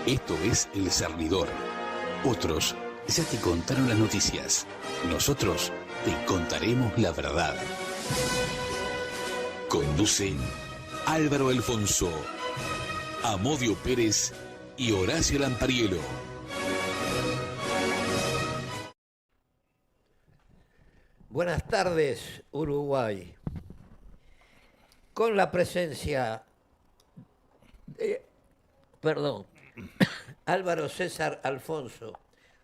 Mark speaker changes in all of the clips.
Speaker 1: Esto es El Cernidor. Otros ya te contaron las noticias. Nosotros te contaremos la verdad. Conducen Álvaro Alfonso, Amodio Pérez y Horacio Lampariello.
Speaker 2: Buenas tardes, Uruguay. Con la presencia de, Álvaro César Alfonso,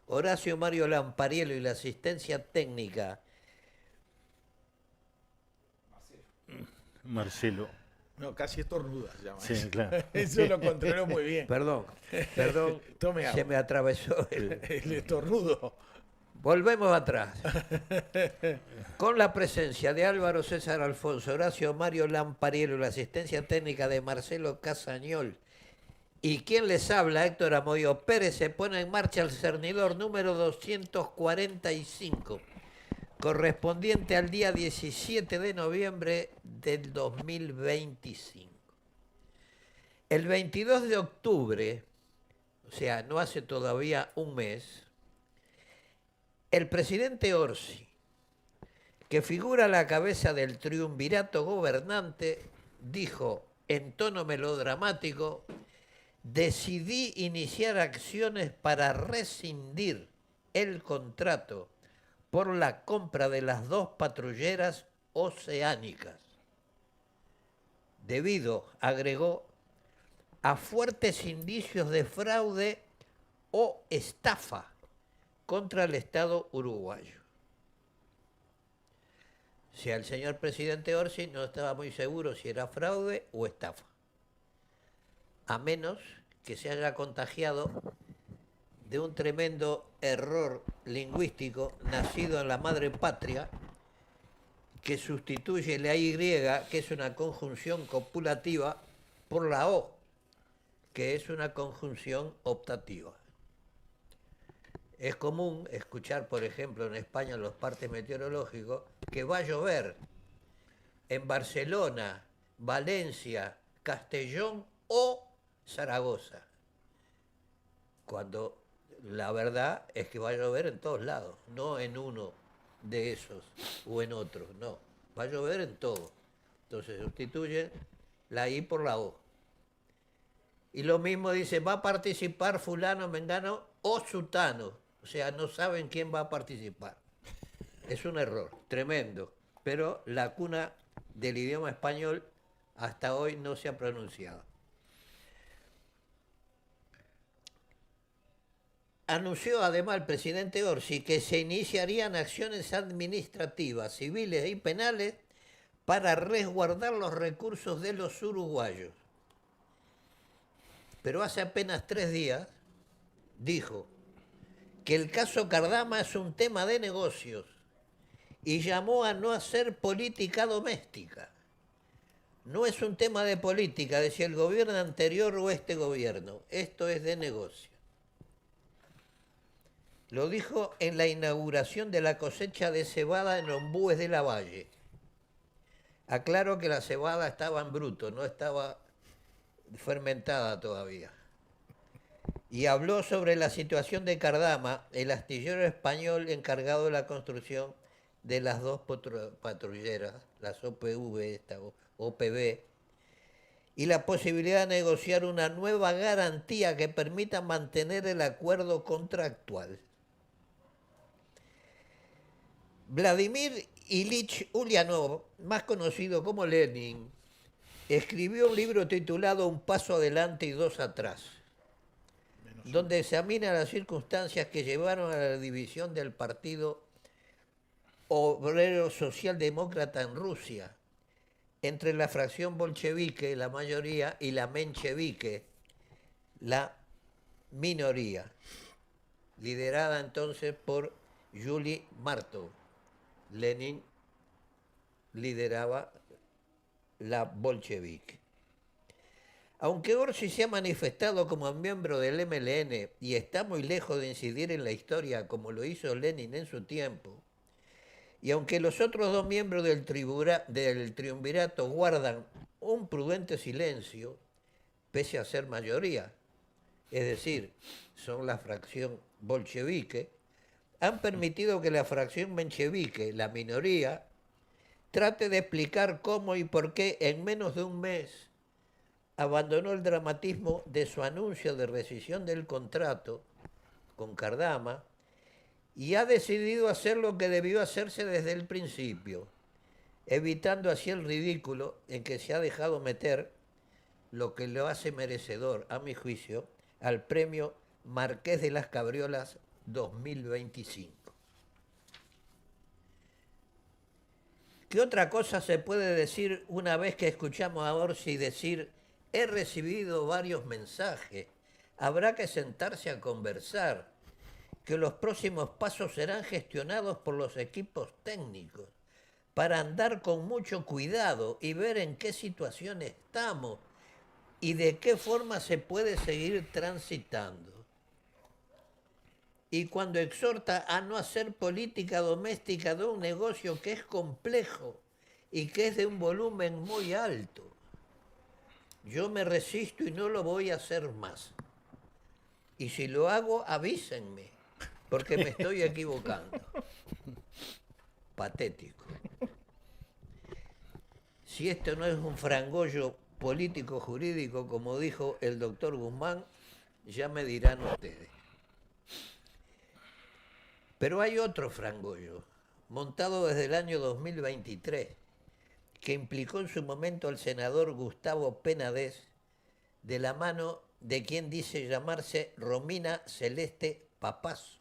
Speaker 2: Horacio Mario Lampariello y la asistencia técnica.
Speaker 3: Marcelo.
Speaker 4: No, casi estornuda se llama.
Speaker 3: Sí,
Speaker 4: eso.
Speaker 3: claro.
Speaker 4: Eso lo controló muy bien.
Speaker 2: Perdón,
Speaker 4: Tome
Speaker 2: se
Speaker 4: agua.
Speaker 2: me atravesó
Speaker 4: El estornudo.
Speaker 2: Volvemos atrás. Con la presencia de Álvaro César Alfonso, Horacio Mario Lampariello y la asistencia técnica de Marcelo Casañol. Y quien les habla, Héctor Amodio Pérez, se pone en marcha el cernidor número 245, correspondiente al día 17 de noviembre del 2025. El 22 de octubre, o sea, no hace todavía un mes, el presidente Orsi, que figura a la cabeza del triunvirato gobernante, dijo en tono melodramático: decidí iniciar acciones para rescindir el contrato por la compra de las dos patrulleras oceánicas, debido, agregó, a fuertes indicios de fraude o estafa contra el Estado uruguayo. O sea, el señor presidente Orsi no estaba muy seguro si era fraude o estafa, a menos que se haya contagiado de un tremendo error lingüístico nacido en la madre patria, que sustituye la Y, que es una conjunción copulativa, por la O, que es una conjunción optativa. Es común escuchar, por ejemplo, en España, en los partes meteorológicos, que va a llover en Barcelona, Valencia, Castellón o Zaragoza, cuando la verdad es que va a llover en todos lados, no en uno de esos o en otro, no, va a llover en todo. Entonces sustituyen la I por la O. Y lo mismo dice, va a participar fulano, mengano o sutano, o sea, no saben quién va a participar. Es un error tremendo, pero la cuna del idioma español hasta hoy no se ha pronunciado. Anunció además el presidente Orsi que se iniciarían acciones administrativas, civiles y penales para resguardar los recursos de los uruguayos. Pero hace apenas 3 días dijo que el caso Cardama es un tema de negocios y llamó a no hacer política doméstica. No es un tema de política, decía el gobierno anterior o este gobierno, esto es de negocio. Lo dijo en la inauguración de la cosecha de cebada en Ombúes de la Valle. Aclaro que la cebada estaba en bruto, no estaba fermentada todavía. Y habló sobre la situación de Cardama, el astillero español encargado de la construcción de las dos patrulleras, las OPV, OPV, y la posibilidad de negociar una nueva garantía que permita mantener el acuerdo contractual. Vladimir Ilich Ulyanov, más conocido como Lenin, escribió un libro titulado Un paso adelante y dos atrás, donde examina las circunstancias que llevaron a la división del Partido Obrero Socialdemócrata en Rusia, entre la fracción bolchevique, la mayoría, y la menchevique, la minoría, liderada entonces por Yuli Martov. Lenin lideraba la bolchevique. Aunque Orsi se ha manifestado como miembro del MLN y está muy lejos de incidir en la historia como lo hizo Lenin en su tiempo, y aunque los otros dos miembros del triunvirato guardan un prudente silencio, pese a ser mayoría, es decir, son la fracción bolchevique, han permitido que la fracción menchevique, la minoría, trate de explicar cómo y por qué en menos de un mes abandonó el dramatismo de su anuncio de rescisión del contrato con Cardama y ha decidido hacer lo que debió hacerse desde el principio, evitando así el ridículo en que se ha dejado meter, lo que lo hace merecedor, a mi juicio, al premio Marqués de las Cabriolas 2025. ¿Qué otra cosa se puede decir una vez que escuchamos a Orsi decir: he recibido varios mensajes, habrá que sentarse a conversar, que los próximos pasos serán gestionados por los equipos técnicos, para andar con mucho cuidado y ver en qué situación estamos y de qué forma se puede seguir transitando? Y cuando exhorta a no hacer política doméstica de un negocio que es complejo y que es de un volumen muy alto, yo me resisto y no lo voy a hacer más. Y si lo hago, avísenme, porque me estoy equivocando. Patético. Si esto no es un frangollo político-jurídico, como dijo el doctor Guzmán, ya me dirán ustedes. Pero hay otro frangollo, montado desde el año 2023, que implicó en su momento al senador Gustavo Penades, de la mano de quien dice llamarse Romina Celeste Papazo,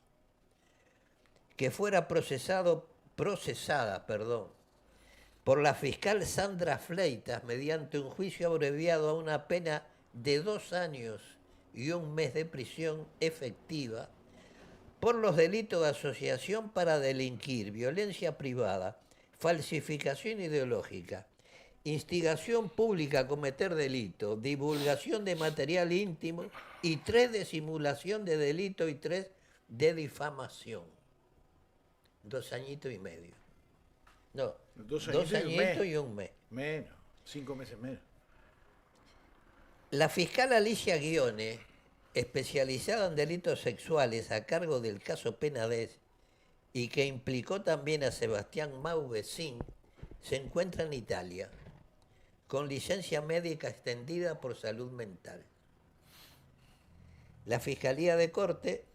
Speaker 2: que fuera procesada, por la fiscal Sandra Fleitas mediante un juicio abreviado a una pena de 2 años y 1 mes de prisión efectiva por los delitos de asociación para delinquir, violencia privada, falsificación ideológica, instigación pública a cometer delito, divulgación de material íntimo y 3 de simulación de delito y 3 de difamación. 2 añitos y medio. No, 2 añitos y un mes.
Speaker 4: Menos, 5 meses menos.
Speaker 2: La fiscal Alicia Guione, especializada en delitos sexuales a cargo del caso Penades y que implicó también a Sebastián Mauvecin, se encuentra en Italia, con licencia médica extendida por salud mental. La fiscal de corte,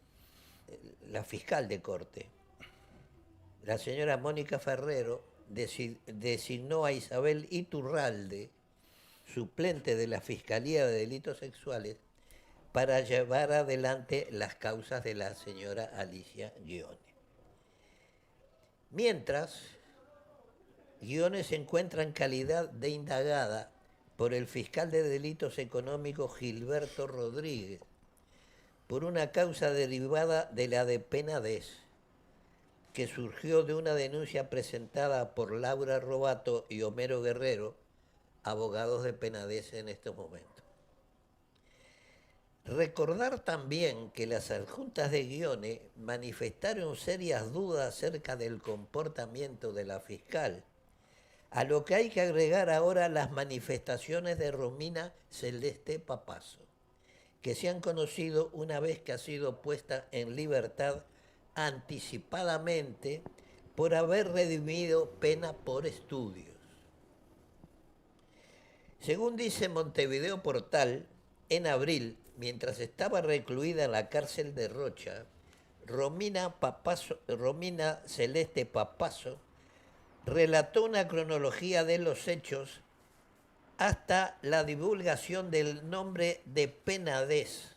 Speaker 2: la señora Mónica Ferrero, designó a Isabel Iturralde, suplente de la Fiscalía de Delitos Sexuales, para llevar adelante las causas de la señora Alicia Guione. Mientras, Guione se encuentra en calidad de indagada por el fiscal de Delitos Económicos Gilberto Rodríguez, por una causa derivada de la de Penades, que surgió de una denuncia presentada por Laura Robato y Homero Guerrero, abogados de Penades en estos momentos. Recordar también que las adjuntas de Guione manifestaron serias dudas acerca del comportamiento de la fiscal, a lo que hay que agregar ahora las manifestaciones de Romina Celeste Papazo, que se han conocido una vez que ha sido puesta en libertad anticipadamente por haber redimido pena por estudios. Según dice Montevideo Portal, en abril, mientras estaba recluida en la cárcel de Rocha, Romina Celeste Papazo relató una cronología de los hechos hasta la divulgación del nombre de Penades,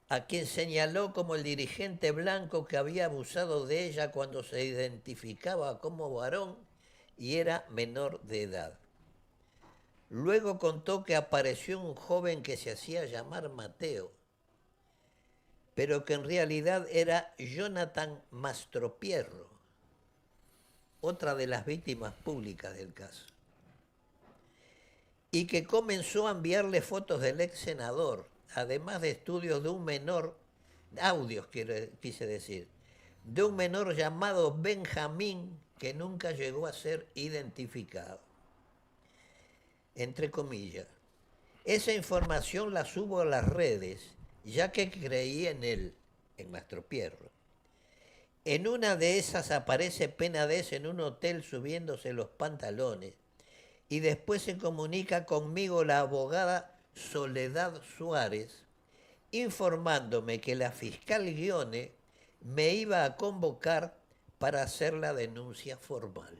Speaker 2: a quien señaló como el dirigente blanco que había abusado de ella cuando se identificaba como varón y era menor de edad. Luego contó que apareció un joven que se hacía llamar Mateo, pero que en realidad era Jonathan Mastropierro, otra de las víctimas públicas del caso, y que comenzó a enviarle fotos del ex senador, además de estudios de un menor, audios quise decir, de un menor llamado Benjamín que nunca llegó a ser identificado. Entre comillas, Esa información la subo a las redes, ya que creí en él, en Mastropierro. En una de esas aparece Penades en un hotel subiéndose los pantalones y después se comunica conmigo la abogada Soledad Suárez, informándome que la fiscal Guione me iba a convocar para hacer la denuncia formal.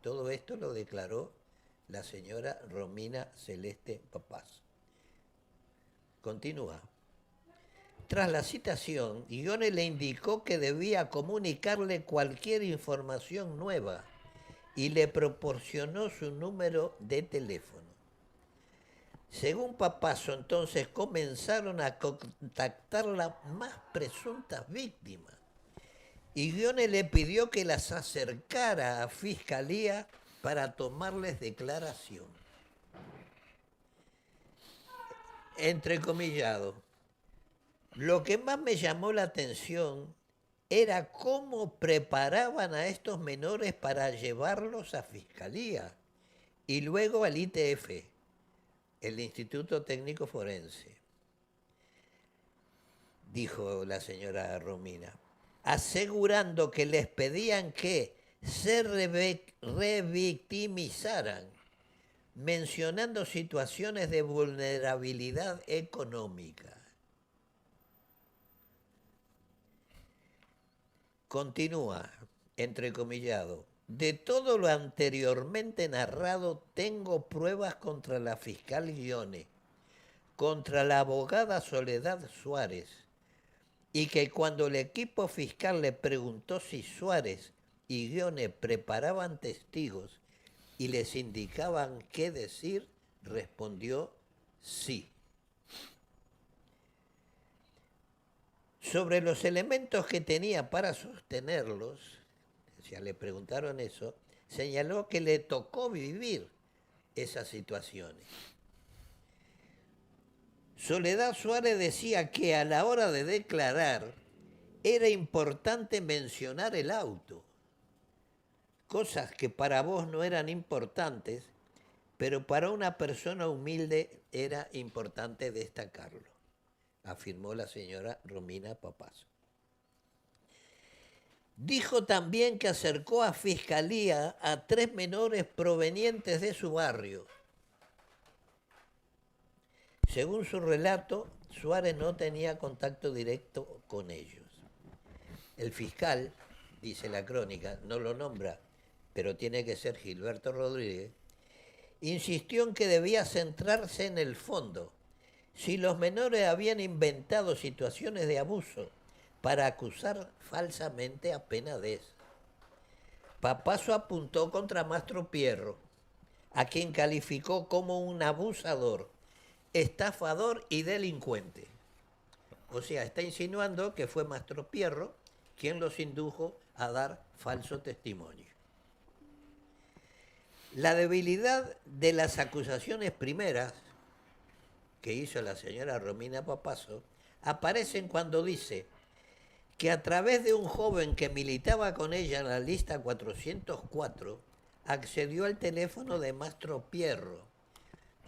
Speaker 2: Todo esto lo declaró la señora Romina Celeste Papaz. Continúa. Tras la citación, Guione le indicó que debía comunicarle cualquier información nueva y le proporcionó su número de teléfono. Según Papazo, entonces comenzaron a contactar las más presuntas víctimas y Guione le pidió que las acercara a Fiscalía para tomarles declaración. Entrecomillado. Lo que más me llamó la atención era cómo preparaban a estos menores para llevarlos a Fiscalía y luego al ITF, el Instituto Técnico Forense, dijo la señora Romina, asegurando que les pedían que se revictimizaran, mencionando situaciones de vulnerabilidad económica. Continúa, entrecomillado. De todo lo anteriormente narrado, tengo pruebas contra la fiscal Guione, contra la abogada Soledad Suárez, y que cuando el equipo fiscal le preguntó si Suárez y Guione preparaban testigos y les indicaban qué decir, respondió sí. Sobre los elementos que tenía para sostenerlos, o sea, le preguntaron eso, señaló que le tocó vivir esas situaciones. Soledad Suárez decía que a la hora de declarar era importante mencionar el auto, cosas que para vos no eran importantes, pero para una persona humilde era importante destacarlo, afirmó la señora Romina Papaz. Dijo también que acercó a Fiscalía a 3 menores provenientes de su barrio. Según su relato, Suárez no tenía contacto directo con ellos. El fiscal, dice la crónica, no lo nombra, pero tiene que ser Gilberto Rodríguez, insistió en que debía centrarse en el fondo. Si los menores habían inventado situaciones de abuso para acusar falsamente a Penades. Papazo apuntó contra Mastropierro, a quien calificó como un abusador, estafador y delincuente. O sea, está insinuando que fue Mastropierro quien los indujo a dar falso testimonio. La debilidad de las acusaciones primeras que hizo la señora Romina Papazo aparecen cuando dice que a través de un joven que militaba con ella en la lista 404, accedió al teléfono de Mastropierro,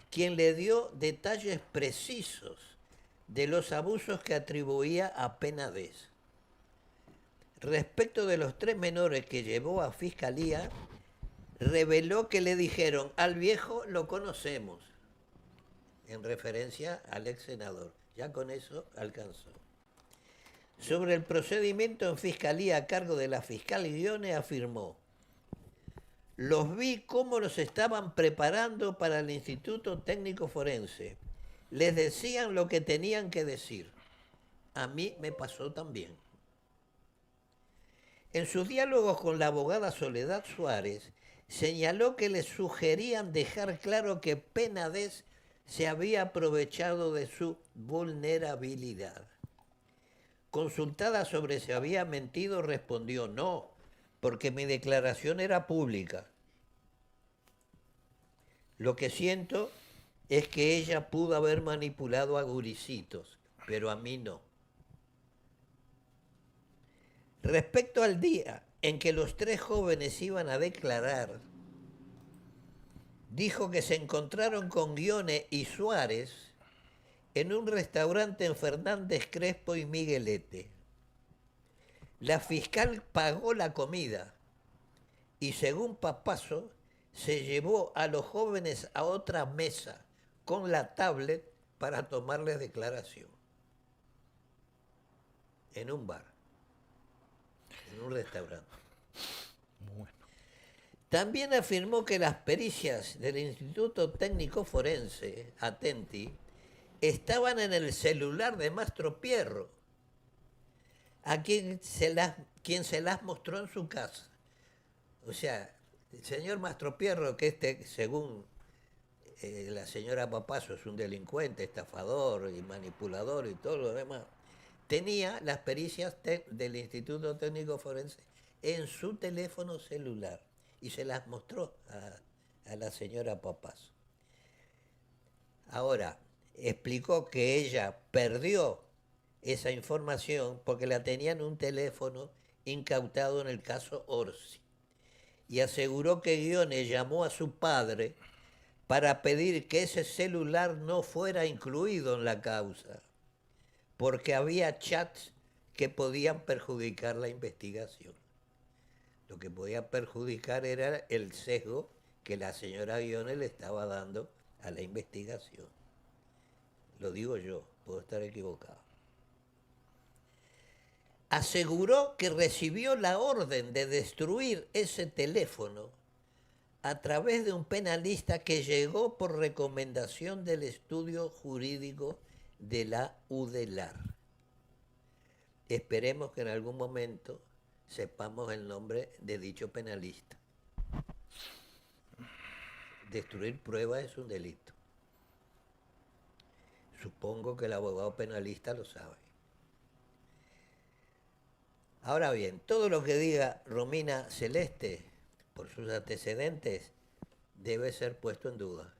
Speaker 2: quien le dio detalles precisos de los abusos que atribuía a Penades. Respecto de los 3 menores que llevó a Fiscalía, reveló que le dijeron, al viejo lo conocemos, en referencia al ex senador. Ya con eso alcanzó. Sobre el procedimiento en Fiscalía a cargo de la fiscal Guione afirmó, los vi cómo los estaban preparando para el Instituto Técnico Forense. Les decían lo que tenían que decir. A mí me pasó también. En sus diálogos con la abogada Soledad Suárez, señaló que le sugerían dejar claro que Penades se había aprovechado de su vulnerabilidad. Consultada sobre si había mentido, respondió no, porque mi declaración era pública. Lo que siento es que ella pudo haber manipulado a guricitos, pero a mí no. Respecto al día en que los 3 jóvenes iban a declarar, dijo que se encontraron con Guione y Suárez en un restaurante en Fernández Crespo y Miguelete. La fiscal pagó la comida y, según Papazo, se llevó a los jóvenes a otra mesa con la tablet para tomarles declaración. En un bar, en un restaurante.
Speaker 4: Bueno.
Speaker 2: También afirmó que las pericias del Instituto Técnico Forense, Atenti, estaban en el celular de Mastro Pierro, a quien se las mostró en su casa. O sea, el señor Mastro Pierro, que según la señora Papazo es un delincuente, estafador y manipulador y todo lo demás, tenía las pericias del Instituto Técnico Forense en su teléfono celular y se las mostró a la señora Papazo. Ahora, explicó que ella perdió esa información porque la tenía en un teléfono incautado en el caso Orsi. Y aseguró que Guione llamó a su padre para pedir que ese celular no fuera incluido en la causa, porque había chats que podían perjudicar la investigación. Lo que podía perjudicar era el sesgo que la señora Guione le estaba dando a la investigación. Lo digo yo, puedo estar equivocado. Aseguró que recibió la orden de destruir ese teléfono a través de un penalista que llegó por recomendación del estudio jurídico de la UDELAR. Esperemos que en algún momento sepamos el nombre de dicho penalista. Destruir pruebas es un delito. Supongo que el abogado penalista lo sabe. Ahora bien, todo lo que diga Romina Celeste por sus antecedentes debe ser puesto en duda.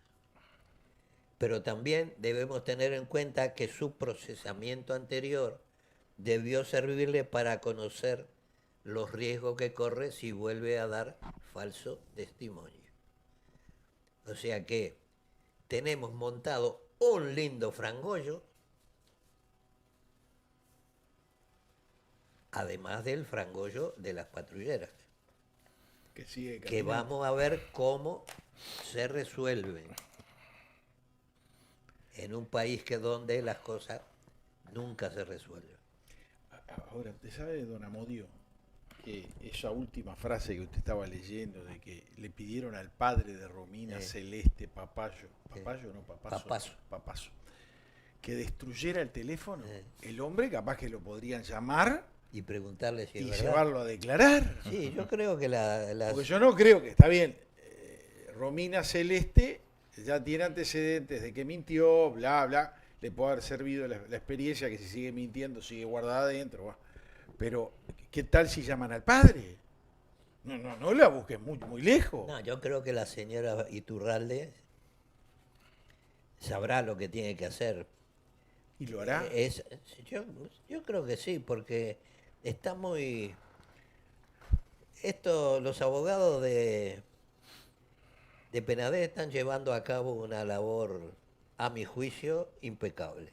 Speaker 2: Pero también debemos tener en cuenta que su procesamiento anterior debió servirle para conocer los riesgos que corre si vuelve a dar falso testimonio. O sea que tenemos montado un lindo frangollo, además del frangollo de las patrulleras,
Speaker 4: Que sigue
Speaker 2: que
Speaker 4: caminando.
Speaker 2: vamos a ver cómo se resuelven en un país donde las cosas nunca se resuelven.
Speaker 4: Ahora, ¿usted sabe, don Amodio, que esa última frase que usted estaba leyendo de que le pidieron al padre de Romina Celeste Papazo, que destruyera el teléfono? El hombre capaz que lo podrían llamar
Speaker 2: Y preguntarle si es
Speaker 4: y
Speaker 2: verdad.
Speaker 4: llevarlo a declarar.
Speaker 2: Sí, yo creo que
Speaker 4: Porque yo no creo que, está bien, Romina Celeste ya tiene antecedentes de que mintió, bla, bla, le puede haber servido la experiencia que si sigue mintiendo sigue guardada adentro, va. Pero, ¿qué tal si llaman al padre? No la busques muy lejos.
Speaker 2: No, yo creo que la señora Iturralde sabrá lo que tiene que hacer.
Speaker 4: ¿Y lo hará?
Speaker 2: Yo creo que sí, porque está muy... los abogados de Penadez están llevando a cabo una labor, a mi juicio, impecable.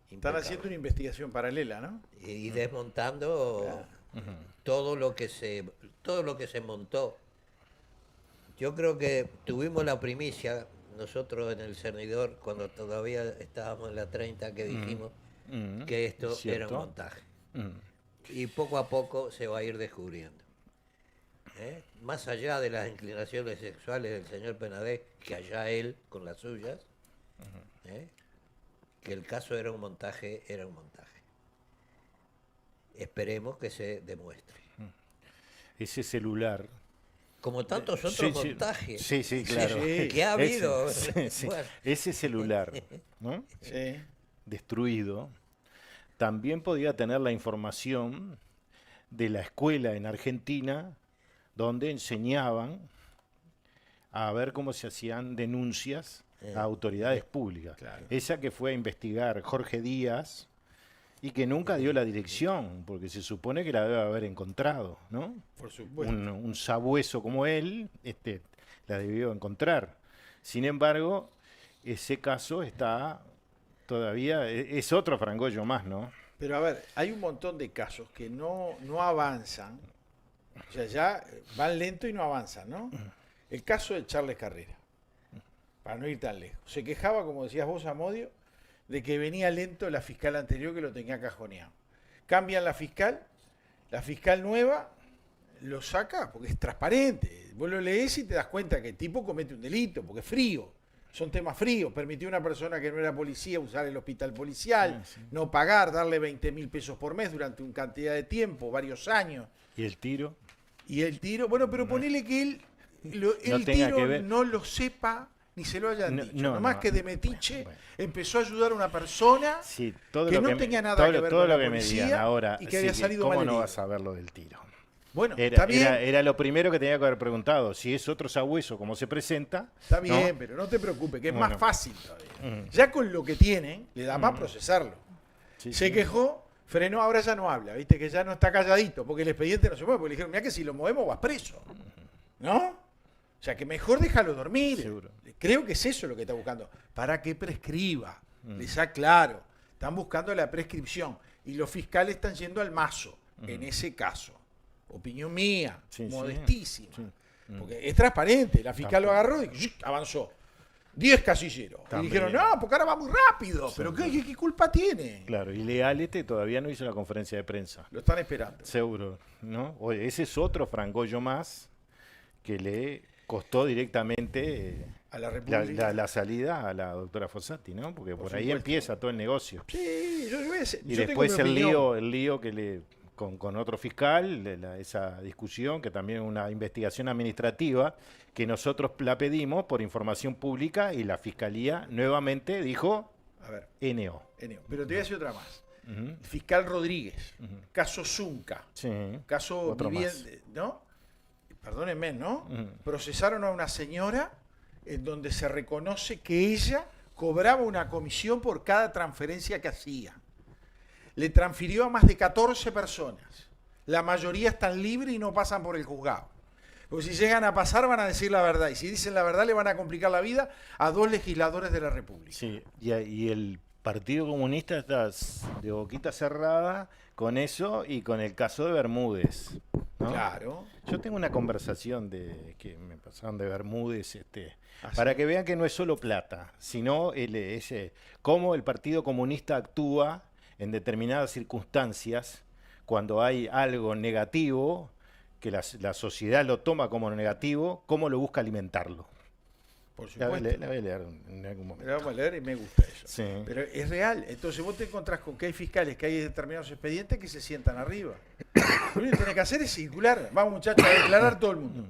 Speaker 4: Están
Speaker 2: Impecable.
Speaker 4: haciendo una investigación paralela, ¿no?
Speaker 2: Y desmontando todo lo que se montó. Yo creo que tuvimos la primicia, nosotros en el Cernidor, cuando todavía estábamos en la 30, que dijimos que esto era un montaje. Y poco a poco se va a ir descubriendo. Más allá de las inclinaciones sexuales del señor Penadez, que allá él con las suyas, que el caso era un montaje. Esperemos que se demuestre.
Speaker 3: Ese celular.
Speaker 2: Como tantos otros montajes
Speaker 3: Sí, claro.
Speaker 2: que ha habido.
Speaker 3: Bueno. Ese celular, ¿no?
Speaker 4: Sí.
Speaker 3: Destruido, también podía tener la información de la escuela en Argentina donde enseñaban a ver cómo se hacían denuncias a autoridades públicas.
Speaker 4: Claro.
Speaker 3: Esa que fue a investigar Jorge Díaz y que nunca dio la dirección, porque se supone que la debe haber encontrado, ¿no?
Speaker 4: Por supuesto.
Speaker 3: Un sabueso como él la debió encontrar. Sin embargo, ese caso está todavía, es otro frangollo más, ¿no?
Speaker 4: Pero a ver, hay un montón de casos que no avanzan, o sea, ya van lento y no avanzan, ¿no? El caso de Charles Carrera, para no ir tan lejos. Se quejaba, como decías vos, Amodio, de que venía lento la fiscal anterior que lo tenía cajoneado. Cambian la fiscal nueva lo saca porque es transparente. Vos lo lees y te das cuenta que el tipo comete un delito, porque es frío. Son temas fríos. Permitió a una persona que no era policía usar el hospital policial,
Speaker 3: Sí.
Speaker 4: no pagar, darle 20.000 pesos por mes durante una cantidad de tiempo, varios años.
Speaker 3: Y el tiro.
Speaker 4: Y el tiro, bueno, pero ponele que él, el
Speaker 3: tenga
Speaker 4: tiro
Speaker 3: que ver.
Speaker 4: no lo sepa ni se lo hayan
Speaker 3: No,
Speaker 4: dicho.
Speaker 3: no,
Speaker 4: Nomás
Speaker 3: no.
Speaker 4: que de metiche
Speaker 3: Bueno.
Speaker 4: empezó a ayudar a una persona
Speaker 3: Sí, todo
Speaker 4: que
Speaker 3: lo
Speaker 4: no
Speaker 3: que
Speaker 4: tenía nada
Speaker 3: todo,
Speaker 4: que ver
Speaker 3: todo
Speaker 4: con
Speaker 3: lo
Speaker 4: la
Speaker 3: que me
Speaker 4: policía
Speaker 3: digan ahora,
Speaker 4: y que había
Speaker 3: sí,
Speaker 4: salido
Speaker 3: ¿cómo
Speaker 4: mal
Speaker 3: no
Speaker 4: herido?
Speaker 3: vas a ver lo del tiro?
Speaker 4: Bueno, está bien.
Speaker 3: Era lo primero que tenía que haber preguntado. Si es otro sabueso como se presenta.
Speaker 4: Está bien,
Speaker 3: ¿no?
Speaker 4: pero no te preocupes, que es
Speaker 3: Bueno.
Speaker 4: más fácil todavía.
Speaker 3: Mm.
Speaker 4: Ya con lo que tienen, le da más procesarlo.
Speaker 3: Sí,
Speaker 4: Se
Speaker 3: sí.
Speaker 4: quejó, frenó, ahora ya no habla, viste que ya no está calladito, porque el expediente no se mueve, porque le dijeron, mira que si lo movemos vas preso. ¿No? O sea que mejor déjalo dormir.
Speaker 3: Seguro.
Speaker 4: Creo que es eso lo que está buscando. Para que prescriba. Les aclaro. Están buscando la prescripción. Y los fiscales están yendo al mazo, en ese caso. Opinión mía,
Speaker 3: Sí, sí.
Speaker 4: modestísima.
Speaker 3: Sí.
Speaker 4: Porque es transparente. La fiscal lo agarró y ¡yuc! Avanzó. 10 casilleros. Y
Speaker 3: También.
Speaker 4: dijeron, no, porque ahora va muy rápido. Pero ¿qué culpa tiene?
Speaker 3: Claro, y Lealete todavía no hizo la conferencia de prensa.
Speaker 4: Lo están esperando.
Speaker 3: Seguro, ¿no? Oye, ese es otro frangollo más que le costó directamente
Speaker 4: A la República.
Speaker 3: la salida a la doctora Fossati, ¿no? Porque por ahí
Speaker 4: supuesto.
Speaker 3: empieza todo el negocio.
Speaker 4: Sí, yo voy a decir-
Speaker 3: Y
Speaker 4: yo
Speaker 3: después
Speaker 4: tengo mi opinión.
Speaker 3: el lío que con otro fiscal, esa discusión, que también es una investigación administrativa, que nosotros la pedimos por información pública y la fiscalía nuevamente dijo
Speaker 4: A ver,
Speaker 3: NO.
Speaker 4: Eneo, pero te voy a decir otra más.
Speaker 3: Ujú,
Speaker 4: El fiscal Rodríguez, caso Zunca,
Speaker 3: sí.
Speaker 4: caso
Speaker 3: Otro más.
Speaker 4: ¿no? Perdónenme, ¿no?
Speaker 3: Ujú.
Speaker 4: Procesaron a una señora en donde se reconoce que ella cobraba una comisión por cada transferencia que hacía. Le transfirió a más de 14 personas. La mayoría están libres y no pasan por el juzgado. Porque si llegan a pasar van a decir la verdad. Y si dicen la verdad le van a complicar la vida a 2 legisladores de la República.
Speaker 3: Sí, y el Partido Comunista está de boquita cerrada con eso y con el caso de Bermúdez, ¿no?
Speaker 4: Claro.
Speaker 3: Yo tengo una conversación que me pasaron de Bermúdez,
Speaker 4: ¿Ah,
Speaker 3: para
Speaker 4: sí?
Speaker 3: que vean que no es solo plata, sino cómo el Partido Comunista actúa en determinadas circunstancias cuando hay algo negativo, que la sociedad lo toma como negativo, cómo lo busca alimentarlo.
Speaker 4: Por
Speaker 3: La voy
Speaker 4: supuesto.
Speaker 3: a leer en algún
Speaker 4: Me
Speaker 3: momento.
Speaker 4: la vamos a leer y me gusta eso.
Speaker 3: Sí.
Speaker 4: Pero es real. Entonces vos te encontrás con que hay fiscales, que hay determinados expedientes que se sientan arriba. Lo único que tenés que hacer es circular. Vamos muchachos a declarar todo el mundo.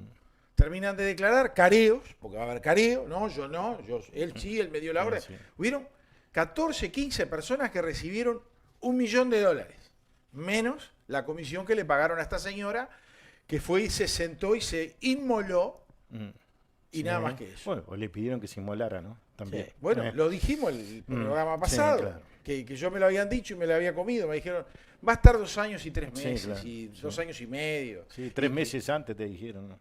Speaker 4: Terminan de declarar, careos, porque va a haber careo. No, él sí, él me dio la hora.
Speaker 3: Sí.
Speaker 4: Hubieron 14, 15 personas que recibieron $1.000.000. Menos la comisión que le pagaron a esta señora, que fue y se sentó y se inmoló. Y nada
Speaker 3: Sí.
Speaker 4: más que eso.
Speaker 3: Bueno, o le pidieron que se inmolara, ¿no? También.
Speaker 4: Sí. Bueno, lo dijimos el programa pasado,
Speaker 3: sí, claro.
Speaker 4: que yo me lo habían dicho y me lo había comido. Me dijeron, va a estar 2 años y 3
Speaker 3: Sí,
Speaker 4: meses,
Speaker 3: claro,
Speaker 4: y
Speaker 3: sí.
Speaker 4: 2 años y medio.
Speaker 3: Sí, 3 meses antes te dijeron, ¿no?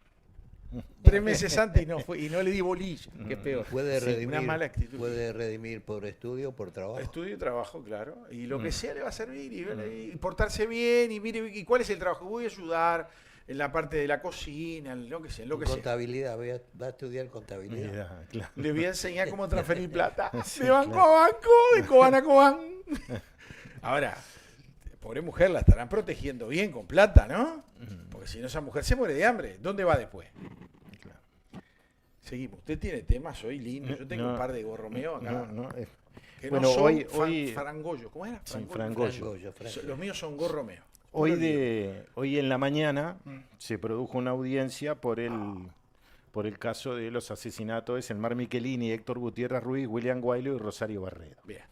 Speaker 4: 3 meses antes y no le di bolilla, que es peor.
Speaker 2: Puede
Speaker 4: Sí,
Speaker 2: redimir,
Speaker 4: una mala actitud.
Speaker 2: puede redimir por estudio, por trabajo.
Speaker 4: Estudio y trabajo, claro. Y lo que sea le va a servir. Y portarse bien. Y mire, ¿y cuál es el trabajo? Voy a ayudar en la parte de la cocina, en lo que sea. En lo que sea.
Speaker 2: Contabilidad, va a estudiar contabilidad.
Speaker 3: Mira, claro.
Speaker 4: Le voy a enseñar cómo transferir plata.
Speaker 3: Sí,
Speaker 4: De banco
Speaker 3: claro.
Speaker 4: a banco, de cobán a cobán. Ahora, pobre mujer, la estarán protegiendo bien con plata, ¿no? Porque si no, esa mujer se muere de hambre. ¿Dónde va después?
Speaker 3: Claro.
Speaker 4: Seguimos. Usted tiene temas hoy lindos. Yo tengo
Speaker 3: No,
Speaker 4: un par de gorromeo acá.
Speaker 3: No,
Speaker 4: Que
Speaker 3: bueno,
Speaker 4: no son
Speaker 3: hoy
Speaker 4: frangollo. ¿Cómo era?
Speaker 3: Sí,
Speaker 4: Frangollo.
Speaker 3: frangollo.
Speaker 2: Franco.
Speaker 4: Los míos son gorromeo.
Speaker 3: hoy en la mañana se produjo una audiencia por el caso de los asesinatos de Selmar Michelini, Héctor Gutiérrez Ruiz, William Guailo y Rosario Barredo.
Speaker 4: Bien.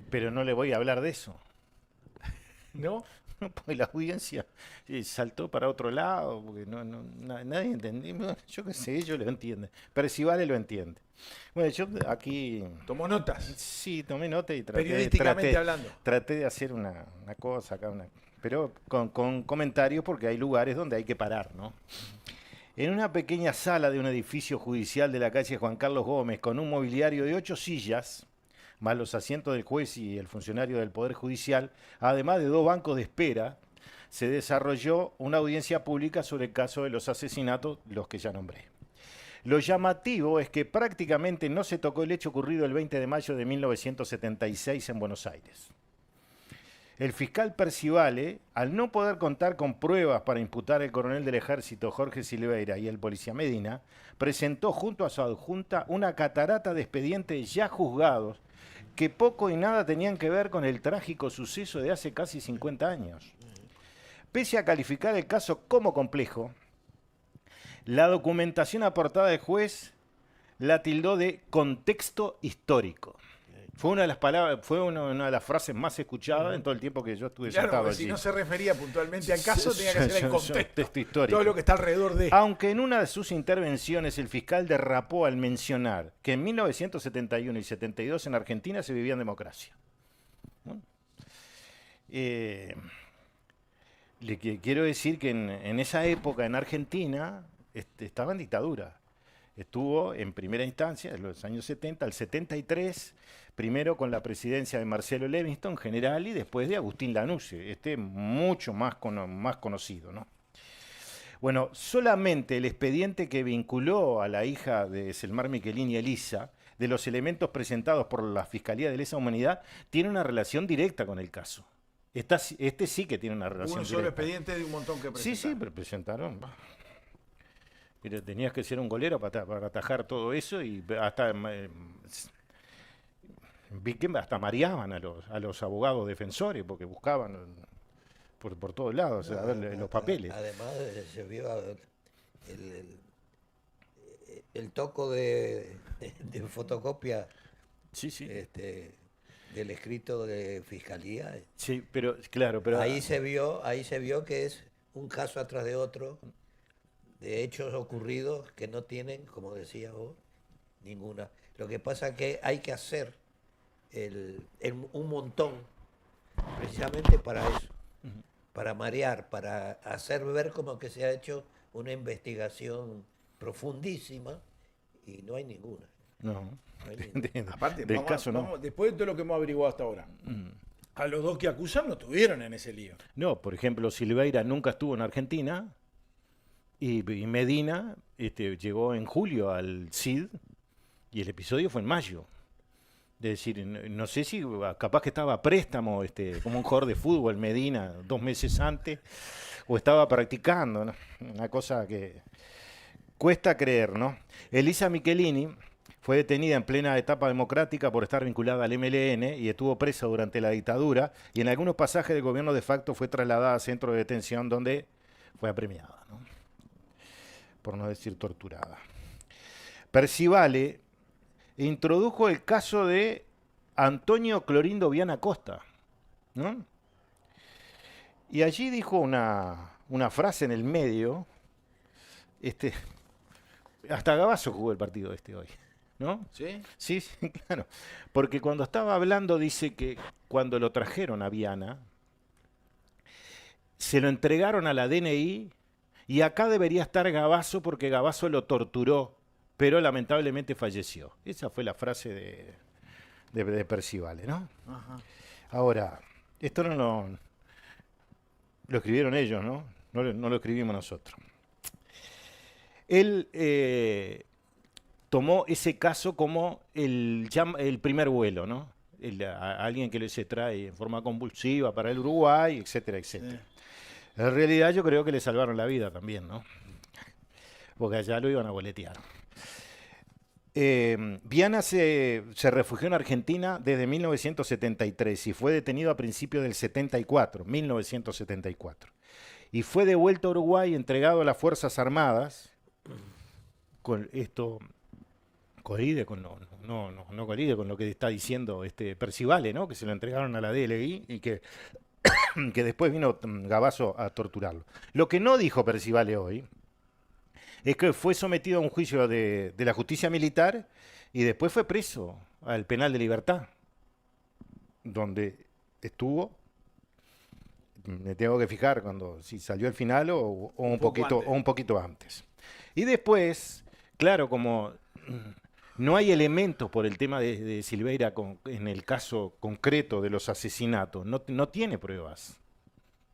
Speaker 3: Pero no le voy a hablar de eso.
Speaker 4: ¿No?
Speaker 3: Porque la audiencia saltó para otro lado, porque nadie entendió. Bueno, yo qué sé, ellos lo entienden. Percivale lo entiende. Bueno, yo aquí
Speaker 4: Tomó notas.
Speaker 3: sí tomé nota y
Speaker 4: Periodísticamente hablando.
Speaker 3: traté de hacer una cosa acá, pero con comentarios porque hay lugares donde hay que parar, ¿no? En una pequeña sala de un edificio judicial de la calle Juan Carlos Gómez, con un mobiliario de 8 sillas, más los asientos del juez y el funcionario del Poder Judicial, además de 2 bancos de espera, se desarrolló una audiencia pública sobre el caso de los asesinatos, los que ya nombré. Lo llamativo es que prácticamente no se tocó el hecho ocurrido el 20 de mayo de 1976 en Buenos Aires. El fiscal Percivale, al no poder contar con pruebas para imputar al coronel del ejército Jorge Silveira y al policía Medina, presentó junto a su adjunta una catarata de expedientes ya juzgados que poco y nada tenían que ver con el trágico suceso de hace casi 50 años. Pese a calificar el caso como complejo, la documentación aportada del juez la tildó de contexto histórico. Fue una de las palabras, fue una de las frases más escuchadas en todo el tiempo que yo estuve sentado allí.
Speaker 4: Si no se refería puntualmente al caso, tenía que ser el contexto
Speaker 3: histórico.
Speaker 4: Todo lo que está alrededor de.
Speaker 3: Aunque en una de sus intervenciones el fiscal derrapó al mencionar que en 1971 y 72 en Argentina se vivía en democracia. Bueno, quiero decir que en esa época en Argentina estaba en dictadura. Estuvo en primera instancia, en los años 70, al 73, primero con la presidencia de Marcelo Levingston, general, y después de Agustín Lanusse, mucho más conocido, ¿no? Bueno, solamente el expediente que vinculó a la hija de Selmar Michelini, Elisa, de los elementos presentados por la Fiscalía de Lesa Humanidad, tiene una relación directa con el caso. Este sí que tiene una relación directa.
Speaker 4: Un solo expediente de un montón que presentaron.
Speaker 3: Sí, pero presentaron. Pero tenías que ser un golero para atajar todo eso y hasta vi que hasta mareaban a los abogados defensores porque buscaban por todos lados a ver los papeles.
Speaker 2: Además se vio el toco de fotocopia del escrito de fiscalía.
Speaker 3: Sí, pero claro, pero
Speaker 2: ahí se vio que es un caso atrás de otro de hechos ocurridos que no tienen, como decías vos, ninguna. Lo que pasa es que hay que hacer un montón precisamente para eso, para marear, para hacer ver como que se ha hecho una investigación profundísima y no hay ninguna.
Speaker 3: No hay
Speaker 4: ninguna. Aparte,
Speaker 3: del caso no.
Speaker 4: Después de todo lo que hemos averiguado hasta ahora, a los dos que acusan no estuvieron en ese lío.
Speaker 3: No, por ejemplo, Silveira nunca estuvo en Argentina. Y Medina llegó en julio al CID y el episodio fue en mayo. Es decir, no sé si capaz que estaba a préstamo como un jugador de fútbol Medina 2 meses antes o estaba practicando, ¿no? Una cosa que cuesta creer, ¿no? Elisa Michelini fue detenida en plena etapa democrática por estar vinculada al MLN y estuvo presa durante la dictadura y en algunos pasajes del gobierno de facto fue trasladada a centro de detención donde fue apremiada, ¿no? Por no decir torturada. Percivale introdujo el caso de Antonio Clorindo Viana Costa, ¿no? Y allí dijo una frase en el medio, hasta Gavazo jugó el partido hoy, ¿no?
Speaker 4: ¿Sí?
Speaker 3: Sí, claro. Porque cuando estaba hablando dice que cuando lo trajeron a Viana, se lo entregaron a la DNI. Y acá debería estar Gavazo porque Gavazo lo torturó, pero lamentablemente falleció. Esa fue la frase de Percivale, ¿no?
Speaker 4: Ajá.
Speaker 3: Ahora, esto no lo escribieron ellos, ¿no? No lo escribimos nosotros. Él tomó ese caso como el primer vuelo, ¿no? Alguien que se trae en forma compulsiva para el Uruguay, etcétera, etcétera. Sí. En realidad yo creo que le salvaron la vida también, ¿no? Porque allá lo iban a boletear. Viana se refugió en Argentina desde 1973 y fue detenido a principios del 1974. Y fue devuelto a Uruguay, entregado a las Fuerzas Armadas. Con esto colide con no colide con lo que está diciendo Percivale, ¿no? Que se lo entregaron a la DLI y que después vino Gavazo a torturarlo. Lo que no dijo Percivale hoy es que fue sometido a un juicio de la justicia militar y después fue preso al penal de Libertad, donde estuvo, me tengo que fijar si salió al final o un poquito antes. Y después, claro, como no hay elementos por el tema de Silveira en el caso concreto de los asesinatos, no tiene pruebas,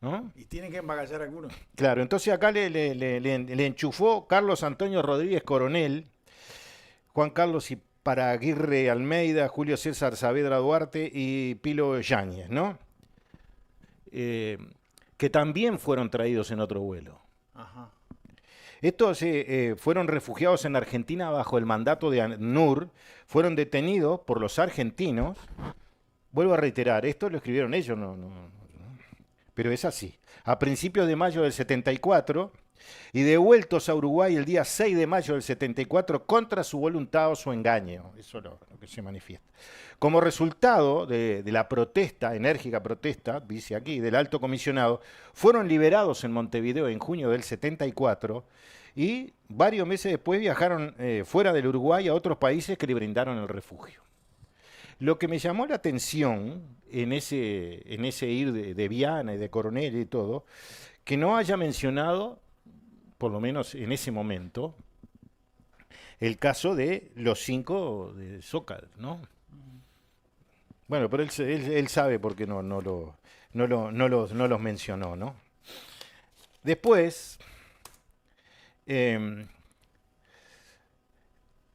Speaker 3: ¿no?
Speaker 4: Y tienen que embagallar algunos.
Speaker 3: Claro, entonces acá le enchufó Carlos Antonio Rodríguez Coronel, Juan Carlos Paraguirre Almeida, Julio César Saavedra Duarte y Pilo Yáñez, ¿no? Que también fueron traídos en otro vuelo.
Speaker 4: Ajá.
Speaker 3: Estos fueron refugiados en Argentina bajo el mandato de ANUR, fueron detenidos por los argentinos. Vuelvo a reiterar, esto lo escribieron ellos, pero es así. A principios de mayo del 74 y devueltos a Uruguay el día 6 de mayo del 74 contra su voluntad o su engaño. Eso es lo que se manifiesta. Como resultado de la protesta, enérgica protesta, dice aquí, del alto comisionado, fueron liberados en Montevideo en junio del 74 y varios meses después viajaron fuera del Uruguay a otros países que le brindaron el refugio. Lo que me llamó la atención en ese ir de Viana y de Coronel y todo, que no haya mencionado, por lo menos en ese momento, el caso de los 5 de Zócal, ¿no? Bueno, pero él sabe por qué no los mencionó, ¿no? Después,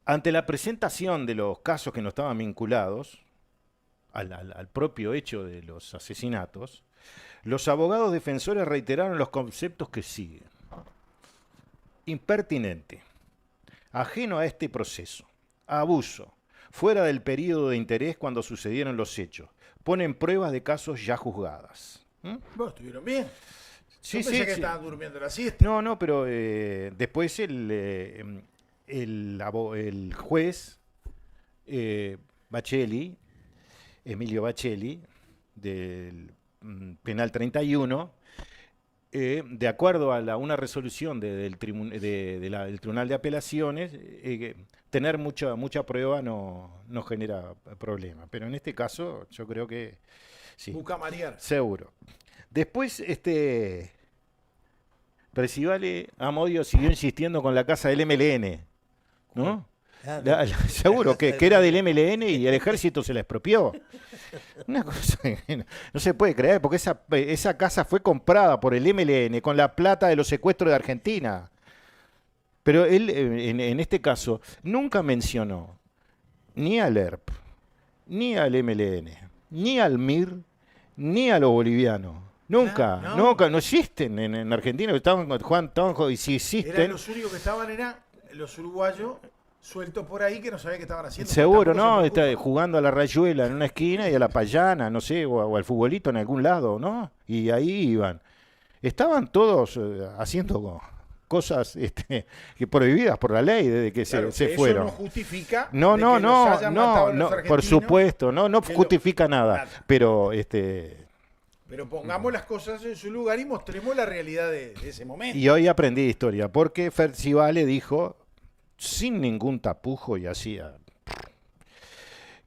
Speaker 3: ante la presentación de los casos que no estaban vinculados al propio hecho de los asesinatos, los abogados defensores reiteraron los conceptos que siguen. Impertinente, ajeno a este proceso, abuso, fuera del período de interés cuando sucedieron los hechos, ponen pruebas de casos ya juzgadas.
Speaker 4: Bueno, estuvieron bien.
Speaker 3: Sí,
Speaker 4: Yo pensé que
Speaker 3: sí.
Speaker 4: estaban durmiendo la siesta.
Speaker 3: No, pero después el juez Bacelli, Emilio Bacelli, del Penal 31, de acuerdo a una resolución del Tribunal de Apelaciones, tener mucha prueba no genera problema. Pero en este caso yo creo que sí.
Speaker 4: Bucamarear.
Speaker 3: Seguro. Después, Percivale Amodio siguió insistiendo con la casa del MLN, ¿no? Seguro que era del MLN y el ejército se la expropió. Una cosa que no se puede creer, porque esa casa fue comprada por el MLN con la plata de los secuestros de Argentina. Pero él, en este caso, nunca mencionó ni al ERP, ni al MLN, ni al MIR, ni a los bolivianos. Nunca, no existen en Argentina. Y si existen...
Speaker 4: Eran los únicos que estaban, eran los uruguayos sueltos por ahí que no sabían qué estaban haciendo.
Speaker 3: Seguro, ¿no? Está jugando a la rayuela en una esquina y a la payana, no sé, o al futbolito en algún lado, ¿no? Y ahí iban. Estaban todos haciendo cosas que prohibidas por la ley desde que
Speaker 4: claro,
Speaker 3: se
Speaker 4: eso
Speaker 3: fueron.
Speaker 4: No justifica
Speaker 3: No,
Speaker 4: no,
Speaker 3: por supuesto, no justifica nada. Pero
Speaker 4: Pero pongamos las cosas en su lugar y mostremos la realidad de ese momento.
Speaker 3: Y hoy aprendí historia, porque Percivale dijo, sin ningún tapujo y hacía,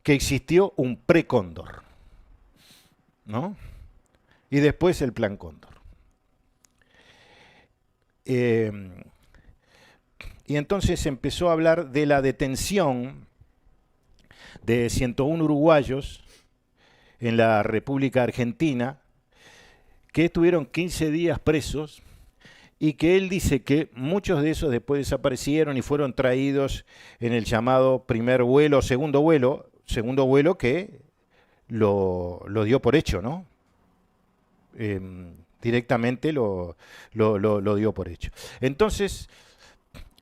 Speaker 3: que existió un pre-Cóndor, ¿no? Y después el plan Cóndor. Y entonces empezó a hablar de la detención de 101 uruguayos en la República Argentina, que estuvieron 15 días presos y que él dice que muchos de esos después desaparecieron y fueron traídos en el llamado primer vuelo, segundo vuelo que lo dio por hecho, ¿no? Directamente lo dio por hecho. Entonces,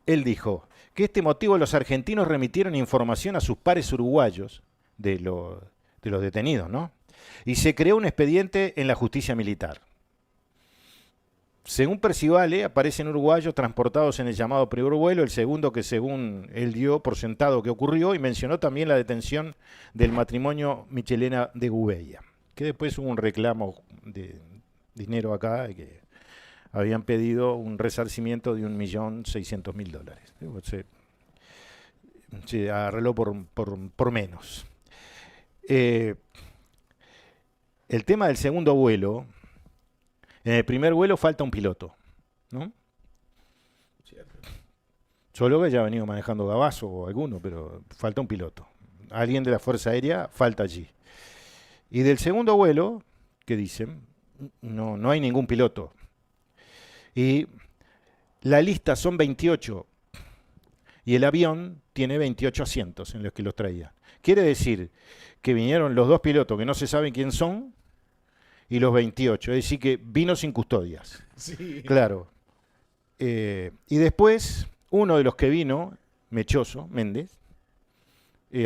Speaker 3: él dijo que este motivo los argentinos remitieron información a sus pares uruguayos de los detenidos, ¿no? Y se creó un expediente en la justicia militar. Según Percivale, aparecen uruguayos transportados en el llamado primer vuelo, el segundo que según él dio por sentado que ocurrió, y mencionó también la detención del matrimonio Michelena de Gubella, que después hubo un reclamo de dinero acá, que habían pedido un resarcimiento de $1.600.000. Se arregló por menos. El tema del segundo vuelo, en el primer vuelo falta un piloto, ¿no?
Speaker 4: Cierto.
Speaker 3: Solo que ya ha venido manejando Gabazo o alguno, pero falta un piloto. Alguien de la Fuerza Aérea falta allí. Y del segundo vuelo, ¿qué dicen? No hay ningún piloto. Y la lista son 28. Y el avión tiene 28 asientos en los que los traía. Quiere decir que vinieron los 2 pilotos que no se saben quién son y los 28. Es decir, que vino sin custodias.
Speaker 4: Sí.
Speaker 3: Claro. Y después, uno de los que vino, Mechoso, Méndez,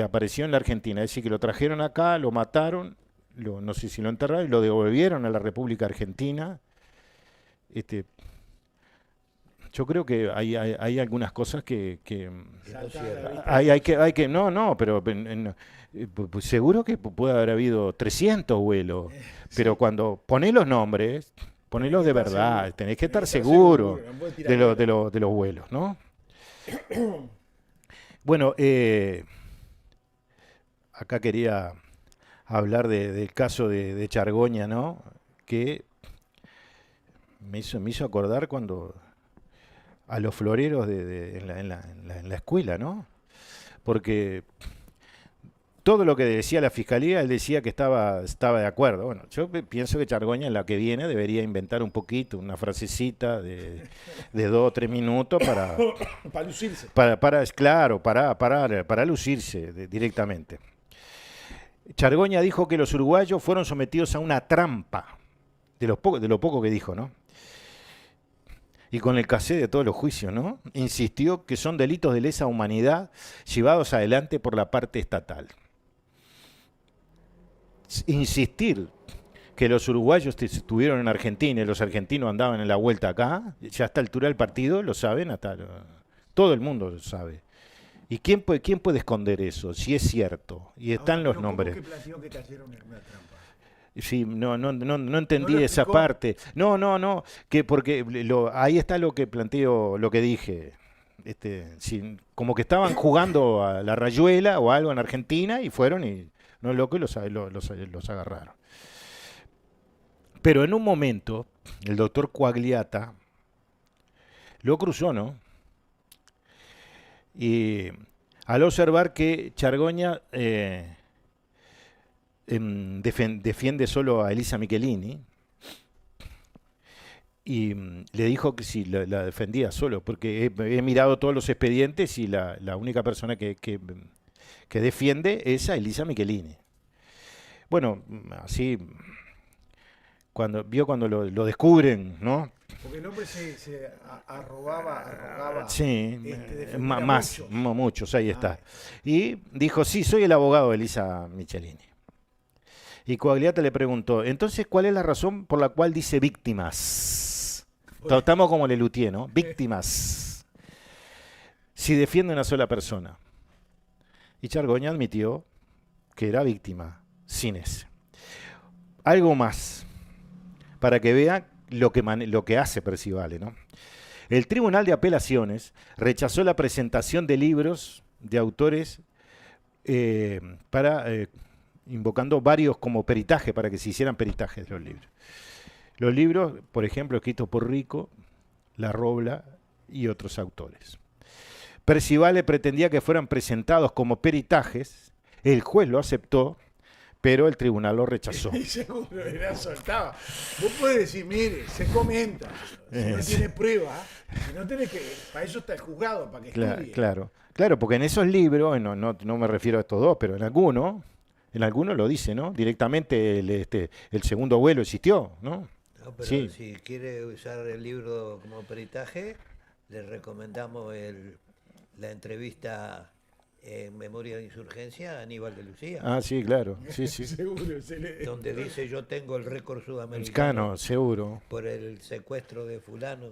Speaker 3: apareció en la Argentina. Es decir, que lo trajeron acá, lo mataron, no sé si lo enterraron, y lo devolvieron a la República Argentina. Yo creo que hay algunas cosas que hay que no, pero pues seguro que puede haber habido 300 vuelos, pero cuando ponés los nombres, ponelos de verdad, tenés que estar seguro de los vuelos, ¿no? Bueno, acá quería hablar del caso de Chargoña, ¿no? Que me hizo acordar cuando a los floreros en la escuela, ¿no? Porque todo lo que decía la fiscalía, él decía que estaba de acuerdo. Bueno, yo pienso que Chargoña en la que viene debería inventar un poquito, una frasecita de 2 o 3 minutos para
Speaker 4: lucirse.
Speaker 3: Para lucirse directamente. Chargoña dijo que los uruguayos fueron sometidos a una trampa, de lo poco que dijo, ¿no? Y con el casé de todos los juicios, ¿no? Insistió que son delitos de lesa humanidad llevados adelante por la parte estatal. Insistir que los uruguayos estuvieron en Argentina y los argentinos andaban en la vuelta acá, ya a esta altura del partido lo saben, todo el mundo lo sabe. ¿Y quién puede esconder eso? Si es cierto. Y están los nombres.
Speaker 4: ¿Cómo que planteó que cayeron en una trampa?
Speaker 3: Sí, no entendí esa parte. No, que porque ahí está lo que planteo, lo que dije. Como que estaban jugando a la rayuela o algo en Argentina y fueron y no loco y los agarraron. Pero en un momento, el doctor Quagliata lo cruzó, ¿no? Y al observar que Chargoña defiende solo a Elisa Michelini y le dijo que si la defendía solo, porque he mirado todos los expedientes y la única persona que defiende es a Elisa Michelini. Bueno, así cuando lo descubren, ¿no?
Speaker 4: Porque el hombre se arrogaba.
Speaker 3: Sí, muchos, ahí está. Y dijo, sí, soy el abogado de Elisa Michelini. Y Quagliata le preguntó, entonces, ¿cuál es la razón por la cual dice víctimas? Estamos como Lelutier, ¿no? Víctimas. Si defiende una sola persona. Y Chargoña admitió que era víctima, sin ese. Algo más, para que vea lo que hace Percivale, ¿no? El Tribunal de Apelaciones rechazó la presentación de libros de autores invocando varios como peritaje, para que se hicieran peritajes de los libros. Los libros, por ejemplo, escritos por Rico, La Robla y otros autores. Percivale pretendía que fueran presentados como peritajes, el juez lo aceptó, pero el tribunal lo rechazó.
Speaker 4: Y seguro era soltaba. Vos podés decir, mire, se comenta, si no tiene prueba, si no tenés que, para eso está el juzgado, para que estudie.
Speaker 3: Claro, porque en esos libros, no me refiero a estos dos, pero en alguno lo dice, ¿no? Directamente el segundo vuelo existió, ¿no?
Speaker 2: No, pero
Speaker 3: sí.
Speaker 2: Si quiere usar el libro como peritaje, le recomendamos la entrevista en Memoria de Insurgencia a Aníbal de Lucía.
Speaker 3: Ah, sí, claro. Sí.
Speaker 4: Seguro.
Speaker 2: Donde dice, yo tengo el récord sudamericano
Speaker 3: seguro.
Speaker 2: por el secuestro de fulano.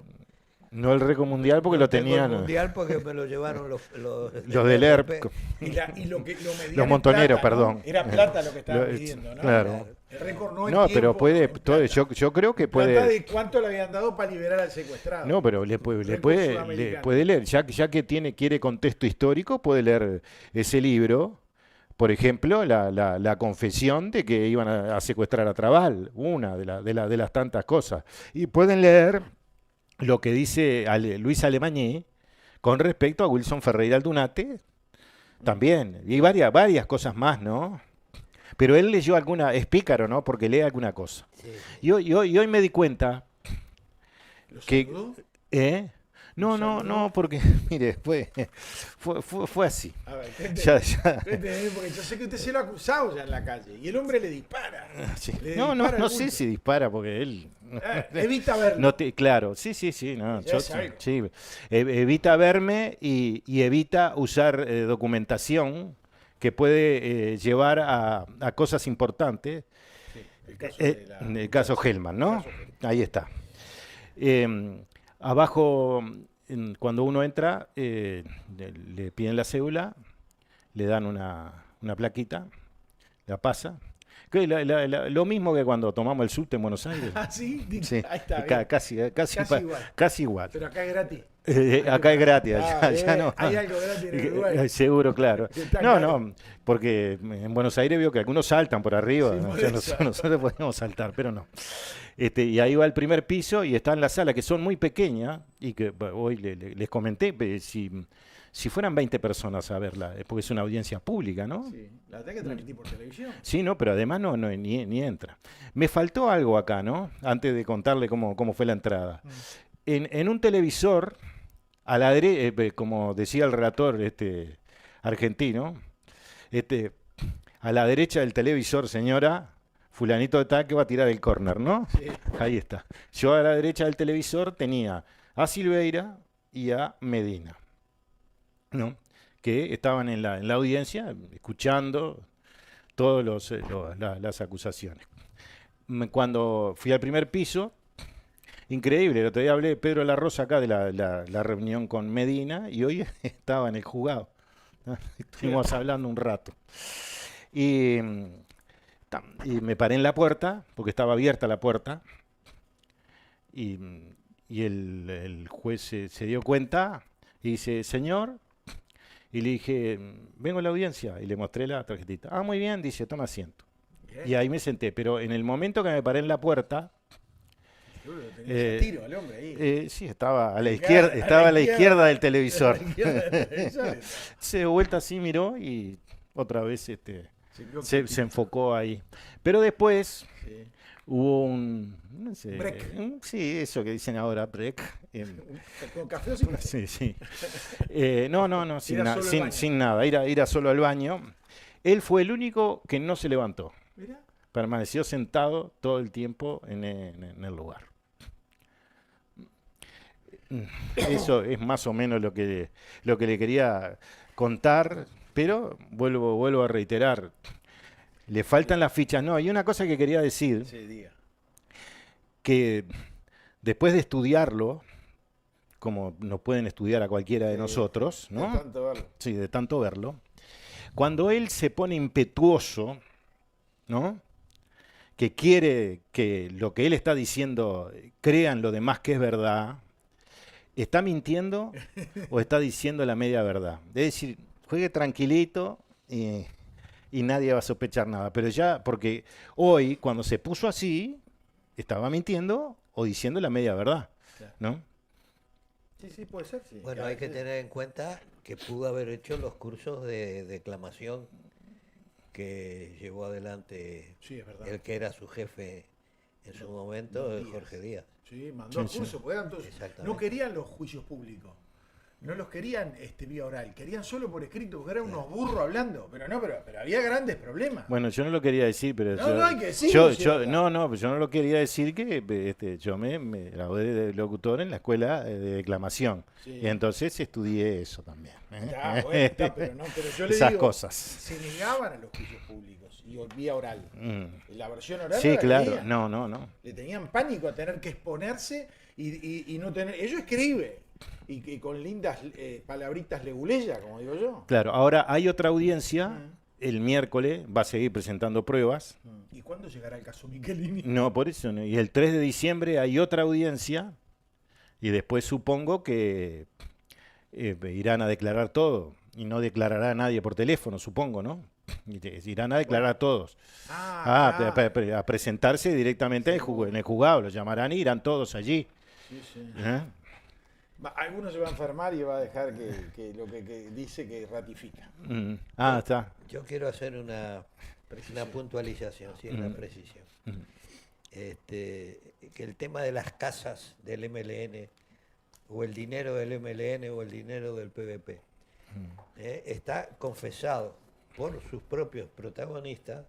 Speaker 3: No el récord mundial porque lo tenían.
Speaker 2: El mundial porque me lo llevaron los
Speaker 3: del ERP.
Speaker 4: Y lo medían
Speaker 3: los montoneros,
Speaker 4: plata, ¿no?
Speaker 3: perdón.
Speaker 4: Era plata lo que estaban pidiendo, ¿no?
Speaker 3: Claro.
Speaker 4: El récord no en
Speaker 3: No,
Speaker 4: tiempo,
Speaker 3: pero puede, yo creo que
Speaker 4: plata
Speaker 3: puede.
Speaker 4: de cuánto le habían dado para liberar al secuestrado.
Speaker 3: No, pero le puede leer, ya que quiere contexto histórico, puede leer ese libro. Por ejemplo, la confesión de que iban a secuestrar a Trabal, una de las tantas cosas. Y pueden leer lo que dice Luis Alemagné con respecto a Wilson Ferreira Aldunate, también, y varias cosas más, ¿no? Pero él leyó alguna, es pícaro, ¿no? Porque lee alguna cosa.
Speaker 2: Sí, sí.
Speaker 3: Y hoy me di cuenta
Speaker 4: ¿Lo
Speaker 3: que...
Speaker 4: saludó?
Speaker 3: ¿Eh? No,
Speaker 4: ¿Lo saludó?
Speaker 3: no, porque, mire, fue así.
Speaker 4: A ver, cuénteme,
Speaker 3: Ya.
Speaker 4: cuénteme, porque yo sé que usted se lo ha acusado ya en la calle y el hombre le dispara.
Speaker 3: Sí.
Speaker 4: Le
Speaker 3: No
Speaker 4: dispara
Speaker 3: sé
Speaker 4: al bulto.
Speaker 3: si dispara porque él...
Speaker 4: Evita verlo.
Speaker 3: No claro, sí, no,
Speaker 4: Ya es algo.
Speaker 3: sí. Evita verme y evita usar documentación que puede llevar a cosas importantes.
Speaker 4: Sí, el caso
Speaker 3: El caso Hellman, ¿no?
Speaker 4: caso Hellman.
Speaker 3: Ahí está. Abajo, cuando uno entra, le piden la cédula, le dan una plaquita, la pasa. Lo mismo que cuando tomamos el subte en Buenos Aires.
Speaker 4: Ah, sí,
Speaker 3: Sí,
Speaker 4: ahí está. bien.
Speaker 3: casi igual.
Speaker 4: Pero acá es gratis.
Speaker 3: Acá es gratis,
Speaker 4: Ah,
Speaker 3: ya no.
Speaker 4: hay algo gratis en Uruguay.
Speaker 3: Seguro, claro.
Speaker 4: Está
Speaker 3: No,
Speaker 4: claro.
Speaker 3: no, porque en Buenos Aires veo que algunos saltan por arriba,
Speaker 4: Sí,
Speaker 3: ¿no?
Speaker 4: por
Speaker 3: O sea,
Speaker 4: eso.
Speaker 3: nosotros podemos saltar, pero no. Y ahí va el primer piso y está en la sala, que son muy pequeñas, y que hoy les comenté, si fueran 20 personas a verla, porque es una audiencia pública, ¿no?
Speaker 4: Sí, la tenés que transmitir por televisión.
Speaker 3: Sí, no, pero además ni entra. Me faltó algo acá, ¿no? Antes de contarle cómo fue la entrada. En un televisor, a la derecha, como decía el relator argentino, a la derecha del televisor, señora, fulanito de tal que va a tirar el córner, ¿no?
Speaker 4: Sí.
Speaker 3: Ahí está. Yo a la derecha del televisor tenía a Silveira y a Medina, ¿no? Que estaban en la audiencia escuchando todas las acusaciones. Cuando fui al primer piso, increíble, el otro día hablé de Pedro La Rosa acá de la reunión con Medina y hoy estaba en el juzgado. Estuvimos hablando un rato. Y me paré en la puerta, porque estaba abierta la puerta, y el juez se dio cuenta y dice, señor, y le dije, vengo a la audiencia, y le mostré la tarjetita. Ah, muy bien, dice, toma asiento.
Speaker 4: Bien.
Speaker 3: Y ahí me senté, pero en el momento que me paré en la puerta,
Speaker 4: Seguro que tenía tiro al hombre ahí.
Speaker 3: sí, estaba a la
Speaker 4: Claro,
Speaker 3: izquierda, estaba a la izquierda del televisor.
Speaker 4: A la izquierda del televisor.
Speaker 3: Se dio vuelta así, miró y otra vez
Speaker 4: Se quedó
Speaker 3: se enfocó ahí. Pero después
Speaker 4: Sí.
Speaker 3: hubo no sé,
Speaker 4: Break.
Speaker 3: sí, eso que dicen ahora, break.
Speaker 4: ¿Con café o sin café?
Speaker 3: Sí, sí. No, sin,
Speaker 4: Ir a solo al baño.
Speaker 3: sin nada, ir a solo al baño. Él fue el único que no se levantó,
Speaker 4: Mirá.
Speaker 3: permaneció sentado todo el tiempo en el lugar. Eso es más o menos lo que le quería contar, pero vuelvo a reiterar, le faltan las fichas. No, hay una cosa que quería decir,
Speaker 4: Sí, diga.
Speaker 3: que después de estudiarlo, como nos pueden estudiar a cualquiera de
Speaker 4: Sí,
Speaker 3: nosotros,
Speaker 4: de
Speaker 3: ¿no?
Speaker 4: tanto verlo.
Speaker 3: Sí, de tanto verlo. Cuando él se pone impetuoso, ¿no? Que quiere que lo que él está diciendo crean lo demás que es verdad, ¿está mintiendo o está diciendo la media verdad? Es decir, juegue tranquilito y nadie va a sospechar nada. Pero ya, porque hoy, cuando se puso así, estaba mintiendo o diciendo la media verdad,
Speaker 4: Claro.
Speaker 3: ¿no?
Speaker 4: Sí, puede ser, sí.
Speaker 2: Bueno, hay que tener en cuenta que pudo haber hecho los cursos de declamación que llevó adelante
Speaker 4: Sí, es verdad.
Speaker 2: el que era su jefe en su momento,
Speaker 4: Díaz.
Speaker 2: Jorge Díaz.
Speaker 4: Sí, mandó a
Speaker 3: Sí, sí.
Speaker 4: curso, porque eran todos-
Speaker 2: Exactamente.
Speaker 4: no querían los juicios públicos. No los querían vía oral, querían solo por escrito, porque eran unos burros hablando. Pero había grandes problemas.
Speaker 3: Bueno, yo no lo quería decir, pero
Speaker 4: No, no hay que decirlo,
Speaker 3: yo
Speaker 4: señora.
Speaker 3: no, pero yo no lo quería decir que yo me gradué de locutor en la escuela de declamación.
Speaker 4: Sí.
Speaker 3: Y entonces estudié eso también.
Speaker 4: Está, bueno, está, pero yo le
Speaker 3: Esas
Speaker 4: digo,
Speaker 3: cosas.
Speaker 4: se negaban a los juicios públicos y vía oral.
Speaker 3: Mm.
Speaker 4: La versión oral
Speaker 3: Sí,
Speaker 4: no la
Speaker 3: claro.
Speaker 4: querían.
Speaker 3: No.
Speaker 4: Le tenían pánico a tener que exponerse y no tener... Ellos escriben y con lindas palabritas leguleyas, como digo yo.
Speaker 3: Claro, ahora hay otra audiencia, el miércoles, va a seguir presentando pruebas.
Speaker 4: ¿Y cuándo llegará el caso Michelini?
Speaker 3: No, por eso no. Y el 3 de diciembre hay otra audiencia y después supongo que irán a declarar todo y no declarará a nadie por teléfono, supongo, ¿no? Irán a declarar todos.
Speaker 4: Claro.
Speaker 3: A presentarse directamente en el juzgado, lo llamarán y irán todos allí.
Speaker 4: Sí, sí.
Speaker 3: ¿Eh?
Speaker 4: Algunos se va a enfermar y va a dejar que lo que dice que ratifica.
Speaker 3: Está.
Speaker 2: Yo quiero hacer una puntualización, sí, una precisión. Que el tema de las casas del MLN, o el dinero del MLN, o el dinero del PVP, está confesado por sus propios protagonistas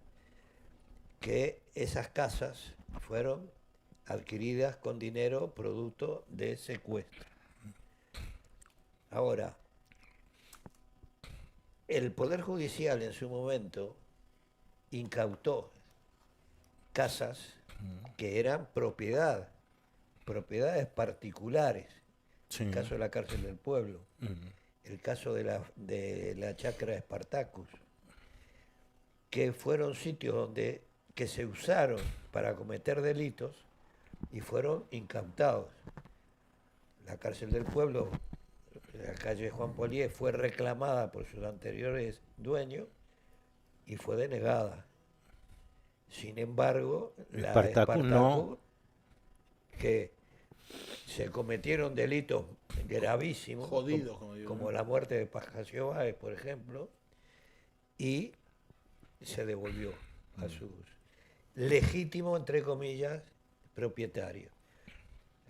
Speaker 2: que esas casas fueron adquiridas con dinero producto de secuestro. Ahora, el Poder Judicial en su momento incautó casas que eran propiedades particulares.
Speaker 3: Sí.
Speaker 2: El caso de la cárcel del pueblo, el caso de la chacra Spartacus, que fueron sitios que se usaron para cometer delitos y fueron incautados. La cárcel del pueblo, la calle Juan Polié, fue reclamada por sus anteriores dueños y fue denegada. Sin embargo, la
Speaker 3: Spartacus no.
Speaker 2: que se cometieron delitos gravísimos,
Speaker 4: Jodidos,
Speaker 2: como la muerte de Pascasio Báez, por ejemplo, y se devolvió a sus legítimos, entre comillas, propietarios.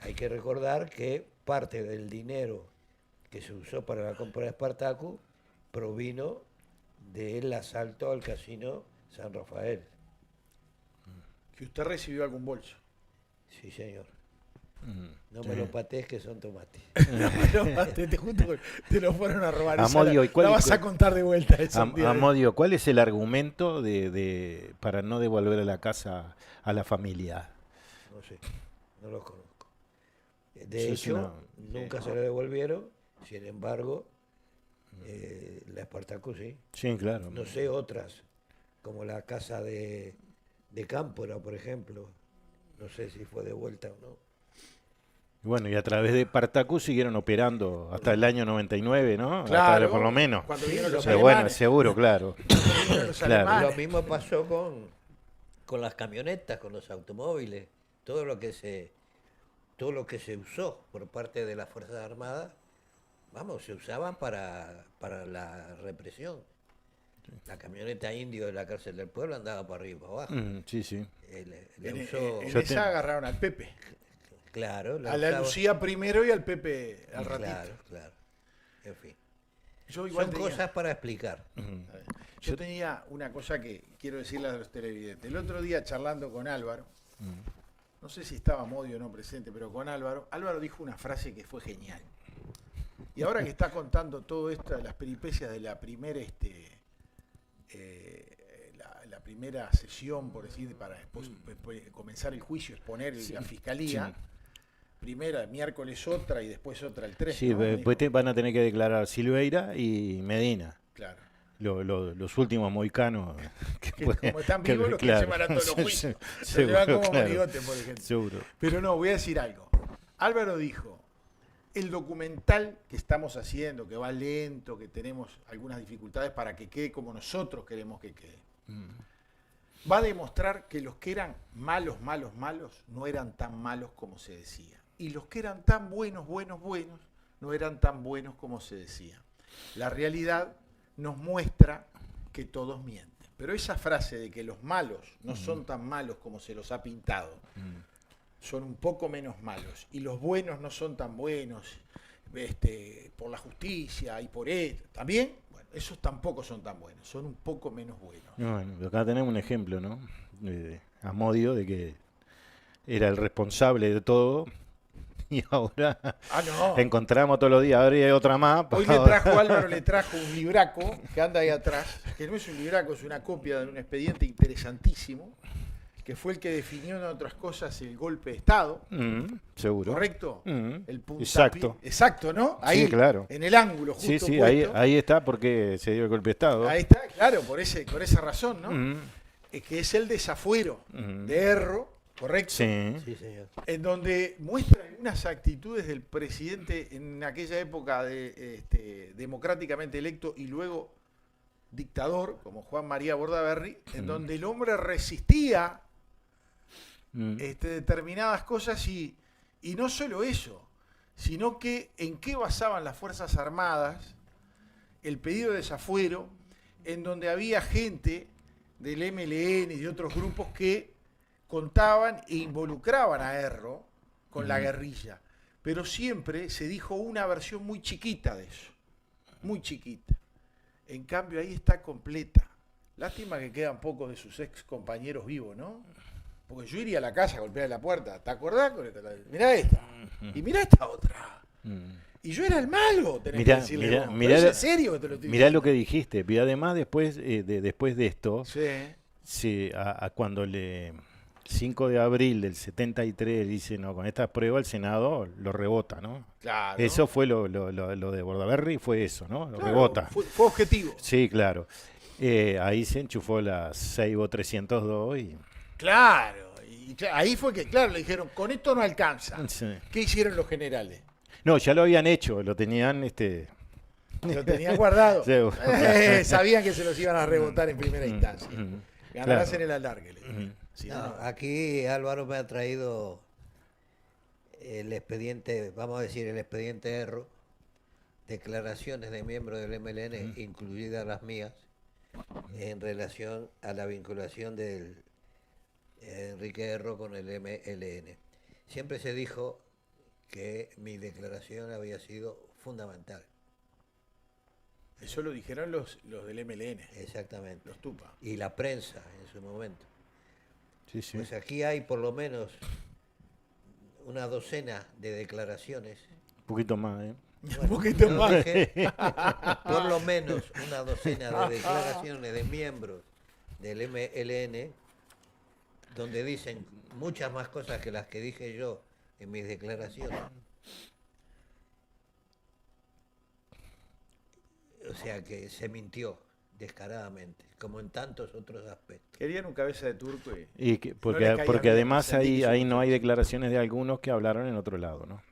Speaker 2: Hay que recordar que parte del dinero que se usó para la compra de Spartacus provino del asalto al casino San Rafael.
Speaker 4: Que usted recibió algún bolso.
Speaker 2: Sí, señor. No me lo patees, que son tomates.
Speaker 4: Te lo fueron a robar.
Speaker 3: Amodio,
Speaker 4: esa la vas a contar de vuelta.
Speaker 3: Amodio, ¿cuál es el argumento para no devolver a la casa a la familia?
Speaker 2: No sé, no los conozco. De hecho, nunca se lo devolvieron. Sin embargo, la Spartacus sí.
Speaker 3: Sí, claro.
Speaker 2: No sé otras, como la casa de Cámpora, por ejemplo. No sé si fue devuelta o no.
Speaker 3: Bueno, y a través de Spartacus siguieron operando hasta el año 99, ¿no?
Speaker 4: Claro,
Speaker 3: por lo menos.
Speaker 4: Cuando vinieron los
Speaker 3: Pero
Speaker 4: alemanes.
Speaker 3: bueno, seguro, claro.
Speaker 4: Los
Speaker 3: Claro.
Speaker 4: alemanes.
Speaker 2: Lo mismo pasó con las camionetas, con los automóviles, todo lo que se usó por parte de las Fuerzas Armadas, se usaban para la represión. La camioneta indio de la cárcel del pueblo andaba para arriba y para abajo.
Speaker 3: Sí, sí.
Speaker 2: Le usó,
Speaker 4: En esa agarraron al Pepe.
Speaker 2: claro,
Speaker 4: A la Lucía primero y al Pepe al ratito.
Speaker 2: Claro. En fin.
Speaker 4: Yo igual
Speaker 2: Son
Speaker 4: tenía-
Speaker 2: cosas para explicar.
Speaker 4: Yo tenía una cosa que quiero decirle a los televidentes. El otro día charlando con Álvaro, no sé si estaba Modio o no presente, pero con Álvaro dijo una frase que fue genial. Y ahora que está contando todo esto, las peripecias de la primera la primera sesión, por decir, para después comenzar el juicio, exponer la fiscalía,
Speaker 3: sí.
Speaker 4: primera, miércoles otra y después otra el 3.
Speaker 3: Sí,
Speaker 4: ¿no?
Speaker 3: después van a tener que declarar Silveira y Medina.
Speaker 4: Claro.
Speaker 3: Los últimos moicanos
Speaker 4: Que como están vivos los que se van a todos los juicios. Se llevan como monigote, por ejemplo.
Speaker 3: Seguro.
Speaker 4: Pero no, voy a decir algo. Álvaro dijo, el documental que estamos haciendo, que va lento, que tenemos algunas dificultades para que quede como nosotros queremos que quede, va a demostrar que los que eran malos, no eran tan malos como se decía. Y los que eran tan buenos, no eran tan buenos como se decía. La realidad nos muestra que todos mienten. Pero esa frase de que los malos no son tan malos como se los ha pintado, son un poco menos malos, y los buenos no son tan buenos por la justicia y por esto, también, bueno, esos tampoco son tan buenos, son un poco menos buenos.
Speaker 3: Bueno, acá tenemos un ejemplo, ¿no? Amodio, de que era el responsable de todo. Y ahora
Speaker 4: no.
Speaker 3: encontramos todos los días, ahora hay otra más.
Speaker 4: Hoy Álvaro le trajo un libraco que anda ahí atrás, que no es un libraco, es una copia de un expediente interesantísimo, que fue el que definió, en otras cosas, el golpe de Estado.
Speaker 3: Seguro.
Speaker 4: ¿Correcto?
Speaker 3: El
Speaker 4: puntapié. Exacto, ¿no? Ahí,
Speaker 3: sí, claro.
Speaker 4: En el ángulo, justo
Speaker 3: Sí,
Speaker 4: puesto.
Speaker 3: ahí está porque se dio el golpe de Estado.
Speaker 4: Ahí está, claro, por esa razón, ¿no? Que es el desafuero de Erro, ¿correcto?
Speaker 3: Sí.
Speaker 2: Sí, señor.
Speaker 4: En donde muestra algunas actitudes del presidente en aquella época democráticamente electo y luego dictador, como Juan María Bordaberry, en donde el hombre resistía determinadas cosas y no solo eso, sino que en qué basaban las Fuerzas Armadas el pedido de desafuero, en donde había gente del MLN y de otros grupos que contaban e involucraban a Erro con la guerrilla. Pero siempre se dijo una versión muy chiquita de eso, muy chiquita. En cambio ahí está completa. Lástima que quedan pocos de sus ex compañeros vivos, ¿no? Porque yo iría a la casa a golpear la puerta. ¿Te acordás? Mirá esta. Y mirá esta otra. Y yo era el malo, tenés que decirle vos. Pero es en serio que te lo estoy
Speaker 3: Mirá
Speaker 4: diciendo.
Speaker 3: lo que dijiste. Y además, después de esto,
Speaker 4: Sí.
Speaker 3: cuando 5 de abril del 73 dice, no, con esta prueba el Senado lo rebota, ¿no?
Speaker 4: Claro.
Speaker 3: Eso fue lo de Bordaberry, fue eso, ¿no? Lo
Speaker 4: Claro,
Speaker 3: rebota.
Speaker 4: Fue objetivo.
Speaker 3: Sí, claro. Ahí se enchufó la Seibo 302 y...
Speaker 4: Claro. Y ahí fue que, claro, le dijeron, con esto no alcanza.
Speaker 3: Sí.
Speaker 4: ¿Qué hicieron los generales?
Speaker 3: No, ya lo habían hecho, lo tenían...
Speaker 4: Lo tenían guardado.
Speaker 3: Sí.
Speaker 4: Sabían que se los iban a rebotar en primera instancia. Ganarás
Speaker 3: Claro.
Speaker 4: en el alargue. Le dijeron. Si
Speaker 2: No,
Speaker 4: no,
Speaker 2: aquí Álvaro me ha traído el expediente, vamos a decir, el expediente Erro, declaraciones de miembros del MLN, incluidas las mías, en relación a la vinculación del Enrique Erro con el MLN. Siempre se dijo que mi declaración había sido fundamental.
Speaker 4: eso lo dijeron los del MLN,
Speaker 2: Exactamente.
Speaker 4: los Tupa.
Speaker 2: Y la prensa en su momento.
Speaker 3: Sí, sí.
Speaker 2: Pues aquí hay por lo menos una docena de declaraciones.
Speaker 3: Un poquito más, ¿eh?
Speaker 4: Un poquito
Speaker 2: no
Speaker 4: más.
Speaker 2: dije, por lo menos una docena de declaraciones de miembros del MLN donde dicen muchas más cosas que las que dije yo en mis declaraciones. O sea que se mintió descaradamente, como en tantos otros aspectos.
Speaker 4: Querían un cabeza de turco y...
Speaker 3: Y porque,
Speaker 4: No le caía
Speaker 3: porque
Speaker 4: bien,
Speaker 3: además
Speaker 4: sentí que
Speaker 3: ahí
Speaker 4: se
Speaker 3: no hay
Speaker 4: mucho.
Speaker 3: declaraciones de algunos que hablaron en otro lado, ¿no?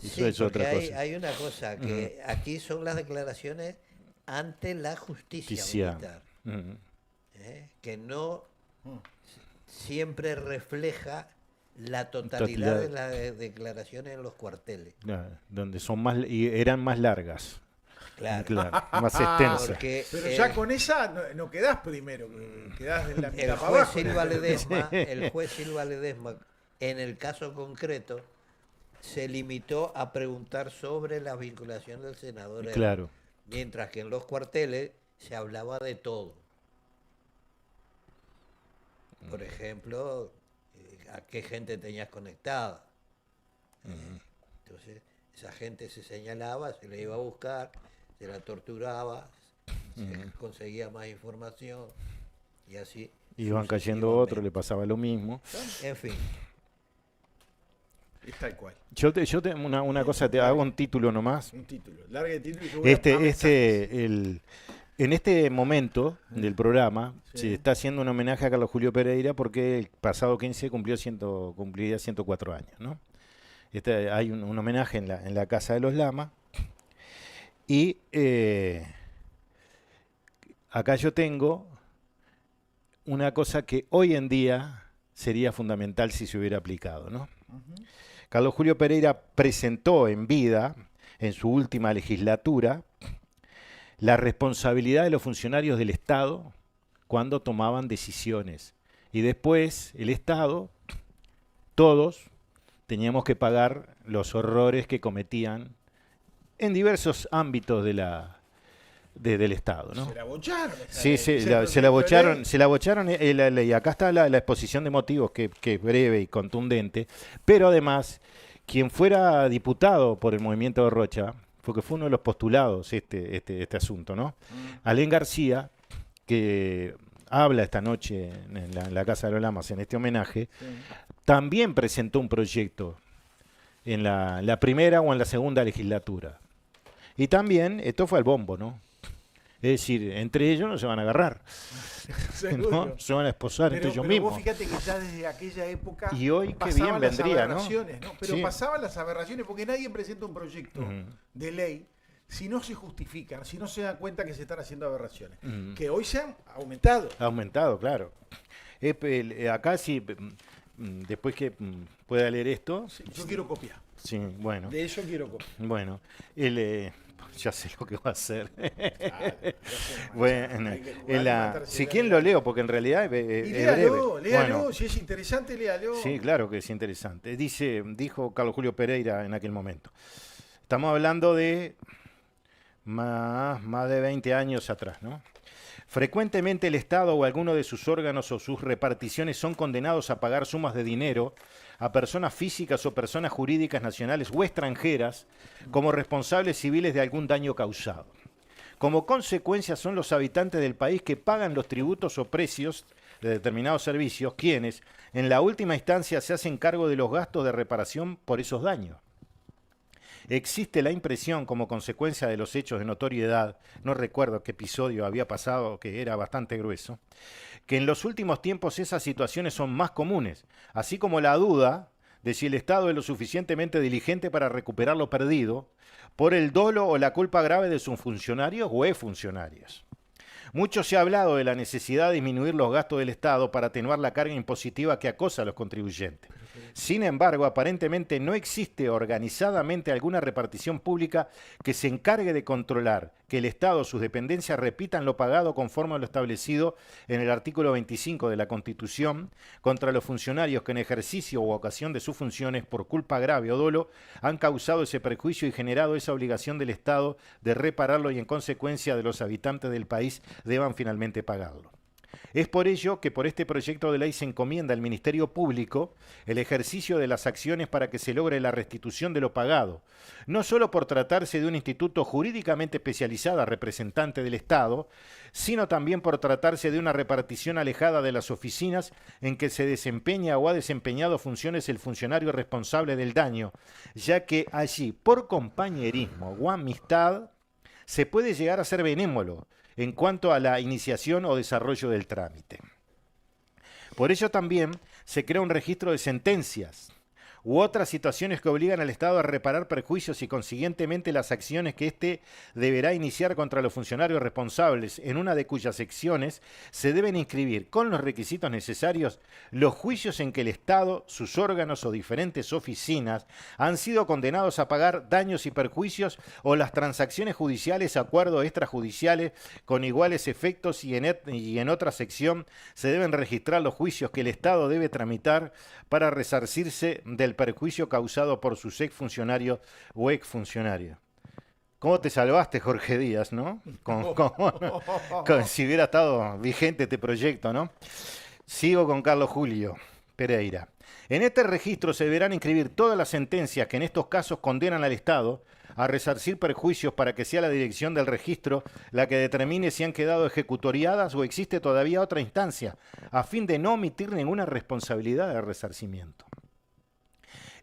Speaker 3: Eso
Speaker 2: Sí,
Speaker 3: es
Speaker 2: porque
Speaker 3: otra
Speaker 2: hay,
Speaker 3: cosa.
Speaker 2: hay una cosa, que aquí son las declaraciones ante la justicia
Speaker 3: Justicia.
Speaker 2: militar,
Speaker 3: Ujú.
Speaker 2: que no siempre refleja la
Speaker 3: Totalidad.
Speaker 2: totalidad de las declaraciones en los cuarteles.
Speaker 3: Claro, donde son más y eran más largas,
Speaker 2: Claro.
Speaker 3: claro, más extensas.
Speaker 2: Porque
Speaker 4: Pero ya con esa no quedás primero, quedás de la
Speaker 2: el
Speaker 4: mitad para
Speaker 2: juez
Speaker 4: abajo.
Speaker 2: Silva Ledesma, en el caso concreto, se limitó a preguntar sobre la vinculación del senador Erro,
Speaker 3: Claro.
Speaker 2: mientras que en los cuarteles se hablaba de todo. Por ejemplo, a qué gente tenías conectada. Entonces, esa gente se señalaba, se le iba a buscar, se la torturaba, se conseguía más información y así.
Speaker 3: Iban cayendo otros, le pasaba lo mismo.
Speaker 2: En fin.
Speaker 4: Es tal cual.
Speaker 3: Yo una cosa, te hago un título nomás.
Speaker 4: Un título. Larga de título y yo voy a mensajes.
Speaker 3: En este momento del programa
Speaker 4: Sí.
Speaker 3: se está haciendo un homenaje a Carlos Julio Pereira porque el pasado 15 cumpliría 104 años, ¿no? Hay un homenaje en la Casa de los Lamas y acá yo tengo una cosa que hoy en día sería fundamental si se hubiera aplicado, ¿no? Carlos Julio Pereira presentó en vida, en su última legislatura, la responsabilidad de los funcionarios del Estado cuando tomaban decisiones. Y después el Estado, todos, teníamos que pagar los horrores que cometían en diversos ámbitos del Estado, ¿no?
Speaker 4: Se la bocharon.
Speaker 3: Sí, se la bocharon y acá está la exposición de motivos que es breve y contundente, pero además quien fuera diputado por el movimiento de Rocha, porque fue uno de los postulados este asunto, ¿no? Alén García, que habla esta noche en la Casa de los Lamas en este homenaje, también presentó un proyecto en la primera o en la segunda legislatura. Y también, esto fue al bombo, ¿no? Es decir, entre ellos no se van a agarrar, ¿no? Se van a esposar entre ellos mismos.
Speaker 4: Vos fíjate que ya desde aquella época
Speaker 3: Y hoy qué
Speaker 4: pasaban
Speaker 3: bien
Speaker 4: las
Speaker 3: vendría, ¿no?
Speaker 4: aberraciones, ¿no? Pero
Speaker 3: Sí.
Speaker 4: pasaban las aberraciones porque nadie presenta un proyecto
Speaker 3: Ujú.
Speaker 4: de ley si no se justifican, si no se dan cuenta que se están haciendo aberraciones.
Speaker 3: Ujú.
Speaker 4: Que hoy se han aumentado.
Speaker 3: Ha aumentado, claro. Acá sí, después que pueda leer esto.
Speaker 4: Sí, yo quiero copiar.
Speaker 3: Sí, bueno.
Speaker 4: De eso quiero copiar.
Speaker 3: Bueno, él, ya sé lo que va a hacer.
Speaker 4: Bueno,
Speaker 3: si quieren lo leo, porque en realidad es
Speaker 4: léalo,
Speaker 3: breve.
Speaker 4: léalo,
Speaker 3: Bueno,
Speaker 4: si es interesante, léalo.
Speaker 3: sí, claro que es interesante. Dijo Carlos Julio Pereira en aquel momento. Estamos hablando de más de 20 años atrás, ¿no? Frecuentemente el Estado o alguno de sus órganos o sus reparticiones son condenados a pagar sumas de dinero a personas físicas o personas jurídicas nacionales o extranjeras como responsables civiles de algún daño causado. Como consecuencia son los habitantes del país que pagan los tributos o precios de determinados servicios quienes, en la última instancia, se hacen cargo de los gastos de reparación por esos daños. Existe la impresión, como consecuencia de los hechos de notoriedad, no recuerdo qué episodio había pasado, que era bastante grueso, que en los últimos tiempos esas situaciones son más comunes, así como la duda de si el Estado es lo suficientemente diligente para recuperar lo perdido por el dolo o la culpa grave de sus funcionarios o exfuncionarios. Mucho se ha hablado de la necesidad de disminuir los gastos del Estado para atenuar la carga impositiva que acosa a los contribuyentes. Sin embargo, aparentemente no existe organizadamente alguna repartición pública que se encargue de controlar que el Estado o sus dependencias repitan lo pagado conforme a lo establecido en el artículo 25 de la Constitución contra los funcionarios que en ejercicio o ocasión de sus funciones por culpa grave o dolo han causado ese perjuicio y generado esa obligación del Estado de repararlo y en consecuencia de los habitantes del país deban finalmente pagarlo. Es por ello que por este proyecto de ley se encomienda al Ministerio Público el ejercicio de las acciones para que se logre la restitución de lo pagado, no solo por tratarse de un instituto jurídicamente especializado representante del Estado, sino también por tratarse de una repartición alejada de las oficinas en que se desempeña o ha desempeñado funciones el funcionario responsable del daño, ya que allí, por compañerismo o amistad, se puede llegar a ser benévolo en cuanto a la iniciación o desarrollo del trámite. Por ello también se crea un registro de sentencias u otras situaciones que obligan al Estado a reparar perjuicios y consiguientemente las acciones que éste deberá iniciar contra los funcionarios responsables, en una de cuyas secciones se deben inscribir con los requisitos necesarios los juicios en que el Estado, sus órganos o diferentes oficinas han sido condenados a pagar daños y perjuicios o las transacciones judiciales, acuerdos extrajudiciales con iguales efectos y en otra sección se deben registrar los juicios que el Estado debe tramitar para resarcirse del perjuicio causado por sus exfuncionarios o exfuncionarios. ¿Cómo te salvaste, Jorge Díaz, no? Si hubiera estado vigente este proyecto, ¿no? Sigo con Carlos Julio Pereira. En este registro se deberán inscribir todas las sentencias que en estos casos condenan al Estado a resarcir perjuicios para que sea la dirección del registro la que determine si han quedado ejecutoriadas o existe todavía otra instancia, a fin de no omitir ninguna responsabilidad de resarcimiento.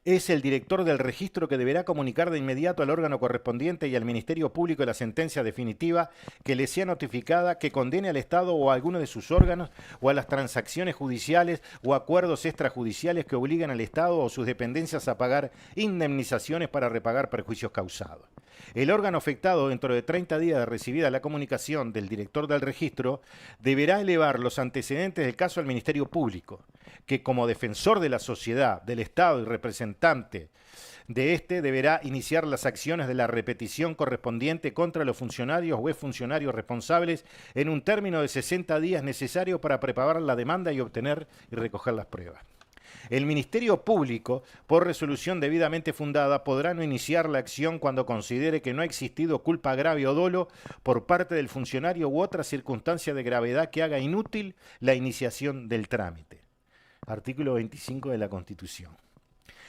Speaker 3: Es el director del registro que deberá comunicar de inmediato al órgano correspondiente y al Ministerio Público la sentencia definitiva que le sea notificada que condene al Estado o a alguno de sus órganos o a las transacciones judiciales o acuerdos extrajudiciales que obligan al Estado o sus dependencias a pagar indemnizaciones para repagar perjuicios causados. El órgano afectado, dentro de 30 días de recibida la comunicación del director del registro, deberá elevar los antecedentes del caso al Ministerio Público, que como defensor de la sociedad, del Estado y representante de este, deberá iniciar las acciones de la repetición correspondiente contra los funcionarios o exfuncionarios responsables en un término de 60 días necesario para preparar la demanda y obtener y recoger las pruebas. El Ministerio Público, por resolución debidamente fundada, podrá no iniciar la acción cuando considere que no ha existido culpa grave o dolo por parte del funcionario u otra circunstancia de gravedad que haga inútil la iniciación del trámite. Artículo 25 de la Constitución.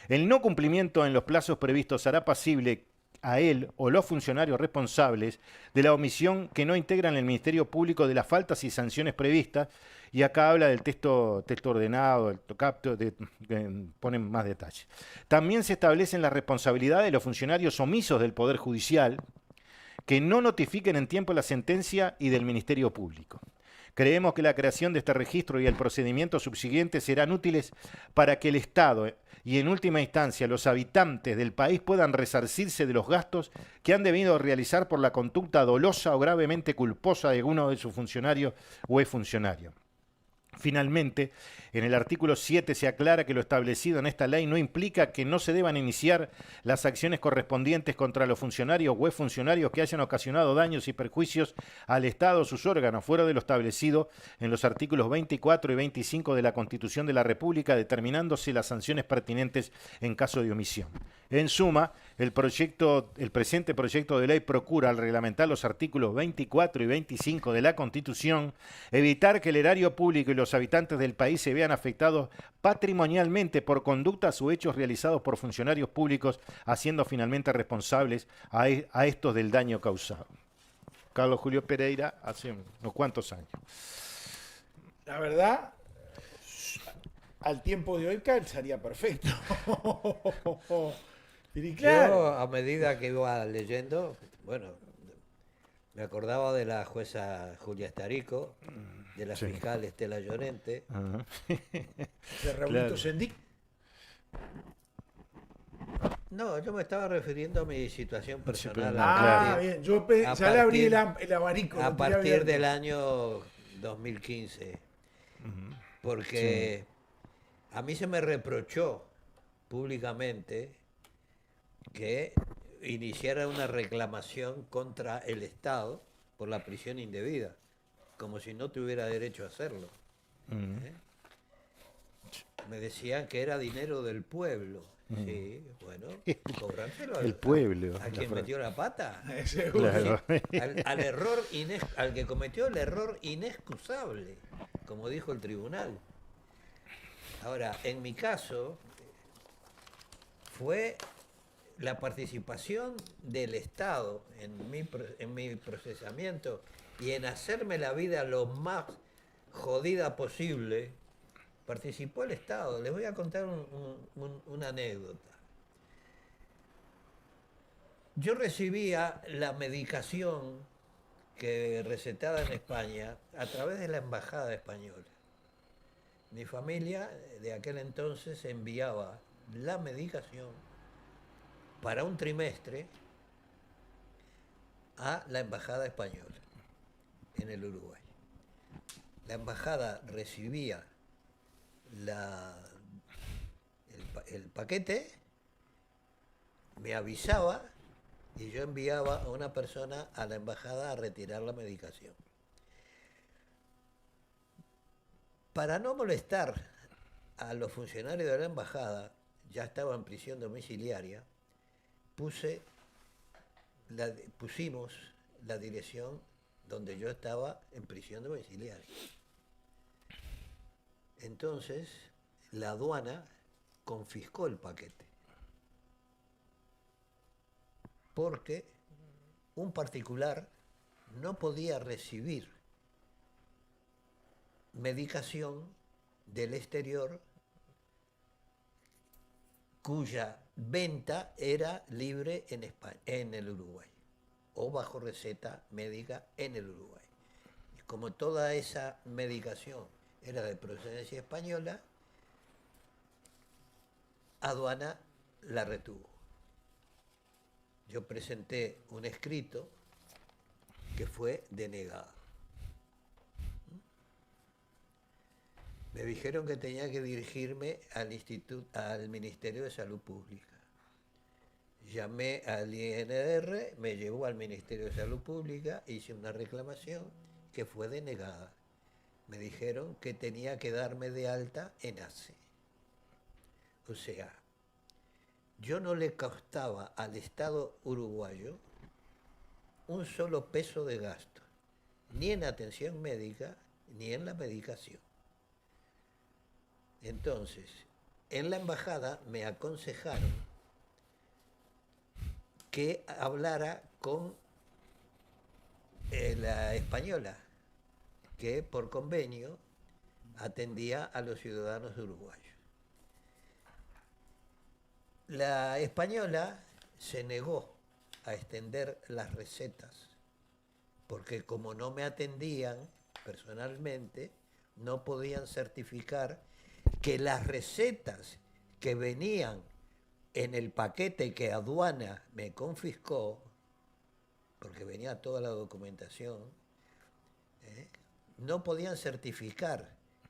Speaker 3: El no cumplimiento en los plazos previstos hará pasible a él o los funcionarios responsables de la omisión que no integran el Ministerio Público de las faltas y sanciones previstas, y acá habla del texto ordenado, el capto, ponen más detalles. También se establecen las responsabilidades de los funcionarios omisos del Poder Judicial que no notifiquen en tiempo la sentencia y del Ministerio Público. Creemos que la creación de este registro y el procedimiento subsiguiente serán útiles para que el Estado y en última instancia los habitantes del país puedan resarcirse de los gastos que han debido realizar por la conducta dolosa o gravemente culposa de alguno de sus funcionarios o exfuncionarios. Finalmente, en el artículo 7 se aclara que lo establecido en esta ley no implica que no se deban iniciar las acciones correspondientes contra los funcionarios o exfuncionarios que hayan ocasionado daños y perjuicios al Estado o sus órganos, fuera de lo establecido en los artículos 24 y 25 de la Constitución de la República, determinándose las sanciones pertinentes en caso de omisión. En suma, el presente proyecto de ley procura, al reglamentar los artículos 24 y 25 de la Constitución, evitar que el erario público y los habitantes del país se vean afectados patrimonialmente por conductas o hechos realizados por funcionarios públicos, haciendo finalmente responsables a estos del daño causado. Carlos Julio Pereira, hace unos cuantos años.
Speaker 4: La verdad, al tiempo de hoy calzaría perfecto. Y claro,
Speaker 2: Yo, a medida que iba leyendo, bueno, me acordaba de la jueza Julia Estarico, de la
Speaker 3: Sí.
Speaker 2: fiscal Estela Llorente.
Speaker 3: Ajá.
Speaker 4: de Raúlito
Speaker 3: Claro.
Speaker 4: Sendic.
Speaker 2: No, yo me estaba refiriendo a mi situación personal.
Speaker 3: pero-
Speaker 2: a
Speaker 3: claro.
Speaker 2: partir-
Speaker 4: Bien, yo
Speaker 2: a
Speaker 4: ya le abrí
Speaker 2: partir-
Speaker 4: el abanico. lo
Speaker 2: a
Speaker 4: tenía
Speaker 2: partir
Speaker 4: abierto.
Speaker 2: del año 2015, porque a mí se me reprochó públicamente que iniciara una reclamación contra el Estado por la prisión indebida, como si no tuviera derecho a hacerlo. ¿eh? Me decían que era dinero del pueblo. Sí, bueno, cobrárselo
Speaker 3: El pueblo,
Speaker 2: a
Speaker 3: la
Speaker 2: quien
Speaker 3: frase.
Speaker 2: metió la pata.
Speaker 4: Seguro.
Speaker 3: Claro.
Speaker 2: Al error al que cometió el error inexcusable, como dijo el tribunal. Ahora, en mi caso, fue la participación del Estado en mi procesamiento y en hacerme la vida lo más jodida posible. Participó el Estado. Les voy a contar una anécdota. Yo recibía la medicación que recetada en España a través de la Embajada Española. Mi familia de aquel entonces enviaba la medicación para un trimestre a la Embajada Española en el Uruguay. La embajada recibía el paquete, me avisaba y yo enviaba a una persona a la embajada a retirar la medicación. Para no molestar a los funcionarios de la embajada, ya estaba en prisión domiciliaria, pusimos la dirección donde yo estaba en prisión domiciliaria. Entonces, la aduana confiscó el paquete, porque un particular no podía recibir medicación del exterior cuya venta era libre en España, en el Uruguay, o bajo receta médica en el Uruguay. Y como toda esa medicación era de procedencia española, aduana la retuvo. Yo presenté un escrito que fue denegado. Me dijeron que tenía que dirigirme al Ministerio de Salud Pública. Llamé al INR, me llevó al Ministerio de Salud Pública, hice una reclamación que fue denegada. Me dijeron que tenía que darme de alta en ACE. O sea, yo no le costaba al Estado uruguayo un solo peso de gasto, ni en atención médica, ni en la medicación. Entonces, en la embajada me aconsejaron que hablara con la española, que por convenio atendía a los ciudadanos uruguayos. La española se negó a extender las recetas, porque como no me atendían personalmente, no podían certificar que las recetas que venían en el paquete que aduana me confiscó, porque venía toda la documentación, no podían certificar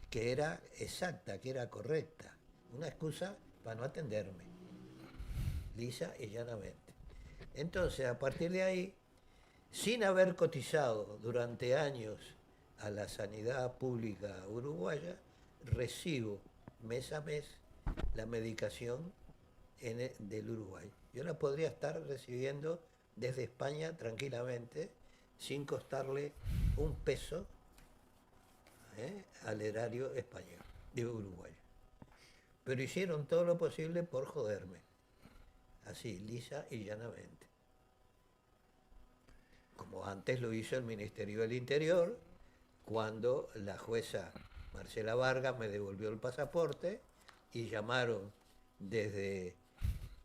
Speaker 2: que era exacta, que era correcta. Una excusa para no atenderme. Lisa y llanamente. Entonces, a partir de ahí, sin haber cotizado durante años a la sanidad pública uruguaya, recibo mes a mes la medicación del Uruguay. Yo la podría estar recibiendo desde España tranquilamente, sin costarle un peso al erario español, de Uruguay. Pero hicieron todo lo posible por joderme. Así, lisa y llanamente. Como antes lo hizo el Ministerio del Interior, cuando la jueza Marcela Vargas me devolvió el pasaporte y llamaron desde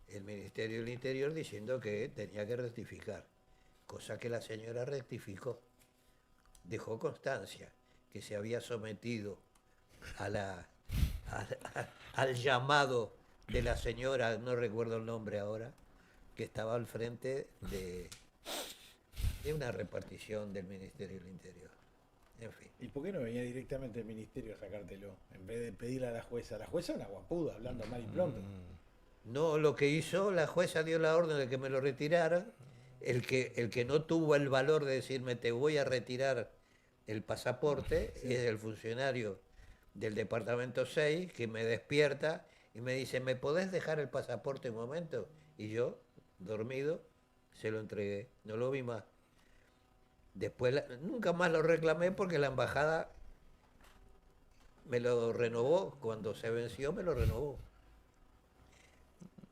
Speaker 2: el Ministerio del Interior diciendo que tenía que rectificar, cosa que la señora rectificó. Dejó constancia que se había sometido al llamado de la señora, no recuerdo el nombre ahora, que estaba al frente de una repartición del Ministerio del Interior. En fin.
Speaker 4: ¿Y por qué no venía directamente el ministerio a sacártelo? En vez de pedirle a la jueza. La jueza es una guapuda, hablando mal y pronto.
Speaker 2: No, lo que hizo, la jueza dio la orden de que me lo retiraran. El que no tuvo el valor de decirme te voy a retirar el pasaporte, sí, es el funcionario del departamento 6 que me despierta y me dice, ¿me podés dejar el pasaporte un momento? Y yo, dormido, se lo entregué, no lo vi más. Después nunca más lo reclamé porque la embajada me lo renovó, cuando se venció me lo renovó.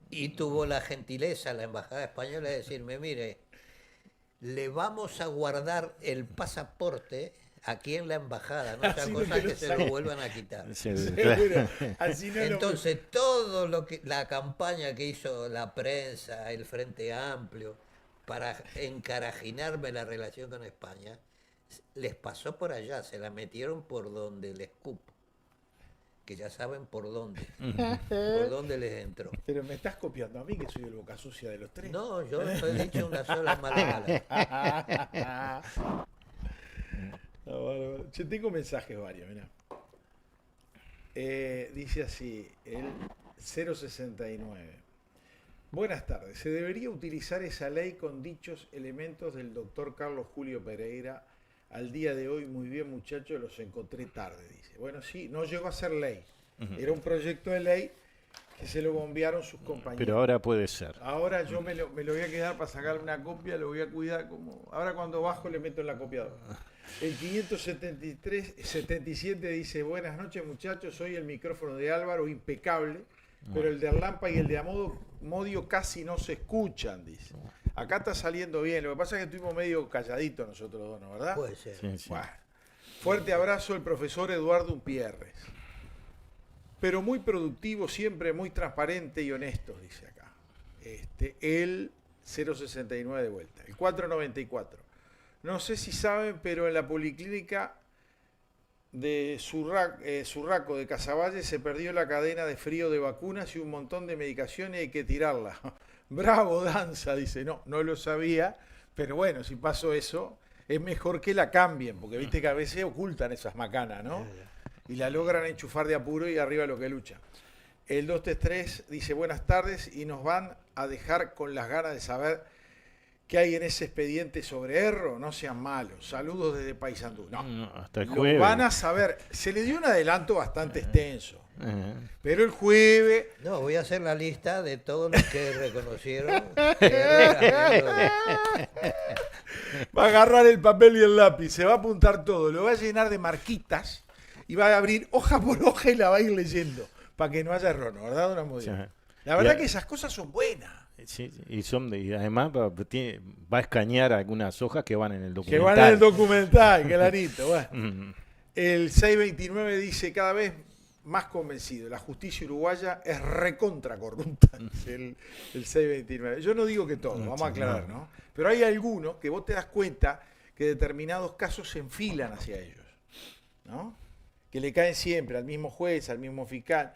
Speaker 2: Y tuvo la gentileza la embajada española de decirme, mire, le vamos a guardar el pasaporte aquí en la embajada, no sea cosa que se lo vuelvan a quitar.
Speaker 3: Sí,
Speaker 4: Seguro. Así no.
Speaker 2: Entonces todo la campaña que hizo la prensa, el Frente Amplio, para encarajinarme la relación con España, les pasó por allá, se la metieron por donde les cupo, que ya saben por dónde les entró.
Speaker 4: Pero me estás copiando a mí, que soy el boca sucia de los tres.
Speaker 2: No, yo no he dicho una sola mala.
Speaker 4: Yo tengo mensajes varios, mirá. Dice así, el 069. Buenas tardes. Se debería utilizar esa ley con dichos elementos del doctor Carlos Julio Pereira. Al día de hoy, muy bien muchachos, los encontré tarde, dice. Bueno, sí, no llegó a ser ley. Era un proyecto de ley que se lo bombearon sus compañeros.
Speaker 3: Pero ahora puede ser.
Speaker 4: Ahora yo me lo voy a quedar para sacar una copia, lo voy a cuidar como... Ahora cuando bajo le meto en la copiadora. El 577 dice, buenas noches muchachos, hoy el micrófono de Álvaro impecable, pero el de Arlampa y el de Amodio casi no se escuchan, dice. Acá está saliendo bien, lo que pasa es que estuvimos medio calladitos nosotros dos, ¿no? ¿Verdad?
Speaker 2: Puede ser.
Speaker 3: Sí, sí.
Speaker 4: Bueno. Fuerte abrazo el profesor Eduardo Umpierres. Pero muy productivo, siempre muy transparente y honesto, dice acá. El 069 de vuelta. El 494. No sé si saben, pero en la policlínica de Surraco de Casaballe se perdió la cadena de frío de vacunas y un montón de medicación y hay que tirarla. Bravo, Danza, dice. No lo sabía, pero bueno, si pasó eso, es mejor que la cambien, porque viste que a veces ocultan esas macanas, ¿no? Y la logran enchufar de apuro y arriba lo que lucha. El 233 dice, buenas tardes, y nos van a dejar con las ganas de saber qué hay en ese expediente sobre Erro. No sean malos. Saludos desde Paysandú. No,
Speaker 3: hasta el
Speaker 4: lo
Speaker 3: jueves.
Speaker 4: van a saber. Se le dio un adelanto bastante extenso. Pero el jueves...
Speaker 2: No, voy a hacer la lista de todos los que reconocieron.
Speaker 4: Va a agarrar el papel y el lápiz, se va a apuntar todo, lo va a llenar de marquitas y va a abrir hoja por hoja y la va a ir leyendo, para que no haya error, ¿no? ¿Verdad, don Amodio?
Speaker 3: Sí.
Speaker 4: La verdad que esas cosas son buenas.
Speaker 3: Sí, y además va a escanear algunas hojas que van en el documental.
Speaker 4: Que van en el documental, clarito. Bueno. El 629 dice, cada vez más convencido, la justicia uruguaya es recontra corrupta. El 629. Yo no digo que todo, vamos a aclarar, ¿no? Pero hay algunos que vos te das cuenta que determinados casos se enfilan hacia ellos, ¿no? Que le caen siempre al mismo juez, al mismo fiscal.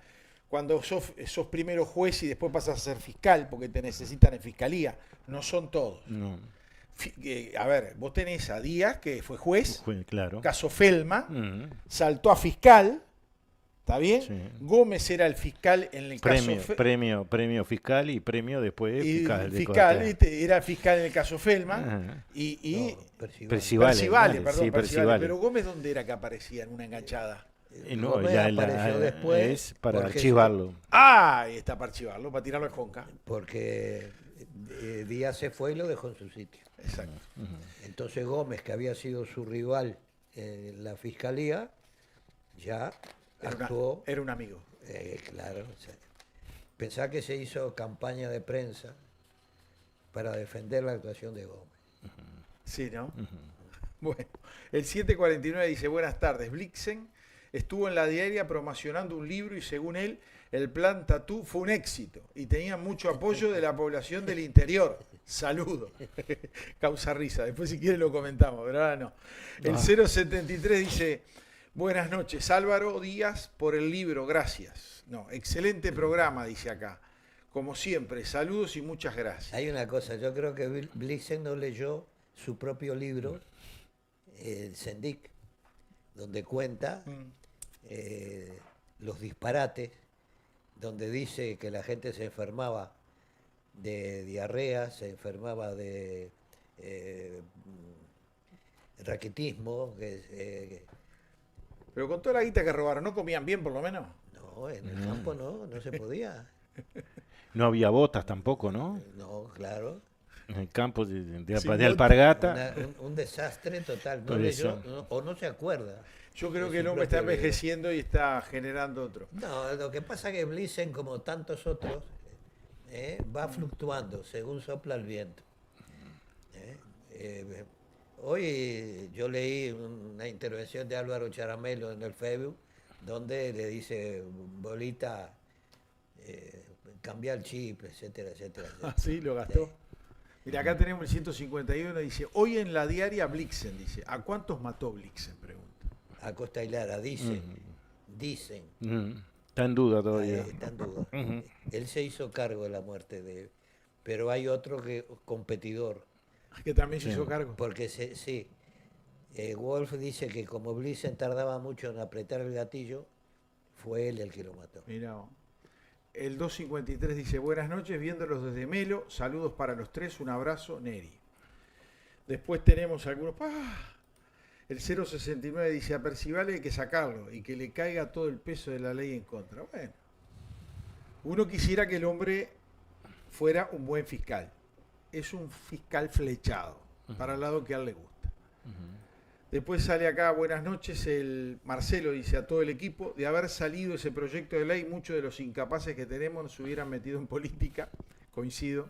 Speaker 4: Cuando sos primero juez y después pasas a ser fiscal, porque te necesitan en fiscalía, no son todos.
Speaker 3: No.
Speaker 4: A ver, vos tenés a Díaz, que fue juez,
Speaker 3: Claro.
Speaker 4: caso Felma, saltó a fiscal, ¿Está bien?
Speaker 3: Sí.
Speaker 4: Gómez era el fiscal en el
Speaker 3: Premio,
Speaker 4: caso
Speaker 3: premio fiscal y premio después
Speaker 4: y
Speaker 3: fiscal.
Speaker 4: fiscal, ¿viste? Era fiscal en el caso Feldman
Speaker 3: Ajá.
Speaker 4: y
Speaker 2: No, Percival.
Speaker 3: Percivale,
Speaker 4: perdón,
Speaker 3: sí,
Speaker 4: Percivale.
Speaker 3: Percivale.
Speaker 4: Pero Gómez, ¿dónde era que aparecía en una enganchada?
Speaker 3: No,
Speaker 2: Gómez apareció después
Speaker 3: es para
Speaker 2: porque
Speaker 3: archivarlo.
Speaker 4: Ah, ahí está para archivarlo, para tirarlo al Jonca.
Speaker 2: porque Díaz se fue y lo dejó en su sitio.
Speaker 4: Exacto.
Speaker 2: Entonces Gómez, que había sido su rival en la fiscalía, ya actuó.
Speaker 4: Era un amigo.
Speaker 2: Claro. O sea, pensá que se hizo campaña de prensa para defender la actuación de Gómez.
Speaker 4: Sí, ¿no? Bueno, el 749 dice, buenas tardes, Blixen estuvo en la diaria promocionando un libro y según él, el plan Tatú fue un éxito y tenía mucho apoyo de la población del interior. Saludo. Causa risa, después si quiere lo comentamos, pero ahora no. El 073 dice, buenas noches, Álvaro Díaz por el libro, gracias. No, excelente programa, dice acá. Como siempre, saludos y muchas gracias.
Speaker 2: Hay una cosa, yo creo que Blixen no leyó su propio libro, el Sendik, donde cuenta los disparates, donde dice que la gente se enfermaba de diarrea, se enfermaba de raquitismo.
Speaker 4: Pero con toda la guita que robaron, ¿no comían bien por lo menos?
Speaker 2: No, en el campo no se podía.
Speaker 3: No había botas tampoco, ¿no?
Speaker 2: No, claro.
Speaker 3: En el campo de
Speaker 4: Sin
Speaker 3: alpargata.
Speaker 2: Un desastre total. No
Speaker 3: Por
Speaker 2: leyó,
Speaker 3: eso.
Speaker 2: o no se acuerda.
Speaker 4: Yo creo
Speaker 2: de
Speaker 4: que el
Speaker 2: su
Speaker 4: hombre está
Speaker 2: propio libro.
Speaker 4: envejeciendo y está generando otro.
Speaker 2: No, lo que pasa es que Blixen, como tantos otros, va fluctuando según sopla el viento. Hoy yo leí una intervención de Álvaro Charamelo en el Facebook, donde le dice, Bolita, cambia el chip, etcétera, etcétera.
Speaker 4: Ah, sí, lo gastó. Mira, acá tenemos el 151, dice, hoy en la diaria Blixen, dice, ¿a cuántos mató Blixen? Pregunta.
Speaker 2: A Costa y Lara, dicen.
Speaker 3: Está en duda todavía.
Speaker 2: Está en duda. Él se hizo cargo de la muerte de... Pero hay otro competidor.
Speaker 4: Que también se hizo cargo.
Speaker 2: Porque sí, Wolf dice que como Blixen tardaba mucho en apretar el gatillo, fue él el que lo mató.
Speaker 4: Mira, el 253 dice, buenas noches, viéndolos desde Melo, saludos para los tres, un abrazo, Neri. Después tenemos algunos... El 069 dice, a Percival hay que sacarlo y que le caiga todo el peso de la ley en contra. Bueno, uno quisiera que el hombre fuera un buen fiscal. Es un fiscal flechado, para el lado que a él le gusta. Después sale acá, buenas noches, el Marcelo dice a todo el equipo, de haber salido ese proyecto de ley, muchos de los incapaces que tenemos nos hubieran metido en política. Coincido.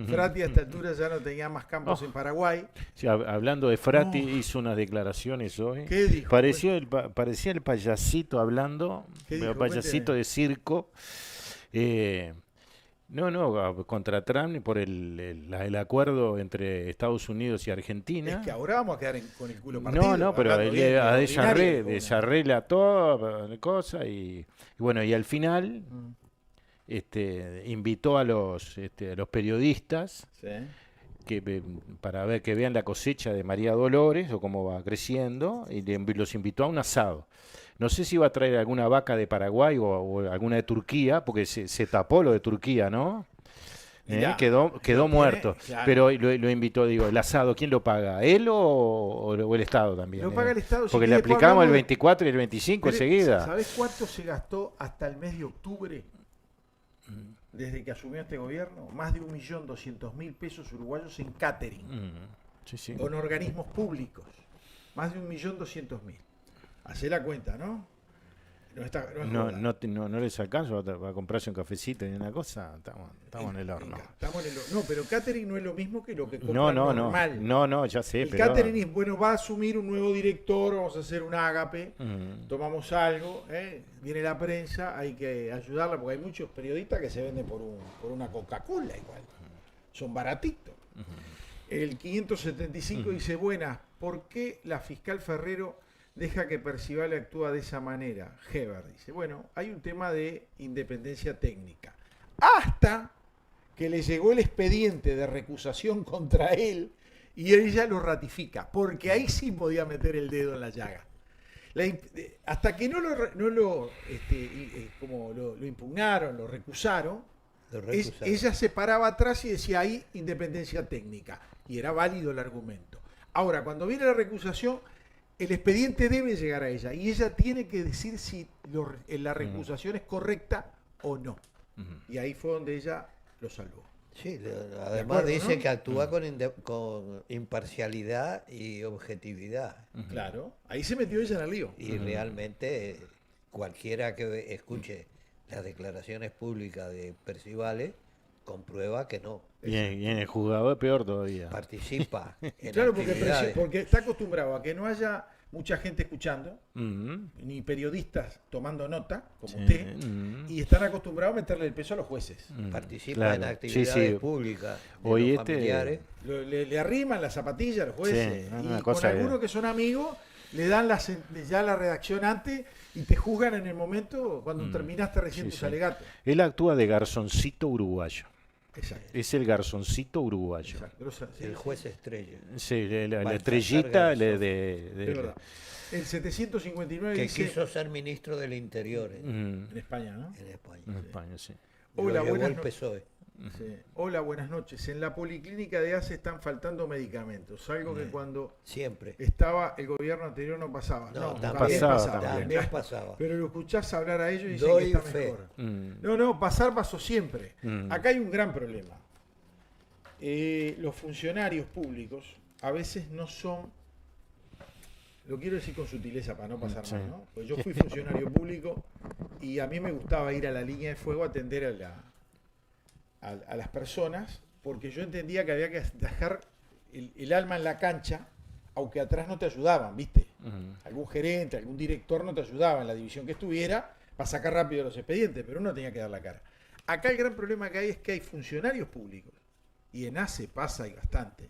Speaker 4: Frati a esta altura ya no tenía más campos en Paraguay.
Speaker 3: Sí, hablando de Frati, hizo unas declaraciones hoy.
Speaker 4: ¿Qué dijo?
Speaker 3: Parecía el payasito hablando,
Speaker 4: ¿Qué dijo?
Speaker 3: el payasito
Speaker 4: Cuénteme.
Speaker 3: de circo. Contra Trump por el acuerdo entre Estados Unidos y Argentina.
Speaker 4: Es que ahora vamos a quedar con el culo partido.
Speaker 3: No, pero
Speaker 4: hablando bien,
Speaker 3: a
Speaker 4: ordinario,
Speaker 3: desarregla toda cosa y bueno, y al final invitó a los periodistas
Speaker 4: Sí.
Speaker 3: para ver que vean la cosecha de María Dolores o cómo va creciendo y los invitó a un asado. No sé si iba a traer alguna vaca de Paraguay o alguna de Turquía, porque se tapó lo de Turquía, ¿no?
Speaker 4: Mirá,
Speaker 3: Quedó muerto.
Speaker 4: claro.
Speaker 3: Pero lo invitó, digo, el asado, ¿quién lo paga? ¿Él o el Estado también?
Speaker 4: Lo paga el Estado. Si
Speaker 3: Porque
Speaker 4: quiere,
Speaker 3: le
Speaker 4: después
Speaker 3: aplicamos el
Speaker 4: hablamos
Speaker 3: 24 y el 25 enseguida.
Speaker 4: ¿Sabés cuánto se gastó hasta el mes de octubre? Desde que asumió este gobierno, más de 1.200.000 pesos uruguayos en catering,
Speaker 3: Sí.
Speaker 4: con organismos públicos. Más de 1.200.000. Hacé la cuenta, ¿no? No es joda.
Speaker 3: No les alcanza a comprarse un cafecito y una cosa. Estamos en el horno.
Speaker 4: No, pero catering no es lo mismo que lo que compra
Speaker 3: No,
Speaker 4: normal.
Speaker 3: no, ya sé.
Speaker 4: El
Speaker 3: pero...
Speaker 4: catering es, bueno, va a asumir un nuevo director, vamos a hacer un ágape,
Speaker 3: Ujú.
Speaker 4: tomamos algo, viene la prensa, hay que ayudarla, porque hay muchos periodistas que se venden por una Coca-Cola igual. Son baratitos. El 575 dice, buenas, ¿por qué la fiscal Ferrero deja que Percival actúa de esa manera? Heber dice, bueno, hay un tema de independencia técnica. Hasta que le llegó el expediente de recusación contra él y ella lo ratifica, porque ahí sí podía meter el dedo en la llaga. hasta que no lo impugnaron, lo recusaron, ella se paraba atrás y decía ahí independencia técnica. Y era válido el argumento. Ahora, cuando viene la recusación, el expediente debe llegar a ella. Y ella tiene que decir si la recusación es correcta o no. Y ahí fue donde ella lo salvó.
Speaker 2: Sí, además
Speaker 4: acuerdo,
Speaker 2: dice
Speaker 4: ¿no?
Speaker 2: que actúa con imparcialidad y objetividad.
Speaker 4: Claro, ahí se metió ella en el lío.
Speaker 2: Y realmente cualquiera que escuche las declaraciones públicas de Percivales comprueba que no.
Speaker 3: Y en el juzgado es peor todavía.
Speaker 2: Participa en
Speaker 4: Claro,
Speaker 2: actividades.
Speaker 4: porque está acostumbrado a que no haya mucha gente escuchando,
Speaker 3: Ujú.
Speaker 4: ni periodistas tomando nota, como
Speaker 3: Sí,
Speaker 4: usted,
Speaker 3: ujú.
Speaker 4: y están acostumbrados a meterle el peso a los jueces.
Speaker 2: Participa
Speaker 3: Claro.
Speaker 2: en
Speaker 3: Sí,
Speaker 2: actividades
Speaker 3: sí.
Speaker 2: públicas de
Speaker 3: Hoy
Speaker 2: los
Speaker 3: este-
Speaker 2: familiares.
Speaker 4: Le arriman las zapatillas a los jueces.
Speaker 3: Sí,
Speaker 4: y
Speaker 3: una
Speaker 4: con
Speaker 3: cosa
Speaker 4: algunos que son amigos, le dan ya la redacción antes y te juzgan en el momento cuando terminaste recién
Speaker 3: Sí,
Speaker 4: tus
Speaker 3: sí.
Speaker 4: alegatos.
Speaker 3: Él actúa de garzoncito uruguayo.
Speaker 4: Exacto.
Speaker 3: Es el garzoncito uruguyo.
Speaker 4: Exacto. Sí,
Speaker 2: El juez estrella.
Speaker 3: Sí, la
Speaker 2: Baltasar
Speaker 3: estrellita
Speaker 2: Garzón.
Speaker 3: de-
Speaker 4: es verdad. El 759
Speaker 2: Que
Speaker 4: dice
Speaker 2: quiso ser ministro del Interior
Speaker 3: Mm,
Speaker 4: en España, ¿no?
Speaker 2: en España.
Speaker 3: en España, sí.
Speaker 2: Lo
Speaker 4: Hola,
Speaker 2: llevó
Speaker 4: buenas
Speaker 2: el
Speaker 4: no-
Speaker 2: PSOE.
Speaker 4: Sí. Hola, buenas noches. En la policlínica de ACE están faltando medicamentos, algo que cuando
Speaker 2: Siempre.
Speaker 4: estaba el gobierno anterior no pasaba.
Speaker 2: No,
Speaker 4: No,
Speaker 2: también
Speaker 3: pasaba,
Speaker 2: también pasaba.
Speaker 4: Pero lo escuchás hablar a ellos y dicen
Speaker 2: Doy
Speaker 4: que está
Speaker 2: fe.
Speaker 4: mejor.
Speaker 3: Mm,
Speaker 4: No, pasó siempre.
Speaker 3: Mm.
Speaker 4: Acá hay un gran problema. Los funcionarios públicos a veces no son, lo quiero decir con sutileza para no pasar
Speaker 3: Sí.
Speaker 4: mal, ¿no? Pues yo fui funcionario público y a mí me gustaba ir a la línea de fuego a atender a las personas porque yo entendía que había que dejar el alma en la cancha, aunque atrás no te ayudaban, ¿viste?
Speaker 3: mm.
Speaker 4: Algún gerente, algún director no te ayudaba en la división que estuviera para sacar rápido los expedientes, pero uno tenía que dar la cara. Acá el gran problema que hay es que hay funcionarios públicos, y en ACE pasa y bastante,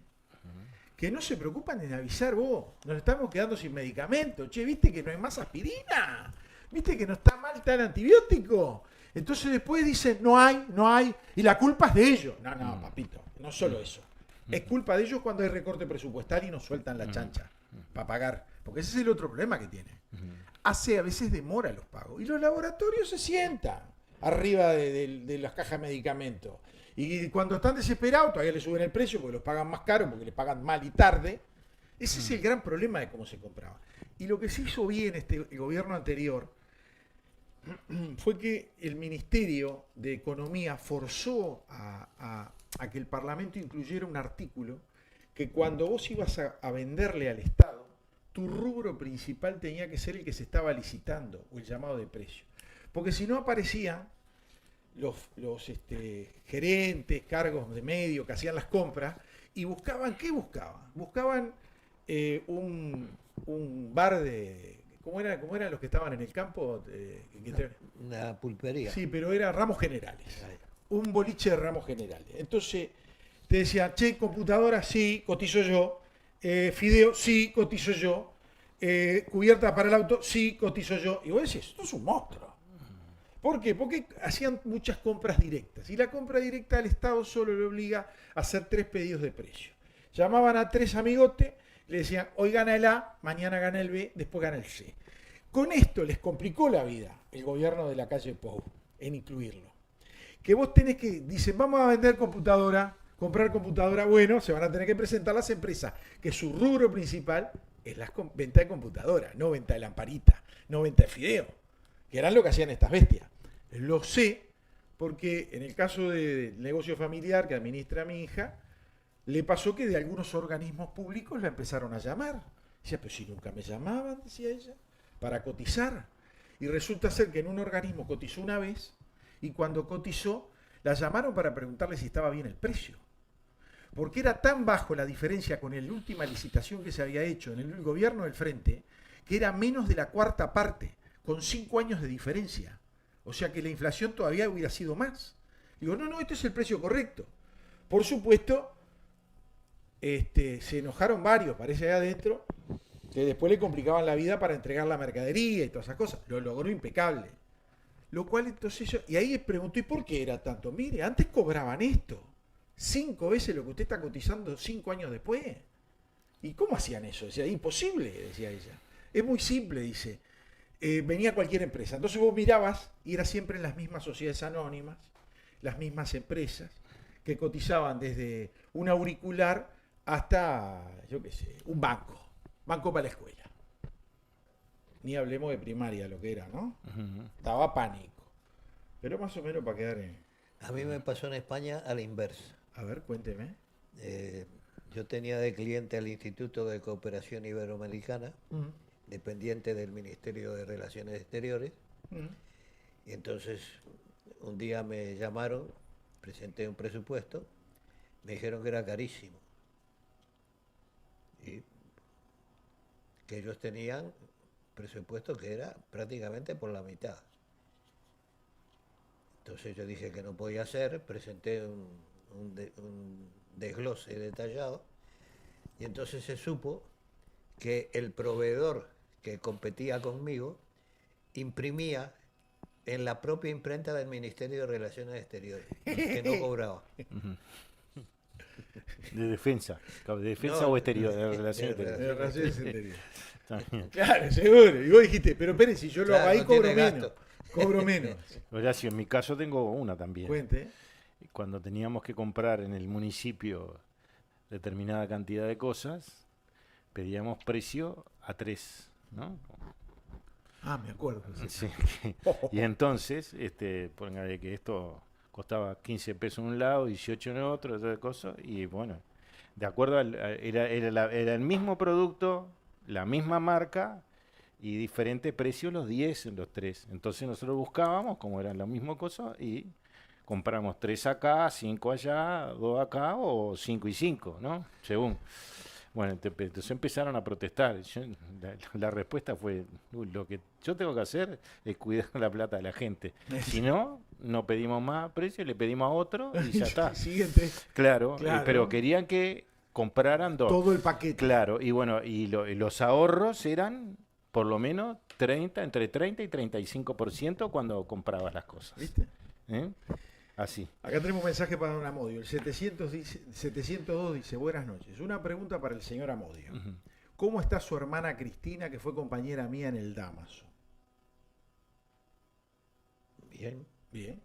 Speaker 4: que no se preocupan en avisar vos. Nos estamos quedando sin medicamentos. Che, ¿viste que no hay más aspirina? ¿Viste que no está mal tal antibiótico? Entonces después dicen, no hay, y la culpa es de ellos. No, papito, no solo eso. Es culpa de ellos cuando hay recorte presupuestal y nos sueltan la chancha para pagar. Porque ese es el otro problema que tiene. ACE a veces demora los pagos. Y los laboratorios se sientan arriba de las cajas de medicamentos. Y cuando están desesperados, todavía le suben el precio porque los pagan más caro, porque les pagan mal y tarde. Ese es el gran problema de cómo se compraba. Y lo que se hizo bien el gobierno anterior fue que el Ministerio de Economía forzó a que el Parlamento incluyera un artículo que cuando vos ibas a venderle al Estado, tu rubro principal tenía que ser el que se estaba licitando, o el llamado de precio. Porque si no aparecían los gerentes, cargos de medio que hacían las compras, y buscaban, ¿qué buscaban? Buscaban un bar de... ¿Cómo eran los que estaban en el campo?
Speaker 2: Una pulpería.
Speaker 4: Sí, pero era ramos generales. Un boliche de ramos generales. Entonces te decían, che, computadora, sí, cotizo yo. Fideo, sí, cotizo yo. Cubierta para el auto, sí, cotizo yo. Y vos decís, esto es un monstruo. ¿Por qué? Porque hacían muchas compras directas. Y la compra directa al Estado solo le obliga a hacer 3 pedidos de precio. Llamaban a 3 amigotes, le decían, hoy gana el A, mañana gana el B, después gana el C. Con esto les complicó la vida el gobierno de la calle Pou en incluirlo. Que vos tenés que, dicen, vamos a vender computadora, comprar computadora, bueno, se van a tener que presentar las empresas, que su rubro principal es la venta de computadora, no venta de lamparita, no venta de fideo, que eran lo que hacían estas bestias. Lo sé porque en el caso del negocio familiar que administra mi hija, le pasó que de algunos organismos públicos la empezaron a llamar. Decía, pero si nunca me llamaban, decía ella, para cotizar. Y resulta ser que en un organismo cotizó una vez y cuando cotizó la llamaron para preguntarle si estaba bien el precio. Porque era tan bajo la diferencia con la última licitación que se había hecho en el gobierno del Frente, que era menos de la 1/4 parte, con 5 años de diferencia. O sea que la inflación todavía hubiera sido más. Digo, no, este es el precio correcto. Por supuesto, se enojaron varios, parece allá adentro, que después le complicaban la vida para entregar la mercadería y todas esas cosas. Lo logró impecable. Lo cual entonces yo, y ahí pregunto, ¿y por qué era tanto? Mire, antes cobraban esto, 5 veces lo que usted está cotizando 5 años después. ¿Y cómo hacían eso? Decía, imposible, decía ella. Es muy simple, dice. Venía cualquier empresa. Entonces vos mirabas y era siempre en las mismas sociedades anónimas, las mismas empresas que cotizaban desde un auricular hasta, yo qué sé, un banco para la escuela. Ni hablemos de primaria, lo que era, ¿no? Daba pánico. Pero más o menos para quedar en...
Speaker 2: A mí me pasó en España a la inversa.
Speaker 4: A ver, cuénteme.
Speaker 2: Yo tenía de cliente al Instituto de Cooperación Iberoamericana, dependiente del Ministerio de Relaciones Exteriores, y entonces un día me llamaron, presenté un presupuesto, me dijeron que era carísimo, y que ellos tenían presupuesto que era prácticamente por la mitad. Entonces yo dije que no podía ser, presenté un desglose detallado, y entonces se supo que el proveedor que competía conmigo imprimía en la propia imprenta del Ministerio de Relaciones Exteriores, que no cobraba.
Speaker 3: De defensa. ¿De defensa
Speaker 2: No,
Speaker 3: o exterior? De
Speaker 2: de
Speaker 3: relaciones exteriores.
Speaker 4: De relaciones exteriores.
Speaker 3: Está bien.
Speaker 4: Claro, seguro. Y vos dijiste, pero espere, si yo lo
Speaker 2: Claro,
Speaker 4: hago ahí
Speaker 2: no
Speaker 4: cobro
Speaker 2: tiene
Speaker 4: menos.
Speaker 2: gasto.
Speaker 4: Cobro menos.
Speaker 3: Horacio, en mi caso tengo una también.
Speaker 4: Cuente.
Speaker 3: Cuando teníamos que comprar en el municipio determinada cantidad de cosas, pedíamos precio a 3, ¿no?
Speaker 4: Ah, me acuerdo. Sí.
Speaker 3: Sí. Y entonces, póngale que esto costaba 15 pesos en un lado, 18 en otro, otra cosa, y bueno, de acuerdo era el mismo producto, la misma marca y diferente precio los 10 en los 3. Entonces nosotros buscábamos, como eran la misma cosa, y compramos 3 acá, 5 allá, 2 acá o 5 y 5, ¿no? Según. Bueno, entonces empezaron a protestar. La respuesta fue, lo que yo tengo que hacer es cuidar la plata de la gente. Si no, no pedimos más precio, le pedimos a otro y ya está.
Speaker 4: Siguiente.
Speaker 3: Claro,
Speaker 4: Claro.
Speaker 3: pero querían que compraran 2.
Speaker 4: Todo el paquete.
Speaker 3: Claro, y bueno, y los ahorros eran por lo menos entre 30 y 35% cuando comprabas las cosas.
Speaker 4: ¿Viste?
Speaker 3: ¿Eh? Así.
Speaker 4: Acá tenemos un mensaje para don Amodio. El 702 dice, buenas noches. Una pregunta para el señor Amodio. ¿Cómo está su hermana Cristina, que fue compañera mía en el Damaso?
Speaker 2: Bien,
Speaker 4: Bien.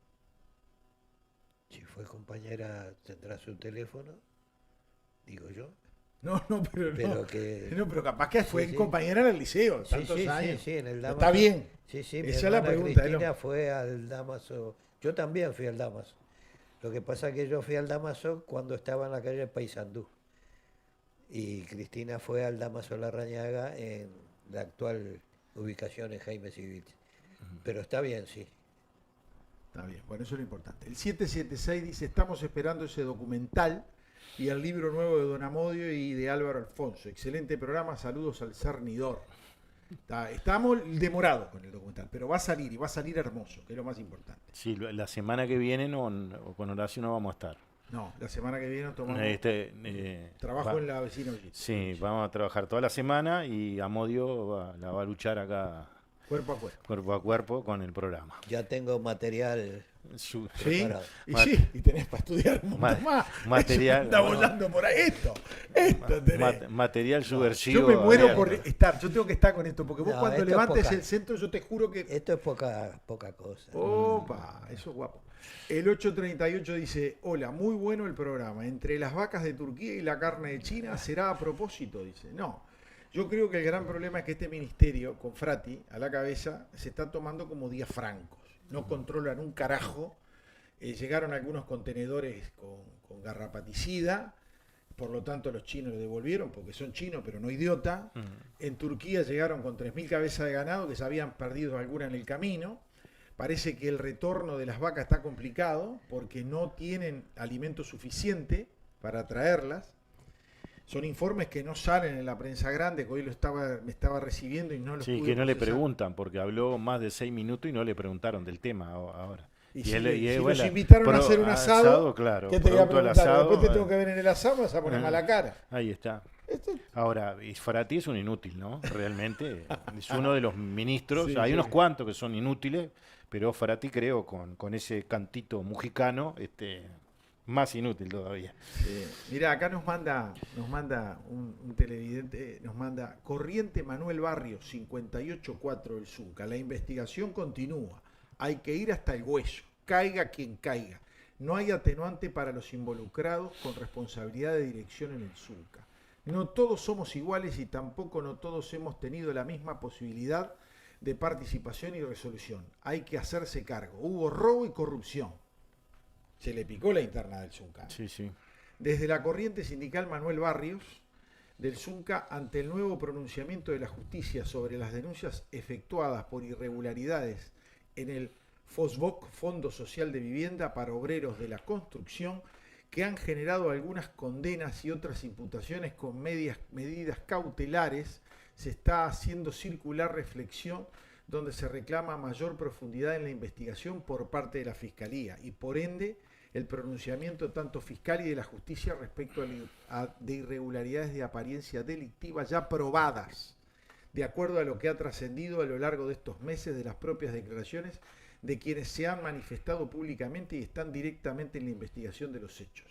Speaker 2: si fue compañera tendrá su teléfono, digo yo.
Speaker 4: No, pero
Speaker 2: Pero
Speaker 4: no.
Speaker 2: que...
Speaker 4: No, pero capaz que fue
Speaker 2: Sí, sí.
Speaker 4: compañera en el liceo,
Speaker 2: Sí,
Speaker 4: tantos
Speaker 2: sí,
Speaker 4: años.
Speaker 2: sí, en el Damaso.
Speaker 4: Está bien.
Speaker 2: Sí, sí, mi
Speaker 4: Esa es la
Speaker 2: hermana
Speaker 4: pregunta.
Speaker 2: Cristina fue al Damaso. Yo también fui al Damaso. Lo que pasa es que yo fui al Damaso cuando estaba en la calle Paysandú. Y Cristina fue al Damaso Larrañaga en la actual ubicación en Jaime Civil. Pero está bien, sí.
Speaker 4: Está bien, bueno, eso es lo importante. El 776 dice, estamos esperando ese documental y el libro nuevo de Don Amodio y de Álvaro Alfonso. Excelente programa, saludos al Cernidor. Estamos demorados con el documental, pero va a salir y va a salir hermoso, que es lo más importante.
Speaker 3: Sí, la semana que viene con Horacio no vamos a estar.
Speaker 4: No, la semana que viene tomamos trabajo en la vecina Ollita.
Speaker 3: Sí, vamos a trabajar toda la semana y Amodio la va a luchar acá
Speaker 4: Cuerpo a cuerpo.
Speaker 3: cuerpo a cuerpo con el programa.
Speaker 2: Ya tengo material
Speaker 4: Sí,
Speaker 2: preparado.
Speaker 4: y tenés para estudiar un montón más.
Speaker 3: Material.
Speaker 4: Está volando por ahí esto tenés.
Speaker 3: Material subversivo.
Speaker 4: Yo me muero
Speaker 3: abierto.
Speaker 4: por estar, yo tengo que estar con esto, porque vos
Speaker 2: No,
Speaker 4: cuando
Speaker 2: esto es
Speaker 4: levantes
Speaker 2: poca.
Speaker 4: el centro, yo te juro que...
Speaker 2: Esto es poca cosa.
Speaker 4: Opa, eso es guapo. El 838 dice, hola, muy bueno el programa. Entre las vacas de Turquía y la carne de China, ¿será a propósito? Dice, no. Yo creo que el gran problema es que este ministerio, con Frati a la cabeza, se está tomando como días francos. No controlan un carajo. Llegaron algunos contenedores con garrapaticida, por lo tanto los chinos le devolvieron, porque son chinos, pero no idiota. En Turquía llegaron con 3.000 cabezas de ganado, que se habían perdido alguna en el camino. Parece que el retorno de las vacas está complicado, porque no tienen alimento suficiente para traerlas. Son informes que no salen en la prensa grande, que hoy me estaba recibiendo y no los
Speaker 3: Sí,
Speaker 4: pude
Speaker 3: que no le
Speaker 4: procesar.
Speaker 3: preguntan, porque habló más de 6 minutos y no le preguntaron del tema ahora.
Speaker 4: Y si los
Speaker 3: bueno,
Speaker 4: invitaron a hacer un asado,
Speaker 3: claro,
Speaker 4: ¿qué te voy a
Speaker 3: producto del
Speaker 4: preguntar?
Speaker 3: asado,
Speaker 4: Después te tengo que ver en el asado, me vas a poner mala cara.
Speaker 3: Ahí está.
Speaker 4: Esto-
Speaker 3: Ahora, y Frati es un inútil, ¿no? Realmente es uno de los ministros.
Speaker 4: Sí,
Speaker 3: Hay
Speaker 4: sí.
Speaker 3: unos cuantos que son inútiles, pero Frati creo con ese cantito mujicano, más inútil todavía.
Speaker 4: Mirá, acá nos manda un televidente, nos manda Corriente Manuel Barrios, 58.4 del Zunca. La investigación continúa. Hay que ir hasta el hueso, caiga quien caiga. No hay atenuante para los involucrados con responsabilidad de dirección en el Zunca. No todos somos iguales y tampoco no todos hemos tenido la misma posibilidad de participación y resolución. Hay que hacerse cargo. Hubo robo y corrupción. Se le picó la interna del Zunca.
Speaker 3: Sí, sí.
Speaker 4: Desde la corriente sindical Manuel Barrios del Zunca, ante el nuevo pronunciamiento de la justicia sobre las denuncias efectuadas por irregularidades en el FOSBOC, Fondo Social de Vivienda para Obreros de la Construcción, que han generado algunas condenas y otras imputaciones con medidas cautelares, se está haciendo circular reflexión donde se reclama mayor profundidad en la investigación por parte de la Fiscalía y por ende el pronunciamiento tanto fiscal y de la justicia respecto de irregularidades de apariencia delictiva ya probadas, de acuerdo a lo que ha trascendido a lo largo de estos meses de las propias declaraciones de quienes se han manifestado públicamente y están directamente en la investigación de los hechos.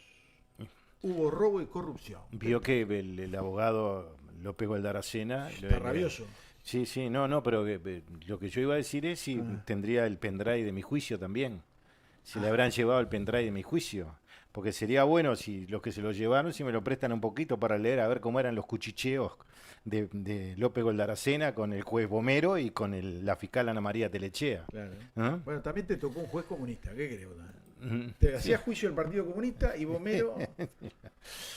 Speaker 4: Hubo robo y corrupción.
Speaker 3: Vio que el abogado López Goldaracena...
Speaker 4: Está rabioso.
Speaker 3: Sí, sí, no, pero lo que yo iba a decir es si tendría el pendrive de mi juicio también. Si le habrán llevado el pendrive de mi juicio. Porque sería bueno si los que se lo llevaron, si me lo prestan un poquito para leer, a ver cómo eran los cuchicheos de López Goldaracena con el juez Bomero y con la fiscal Ana María Telechea.
Speaker 4: Claro.
Speaker 3: ¿Ah?
Speaker 4: Bueno, también te tocó un juez comunista, ¿qué crees? Te hacía juicio el Partido Comunista y Bomero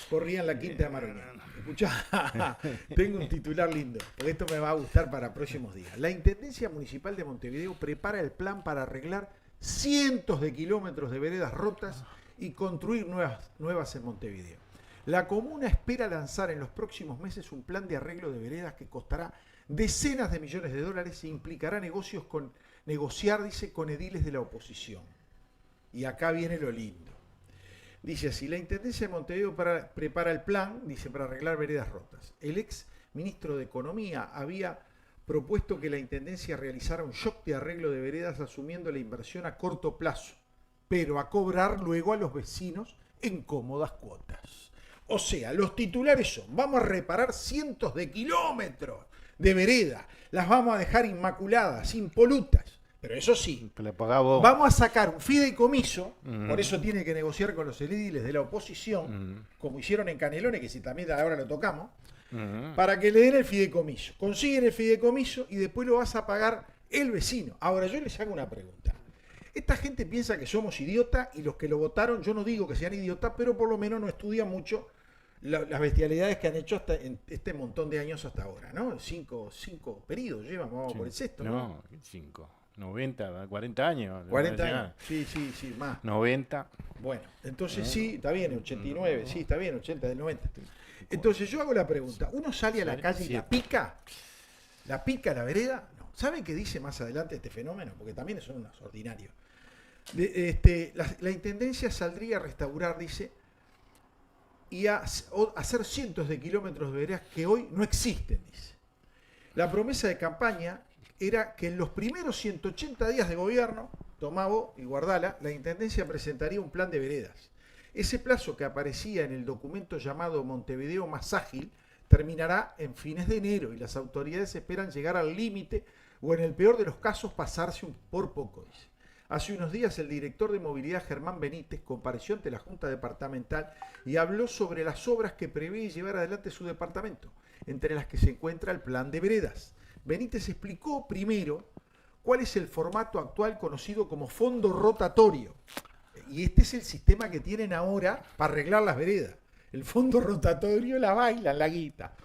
Speaker 4: corría en la Quinta de Maroña. Escuchá, tengo un titular lindo, porque esto me va a gustar para próximos días. La Intendencia Municipal de Montevideo prepara el plan para arreglar cientos de kilómetros de veredas rotas y construir nuevas en Montevideo. La comuna espera lanzar en los próximos meses un plan de arreglo de veredas que costará decenas de millones de dólares e implicará negociar, dice, con ediles de la oposición. Y acá viene lo lindo. Dice así, la Intendencia de Montevideo prepara el plan, dice, para arreglar veredas rotas. El ex ministro de Economía había propuesto que la Intendencia realizara un shock de arreglo de veredas asumiendo la inversión a corto plazo, pero a cobrar luego a los vecinos en cómodas cuotas. O sea, los titulares son, vamos a reparar cientos de kilómetros de vereda, las vamos a dejar inmaculadas, impolutas. Pero eso sí, vamos a sacar un fideicomiso, por eso tiene que negociar con los ediles de la oposición, como hicieron en Canelones, que si también ahora lo tocamos, para que le den el fideicomiso. Consiguen el fideicomiso y después lo vas a pagar el vecino. Ahora yo les hago una pregunta. Esta gente piensa que somos idiotas y los que lo votaron, yo no digo que sean idiotas, pero por lo menos no estudian mucho las bestialidades que han hecho hasta en este montón de años hasta ahora, ¿no? Cinco periodos llevan, vamos por el sexto.
Speaker 3: No, 5. 90, 40 años.
Speaker 4: 40 años. Sí, más.
Speaker 3: 90.
Speaker 4: Bueno, entonces sí, está bien, 89, sí, está bien, 80 del 90. Entonces yo hago la pregunta, ¿uno sale a la calle y la pica? ¿La pica la vereda? No. ¿Saben qué dice más adelante este fenómeno? Porque también son unos ordinarios. La Intendencia saldría a restaurar, dice, y a hacer cientos de kilómetros de veredas que hoy no existen, dice. La promesa de campaña era que en los primeros 180 días de gobierno, tomá vos y guardala, la Intendencia presentaría un plan de veredas. Ese plazo que aparecía en el documento llamado Montevideo Más Ágil terminará en fines de enero y las autoridades esperan llegar al límite o en el peor de los casos pasarse por poco, dice. Hace unos días el director de movilidad Germán Benítez compareció ante la Junta Departamental y habló sobre las obras que prevé llevar adelante su departamento, entre las que se encuentra el plan de veredas. Benítez explicó primero cuál es el formato actual conocido como fondo rotatorio. Y este es el sistema que tienen ahora para arreglar las veredas. El fondo rotatorio la bailan, la guita.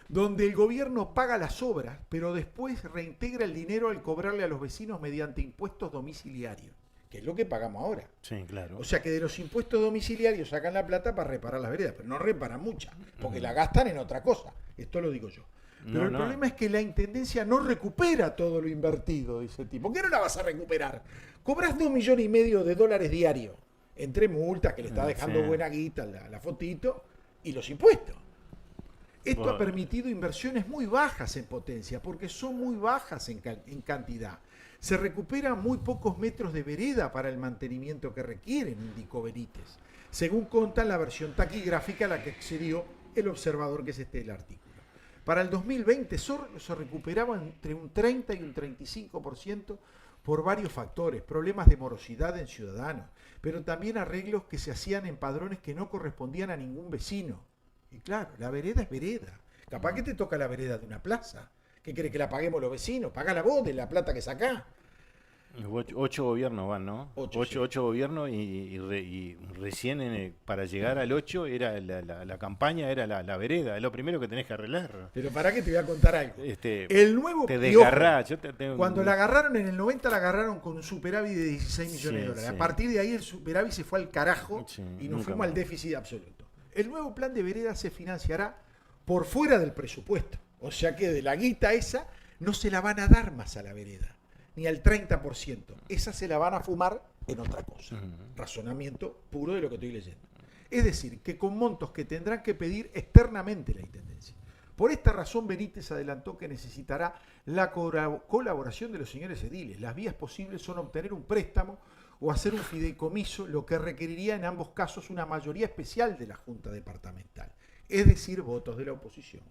Speaker 4: Donde el gobierno paga las obras, pero después reintegra el dinero al cobrarle a los vecinos mediante impuestos domiciliarios, que es lo que pagamos ahora.
Speaker 3: Sí, claro.
Speaker 4: O sea que de los impuestos domiciliarios sacan la plata para reparar las veredas, pero no reparan muchas, porque la gastan en otra cosa. Esto lo digo yo. Pero el problema es que la Intendencia no recupera todo lo invertido, dice el tipo. ¿Por qué no la vas a recuperar? Cobras $2,5 millones de dólares diarios, entre multas, que le está dejando buena guita la fotito, y los impuestos. Esto ha permitido inversiones muy bajas en potencia, porque son muy bajas en cantidad. Se recuperan muy pocos metros de vereda para el mantenimiento que requieren, indicó Benítez, según consta en la versión taquigráfica a la que accedió el observador, que es el artículo. Para el 2020 se recuperaba entre un 30 y un 35% por varios factores, problemas de morosidad en ciudadanos, pero también arreglos que se hacían en padrones que no correspondían a ningún vecino. Y claro, la vereda es vereda. Capaz que te toca la vereda de una plaza. ¿Qué crees que la paguemos los vecinos? Pagala vos de la plata que sacás.
Speaker 3: 8 gobiernos van, ¿no? 8 gobiernos y recién para llegar al 8 era la campaña era la vereda, es lo primero que tenés que arreglar.
Speaker 4: Pero para que te voy a contar algo. El nuevo
Speaker 3: te
Speaker 4: Piojo,
Speaker 3: desgarrás.
Speaker 4: cuando la agarraron en el 90, la agarraron con un superávit de 16 millones de dólares.
Speaker 3: Sí.
Speaker 4: A partir de ahí el superávit se fue al carajo y nos fuimos
Speaker 3: más.
Speaker 4: al déficit absoluto. El nuevo plan de vereda se financiará por fuera del presupuesto. O sea que de la guita esa no se la van a dar más a la vereda, ni al 30%. Esa se la van a fumar en otra cosa. Razonamiento puro de lo que estoy leyendo. Es decir, que con montos que tendrán que pedir externamente la Intendencia. Por esta razón, Benítez adelantó que necesitará la colaboración de los señores ediles. Las vías posibles son obtener un préstamo o hacer un fideicomiso, lo que requeriría en ambos casos una mayoría especial de la Junta Departamental, es decir, votos de la oposición.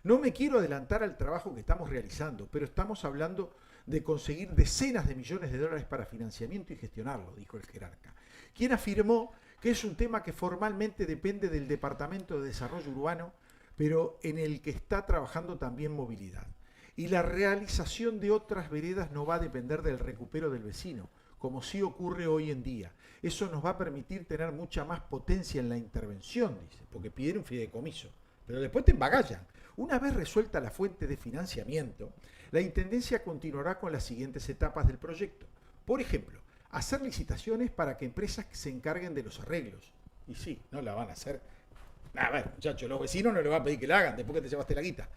Speaker 4: No me quiero adelantar al trabajo que estamos realizando, pero estamos hablando de conseguir decenas de millones de dólares para financiamiento y gestionarlo, dijo el jerarca, quien afirmó que es un tema que formalmente depende del Departamento de Desarrollo Urbano, pero en el que está trabajando también Movilidad. Y la realización de otras veredas no va a depender del recupero del vecino, como sí ocurre hoy en día. Eso nos va a permitir tener mucha más potencia en la intervención, dice, porque piden un fideicomiso, pero después te embagallan. Una vez resuelta la fuente de financiamiento, la Intendencia continuará con las siguientes etapas del proyecto. Por ejemplo, hacer licitaciones para que empresas se encarguen de los arreglos. Y sí, no la van a hacer. A ver, muchachos, los vecinos no les van a pedir que la hagan después que te llevaste la guita.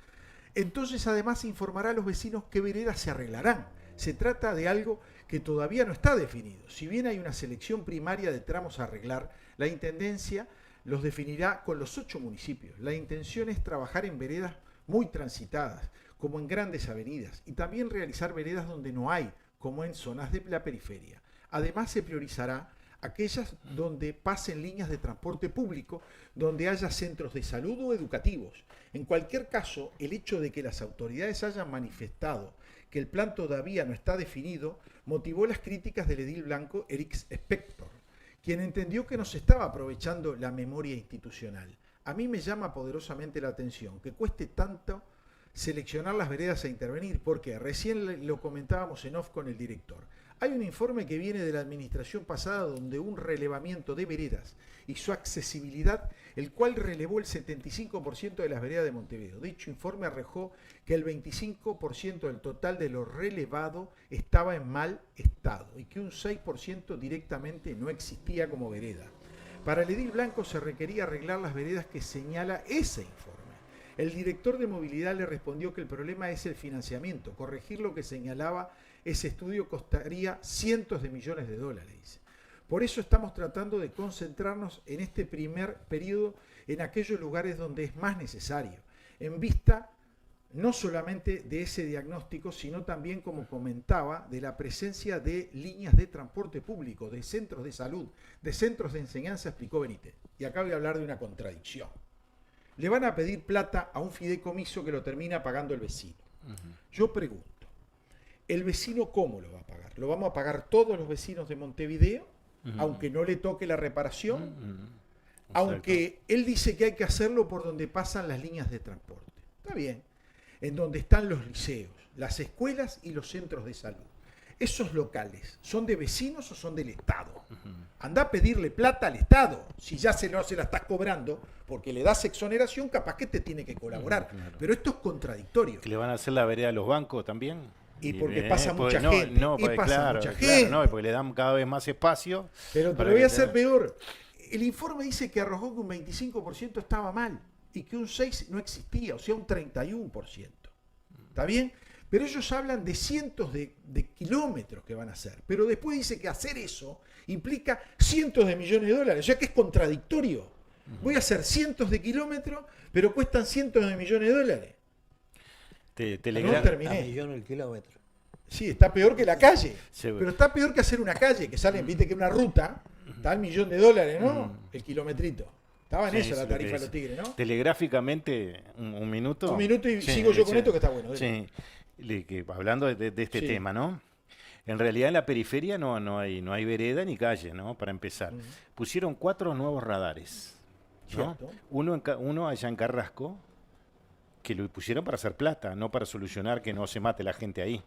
Speaker 4: Entonces, además, se informará a los vecinos qué veredas se arreglarán. Se trata de algo que todavía no está definido. Si bien hay una selección primaria de tramos a arreglar, la Intendencia los definirá con los 8 municipios. La intención es trabajar en veredas muy transitadas, como en grandes avenidas, y también realizar veredas donde no hay, como en zonas de la periferia. Además, se priorizará aquellas donde pasen líneas de transporte público, donde haya centros de salud o educativos. En cualquier caso, el hecho de que las autoridades hayan manifestado que el plan todavía no está definido, motivó las críticas del edil blanco Eric Spector, quien entendió que no se estaba aprovechando la memoria institucional. A mí me llama poderosamente la atención que cueste tanto seleccionar las veredas a intervenir, porque recién lo comentábamos en off con el director. Hay un informe que viene de la administración pasada donde un relevamiento de veredas y su accesibilidad, el cual relevó el 75% de las veredas de Montevideo. Dicho informe arrojó que el 25% del total de lo relevado estaba en mal estado y que un 6% directamente no existía como vereda. Para el edil blanco se requería arreglar las veredas que señala ese informe. El director de Movilidad le respondió que el problema es el financiamiento. Corregir lo que señalaba ese estudio costaría cientos de millones de dólares. Por eso estamos tratando de concentrarnos en este primer periodo en aquellos lugares donde es más necesario, en vista no solamente de ese diagnóstico, sino también, como comentaba, de la presencia de líneas de transporte público, de centros de salud, de centros de enseñanza, explicó Benítez. Y acá voy a hablar de una contradicción. Le van a pedir plata a un fideicomiso que lo termina pagando el vecino. Yo pregunto, ¿el vecino cómo lo va a pagar? ¿Lo vamos a pagar todos los vecinos de Montevideo, aunque no le toque la reparación? Aunque él dice que hay que hacerlo por donde pasan las líneas de transporte. Está bien. En donde están los liceos, las escuelas y los centros de salud. ¿Esos locales son de vecinos o son del Estado? Anda a pedirle plata al Estado. Si ya se la estás cobrando, porque le das exoneración, capaz que te tiene que colaborar. Claro. Pero esto es contradictorio.
Speaker 3: ¿Que le van a hacer la vereda a los bancos también?
Speaker 4: Y porque pasa mucha gente.
Speaker 3: No, porque le dan cada vez más espacio.
Speaker 4: Pero te lo voy a hacer peor. El informe dice que arrojó que un 25% estaba mal y que un 6% no existía, o sea, un 31%. ¿Está bien? Pero ellos hablan de cientos de kilómetros que van a hacer. Pero después dice que hacer eso implica cientos de millones de dólares. O sea que es contradictorio. Voy a hacer cientos de kilómetros, pero cuestan cientos de millones de dólares.
Speaker 2: No terminé. A millón el kilómetro.
Speaker 4: Sí, está peor que la calle.
Speaker 3: Seguro.
Speaker 4: Pero está peor que hacer una calle, que salen, viste que una ruta, está al $1.000.000, ¿no? El kilometrito. Estaba en
Speaker 3: Sí,
Speaker 4: eso la
Speaker 3: sí,
Speaker 4: tarifa
Speaker 3: lo
Speaker 4: de
Speaker 3: que
Speaker 4: los Tigres, ¿no?
Speaker 3: Telegráficamente, un minuto.
Speaker 4: Un minuto y
Speaker 3: Sí,
Speaker 4: sigo yo con
Speaker 3: sí,
Speaker 4: esto que está bueno.
Speaker 3: Sí, hablando de este
Speaker 4: Sí.
Speaker 3: tema, ¿no? En realidad en la periferia no hay vereda ni calle, ¿no? Para empezar. Pusieron 4 nuevos radares, ¿no?
Speaker 4: Cierto.
Speaker 3: Uno allá en Carrasco, que lo pusieron para hacer plata, no para solucionar que no se mate la gente ahí.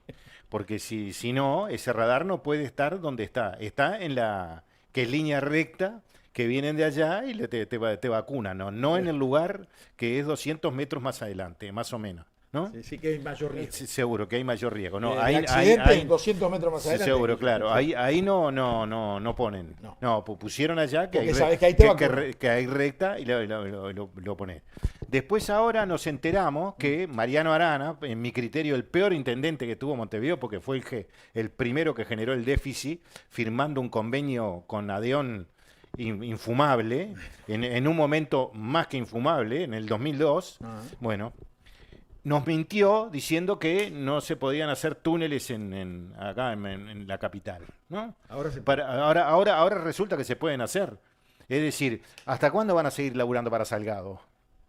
Speaker 3: Porque si no, ese radar no puede estar donde está. Está en la que es línea recta, que vienen de allá y te vacunan, ¿no? No en el lugar que es 200 metros más adelante, más o menos, ¿no?
Speaker 4: Sí, sí que hay mayor riesgo.
Speaker 3: Sí, seguro que hay mayor riesgo. No,
Speaker 4: El
Speaker 3: ahí,
Speaker 4: accidente en 200 metros más
Speaker 3: sí,
Speaker 4: adelante.
Speaker 3: seguro, claro. Ahí no ponen.
Speaker 4: No.
Speaker 3: No, pusieron allá que
Speaker 4: Porque sabes que ahí te vacunan.
Speaker 3: que hay recta y lo ponen. Después ahora nos enteramos que Mariano Arana, en mi criterio, el peor intendente que tuvo Montevideo, porque fue el primero que generó el déficit, firmando un convenio con Adeón infumable, en un momento más que infumable, en el 2002, bueno, nos mintió diciendo que no se podían hacer túneles acá en la capital, ¿no? Ahora resulta que se pueden hacer. Es decir, ¿hasta cuándo van a seguir laburando para Salgado?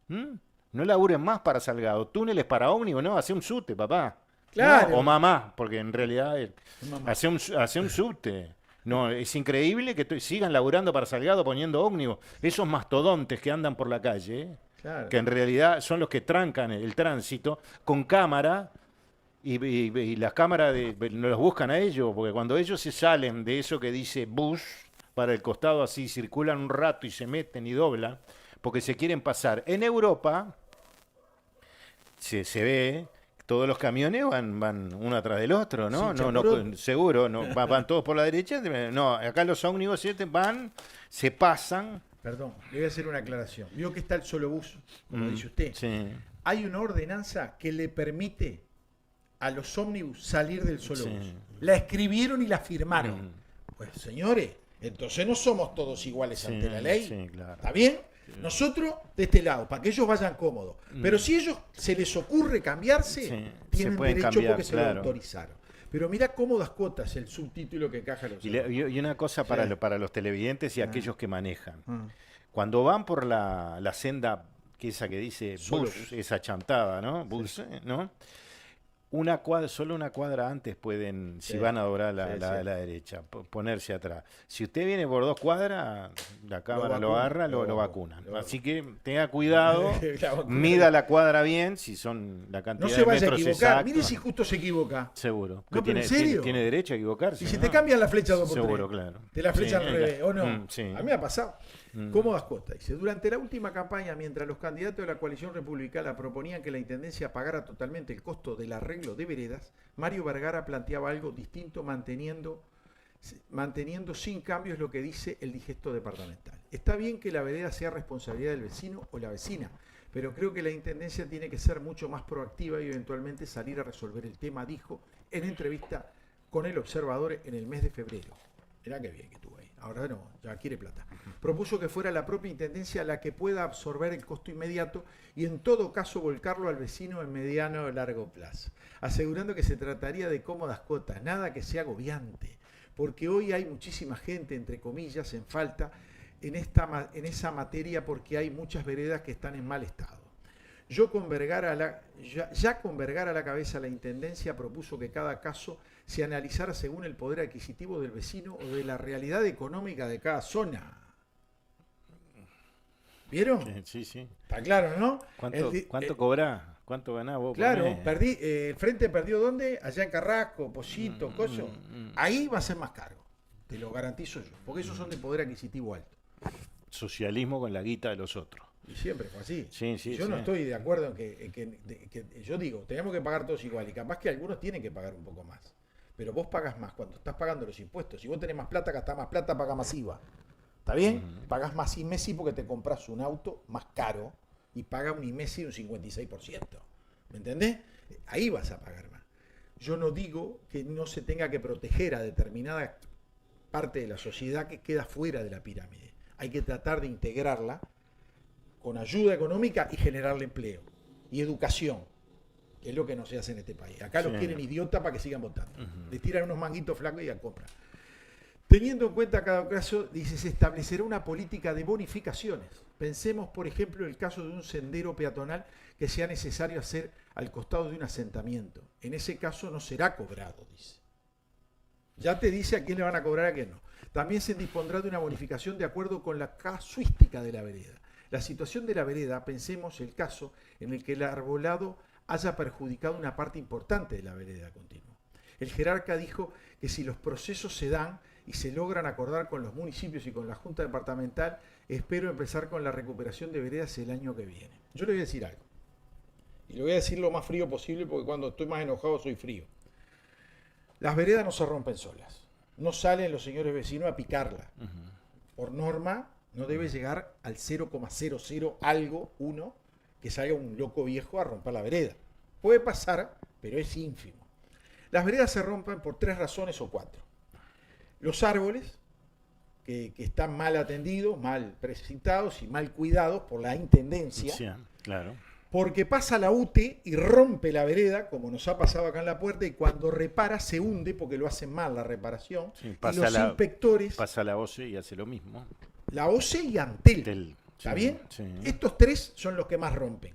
Speaker 3: No laburen más para Salgado. Túneles para ómnibus, no, hace un subte, papá.
Speaker 4: Claro.
Speaker 3: No, o mamá, porque en realidad
Speaker 4: Mamá.
Speaker 3: hace un subte. No, es increíble que sigan laburando para Salgado poniendo ómnibus. Esos mastodontes que andan por la calle,
Speaker 4: Claro.
Speaker 3: que en realidad son los que trancan el tránsito, con cámara, y las cámaras no los buscan a ellos, porque cuando ellos se salen de eso que dice bus, para el costado así, circulan un rato y se meten y doblan, porque se quieren pasar. En Europa se ve, todos los camiones van uno atrás del otro, ¿no?
Speaker 4: Sí,
Speaker 3: No, seguro, van todos por la derecha. No, acá los ómnibus van, se pasan.
Speaker 4: Perdón, le voy a hacer una aclaración. Vio que está el solo bus, como dice usted.
Speaker 3: Sí.
Speaker 4: Hay una ordenanza que le permite a los ómnibus salir del solo
Speaker 3: Sí.
Speaker 4: bus. La escribieron y la firmaron. Pues señores, entonces no somos todos iguales
Speaker 3: Sí,
Speaker 4: ante la ley.
Speaker 3: sí, claro.
Speaker 4: ¿Está bien? Nosotros de este lado, para que ellos vayan cómodos. Pero si ellos se les ocurre cambiarse,
Speaker 3: Sí,
Speaker 4: tienen
Speaker 3: se pueden
Speaker 4: derecho
Speaker 3: cambiar,
Speaker 4: porque se lo
Speaker 3: claro.
Speaker 4: autorizaron. Pero mira cómodas cuotas el subtítulo que encaja los
Speaker 3: Y una cosa para,
Speaker 4: Sí.
Speaker 3: para los televidentes y aquellos que manejan.
Speaker 4: Ah.
Speaker 3: Cuando van por la senda, que esa que dice
Speaker 4: Solo
Speaker 3: bus,
Speaker 4: bus.
Speaker 3: esa chantada, ¿no? Bus, ¿no? Solo una cuadra antes pueden, si
Speaker 4: Sí,
Speaker 3: van a doblar
Speaker 4: sí,
Speaker 3: la
Speaker 4: sí.
Speaker 3: derecha, ponerse atrás. Si usted viene por 2 cuadras, la cámara lo
Speaker 4: vacunan,
Speaker 3: agarra,
Speaker 4: lo
Speaker 3: lo
Speaker 4: vacunan,
Speaker 3: vacunan.
Speaker 4: lo
Speaker 3: Así que tenga cuidado,
Speaker 4: La vacuna.
Speaker 3: mida la cuadra bien, si son la cantidad
Speaker 4: No se
Speaker 3: de
Speaker 4: vaya a
Speaker 3: metros
Speaker 4: equivocar.
Speaker 3: exactos.
Speaker 4: Mire si justo se equivoca.
Speaker 3: Seguro.
Speaker 4: No,
Speaker 3: Que
Speaker 4: pero ¿en
Speaker 3: tiene,
Speaker 4: serio?
Speaker 3: tiene derecho a equivocarse.
Speaker 4: Si se
Speaker 3: ¿no?
Speaker 4: te cambian la flecha 2 por 3.
Speaker 3: Seguro, claro.
Speaker 4: Te la flecha
Speaker 3: Sí,
Speaker 4: al revés, ¿o no?
Speaker 3: sí.
Speaker 4: A mí me ha pasado. Cómodas Costa dice, durante la última campaña, mientras los candidatos de la coalición republicana proponían que la Intendencia pagara totalmente el costo del arreglo de veredas, Mario Vergara planteaba algo distinto manteniendo sin cambios lo que dice el digesto departamental. Está bien que la vereda sea responsabilidad del vecino o la vecina, pero creo que la Intendencia tiene que ser mucho más proactiva y eventualmente salir a resolver el tema, dijo en entrevista con El Observador en el mes de febrero. Mirá qué bien que estuvo ahí. Ahora no, ya quiere plata. Propuso que fuera la propia Intendencia la que pueda absorber el costo inmediato y en todo caso volcarlo al vecino en mediano o largo plazo, asegurando que se trataría de cómodas cuotas, nada que sea agobiante, porque hoy hay muchísima gente, entre comillas, en falta en esa materia porque hay muchas veredas que están en mal estado. Ya con Vergara a la cabeza, la Intendencia propuso que cada caso se analizara según el poder adquisitivo del vecino o de la realidad económica de cada zona. ¿Vieron?
Speaker 3: Sí, sí.
Speaker 4: Está claro, ¿no?
Speaker 3: ¿Cuánto cobrás? ¿Cuánto ganás vos?
Speaker 4: Claro,
Speaker 3: por mes?
Speaker 4: el Frente perdió ¿dónde? Allá en Carrasco, Pollito, Coso. Ahí va a ser más caro, te lo garantizo yo, porque esos son de poder adquisitivo alto.
Speaker 3: Socialismo con la guita de los otros.
Speaker 4: Y siempre fue así.
Speaker 3: Sí, sí,
Speaker 4: Yo no
Speaker 3: sí.
Speaker 4: estoy de acuerdo en que yo digo, tenemos que pagar todos igual, y capaz que algunos tienen que pagar un poco más. Pero vos pagas más cuando estás pagando los impuestos. Si vos tenés más plata, gastás más plata, pagás más IVA. ¿Está bien? Pagás más IMESI porque te compras un auto más caro y pagas un IMESI de un 56%. ¿Me entendés? Ahí vas a pagar más. Yo no digo que no se tenga que proteger a determinada parte de la sociedad que queda fuera de la pirámide. Hay que tratar de integrarla con ayuda económica y generarle empleo y educación. que es lo que no se hace en este país. Acá los
Speaker 3: Sí.
Speaker 4: quieren idiotas para que sigan votando. Les tiran unos manguitos flacos y ya compran. Teniendo en cuenta cada caso, dice, se establecerá una política de bonificaciones. Pensemos, por ejemplo, el caso de un sendero peatonal que sea necesario hacer al costado de un asentamiento. En ese caso no será cobrado, dice. Ya te dice a quién le van a cobrar, a quién no. También se dispondrá de una bonificación de acuerdo con la casuística de la vereda. La situación de la vereda, pensemos el caso en el que el arbolado haya perjudicado una parte importante de la vereda continua. El jerarca dijo que si los procesos se dan y se logran acordar con los municipios y con la Junta Departamental, espero empezar con la recuperación de veredas el año que viene. Yo le voy a decir algo. Y le voy a decir lo más frío posible porque cuando estoy más enojado soy frío. Las veredas no se rompen solas. No salen los señores vecinos a picarla. Por norma, no debe llegar al 0,00 algo, 1, que salga un loco viejo a romper la vereda. Puede pasar, pero es ínfimo. Las veredas se rompen por 3 razones o 4. Los árboles, que están mal atendidos, mal presentados y mal cuidados por la intendencia.
Speaker 3: Sí, claro.
Speaker 4: Porque pasa la UTE y rompe la vereda, como nos ha pasado acá en la puerta, y cuando repara se hunde porque lo hacen mal la reparación.
Speaker 3: Sí,
Speaker 4: y los inspectores,
Speaker 3: pasa la OCE y hace lo mismo.
Speaker 4: la OCE y Antel, ¿está
Speaker 3: Sí,
Speaker 4: bien?
Speaker 3: sí.
Speaker 4: Estos 3 son los que más rompen.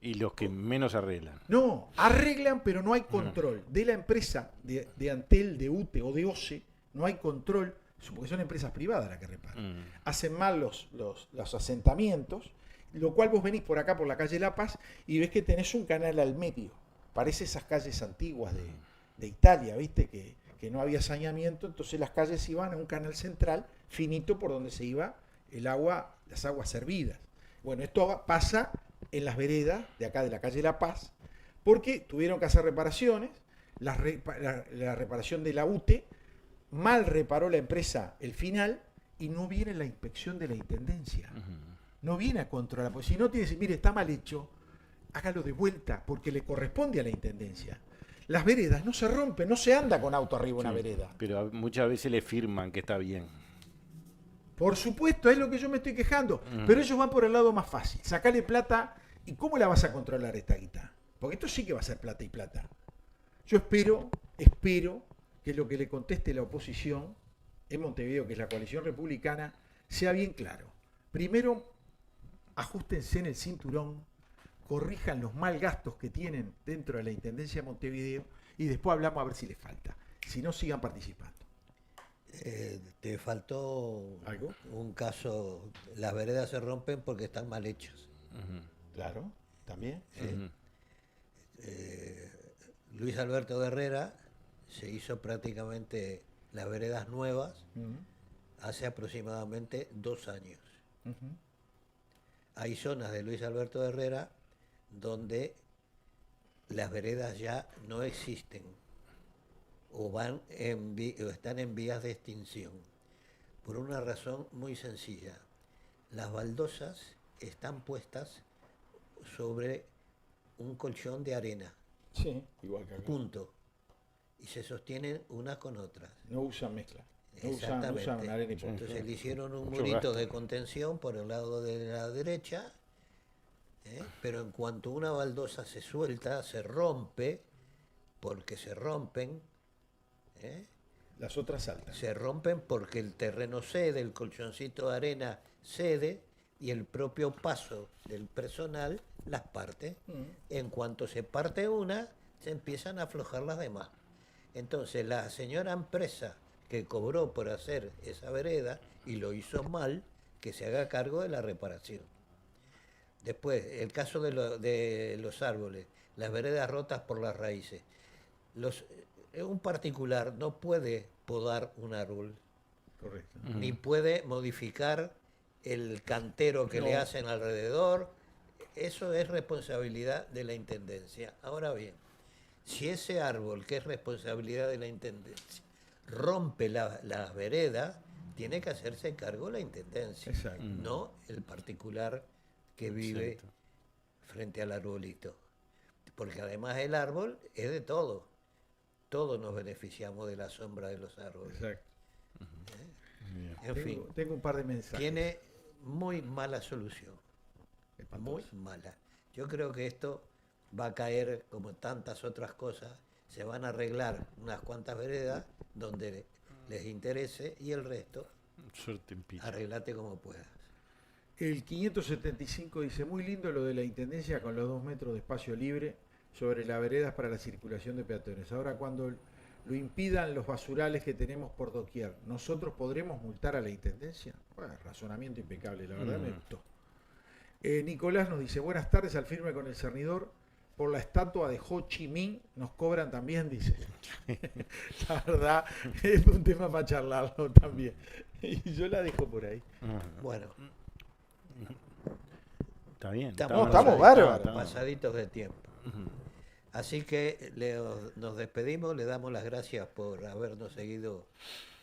Speaker 3: Y los que menos arreglan.
Speaker 4: No, arreglan, pero no hay control. De la empresa de Antel, de UTE o de OCE, no hay control, porque son empresas privadas las que reparan. Hacen mal los asentamientos, lo cual vos venís por acá, por la calle La Paz, y ves que tenés un canal al medio. Parece esas calles antiguas de Italia, ¿viste? Que no había saneamiento, entonces las calles iban a un canal central finito por donde se iba el agua, las aguas servidas. Bueno, esto pasa en las veredas de acá de la calle La Paz, porque tuvieron que hacer reparaciones, la reparación de la UTE, mal reparó la empresa el final y no viene la inspección de la intendencia. No viene a controlar, porque si no tiene que decir, mire, está mal hecho, hágalo de vuelta, porque le corresponde a la intendencia. Las veredas no se rompen, no se anda con auto arriba una vereda.
Speaker 3: Pero muchas veces le firman que está bien.
Speaker 4: Por supuesto, es lo que yo me estoy quejando. Pero ellos van por el lado más fácil. Sacale plata, ¿y cómo la vas a controlar esta guita? Porque esto sí que va a ser plata y plata. Yo espero que lo que le conteste la oposición en Montevideo, que es la coalición republicana, sea bien claro. Primero, ajustense en el cinturón, corrijan los mal gastos que tienen dentro de la Intendencia de Montevideo y después hablamos a ver si les falta. Si no, sigan participando.
Speaker 2: Te faltó
Speaker 4: ¿Algo?
Speaker 2: un caso, las veredas se rompen porque están mal hechas.
Speaker 4: Claro, también.
Speaker 2: Luis Alberto de Herrera se hizo prácticamente las veredas nuevas hace aproximadamente 2 años. Hay zonas de Luis Alberto de Herrera donde las veredas ya no existen o están en vías de extinción por una razón muy sencilla. Las baldosas están puestas sobre un colchón de arena,
Speaker 4: Sí, igual que acá.
Speaker 2: punto, y se sostienen unas con otras.
Speaker 4: No usan mezcla. No
Speaker 2: Exactamente.
Speaker 4: usan arena y polvo.
Speaker 2: Entonces le hicieron un
Speaker 3: Mucho
Speaker 2: murito
Speaker 3: gasto.
Speaker 2: de contención por el lado de la derecha, pero en cuanto una baldosa se suelta, se rompe, porque se rompen,
Speaker 4: Las otras saltan.
Speaker 2: se rompen porque el terreno cede, el colchoncito de arena cede y el propio paso del personal las parte. En cuanto se parte una, se empiezan a aflojar las demás. Entonces la señora empresa que cobró por hacer esa vereda y lo hizo mal, que se haga cargo de la reparación. Después, el caso de los árboles, las veredas rotas por las raíces. Un particular no puede podar un árbol,
Speaker 4: Correcto.
Speaker 2: ni puede modificar el cantero que le hacen alrededor. Eso es responsabilidad de la intendencia. Ahora bien, si ese árbol, que es responsabilidad de la intendencia, rompe la vereda, tiene que hacerse cargo la intendencia,
Speaker 4: Exacto.
Speaker 2: no el particular que vive
Speaker 3: Exacto.
Speaker 2: frente al arbolito. Porque además el árbol es de todo. Todos nos beneficiamos de la sombra de los árboles.
Speaker 4: Exacto.
Speaker 2: En fin,
Speaker 4: Tengo un par de mensajes.
Speaker 2: tiene muy mala solución. Muy
Speaker 4: Espantoso.
Speaker 2: mala. Yo creo que esto va a caer, como tantas otras cosas, se van a arreglar unas cuantas veredas donde les interese y el resto,
Speaker 3: Suerte en pilla.
Speaker 2: arreglate como puedas.
Speaker 4: El 575 dice, muy lindo lo de la Intendencia con los 2 metros de espacio libre sobre las veredas para la circulación de peatones. Ahora cuando lo impidan los basurales que tenemos por doquier, ¿nosotros podremos multar a la Intendencia? Bueno, razonamiento impecable, la verdad me gustó. Nicolás nos dice, buenas tardes, al firme con el cernidor. Por la estatua de Ho Chi Minh nos cobran también, dice. La verdad, es un tema para charlarlo también. Y yo la dejo por ahí.
Speaker 2: Bueno,
Speaker 3: Está bien.
Speaker 2: estamos
Speaker 4: bárbaros.
Speaker 2: pasaditos de tiempo. Así que nos despedimos, le damos las gracias por habernos seguido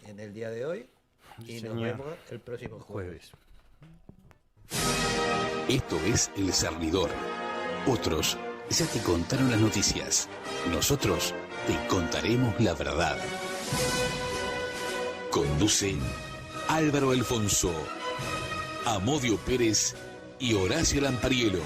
Speaker 2: en el día de hoy y nos
Speaker 3: Señor.
Speaker 2: vemos el próximo jueves.
Speaker 1: Esto es El Cernidor. Otros ya te contaron las noticias. Nosotros te contaremos la verdad. Conducen Álvaro Alfonso, Amodio Pérez y Horacio Lampariello.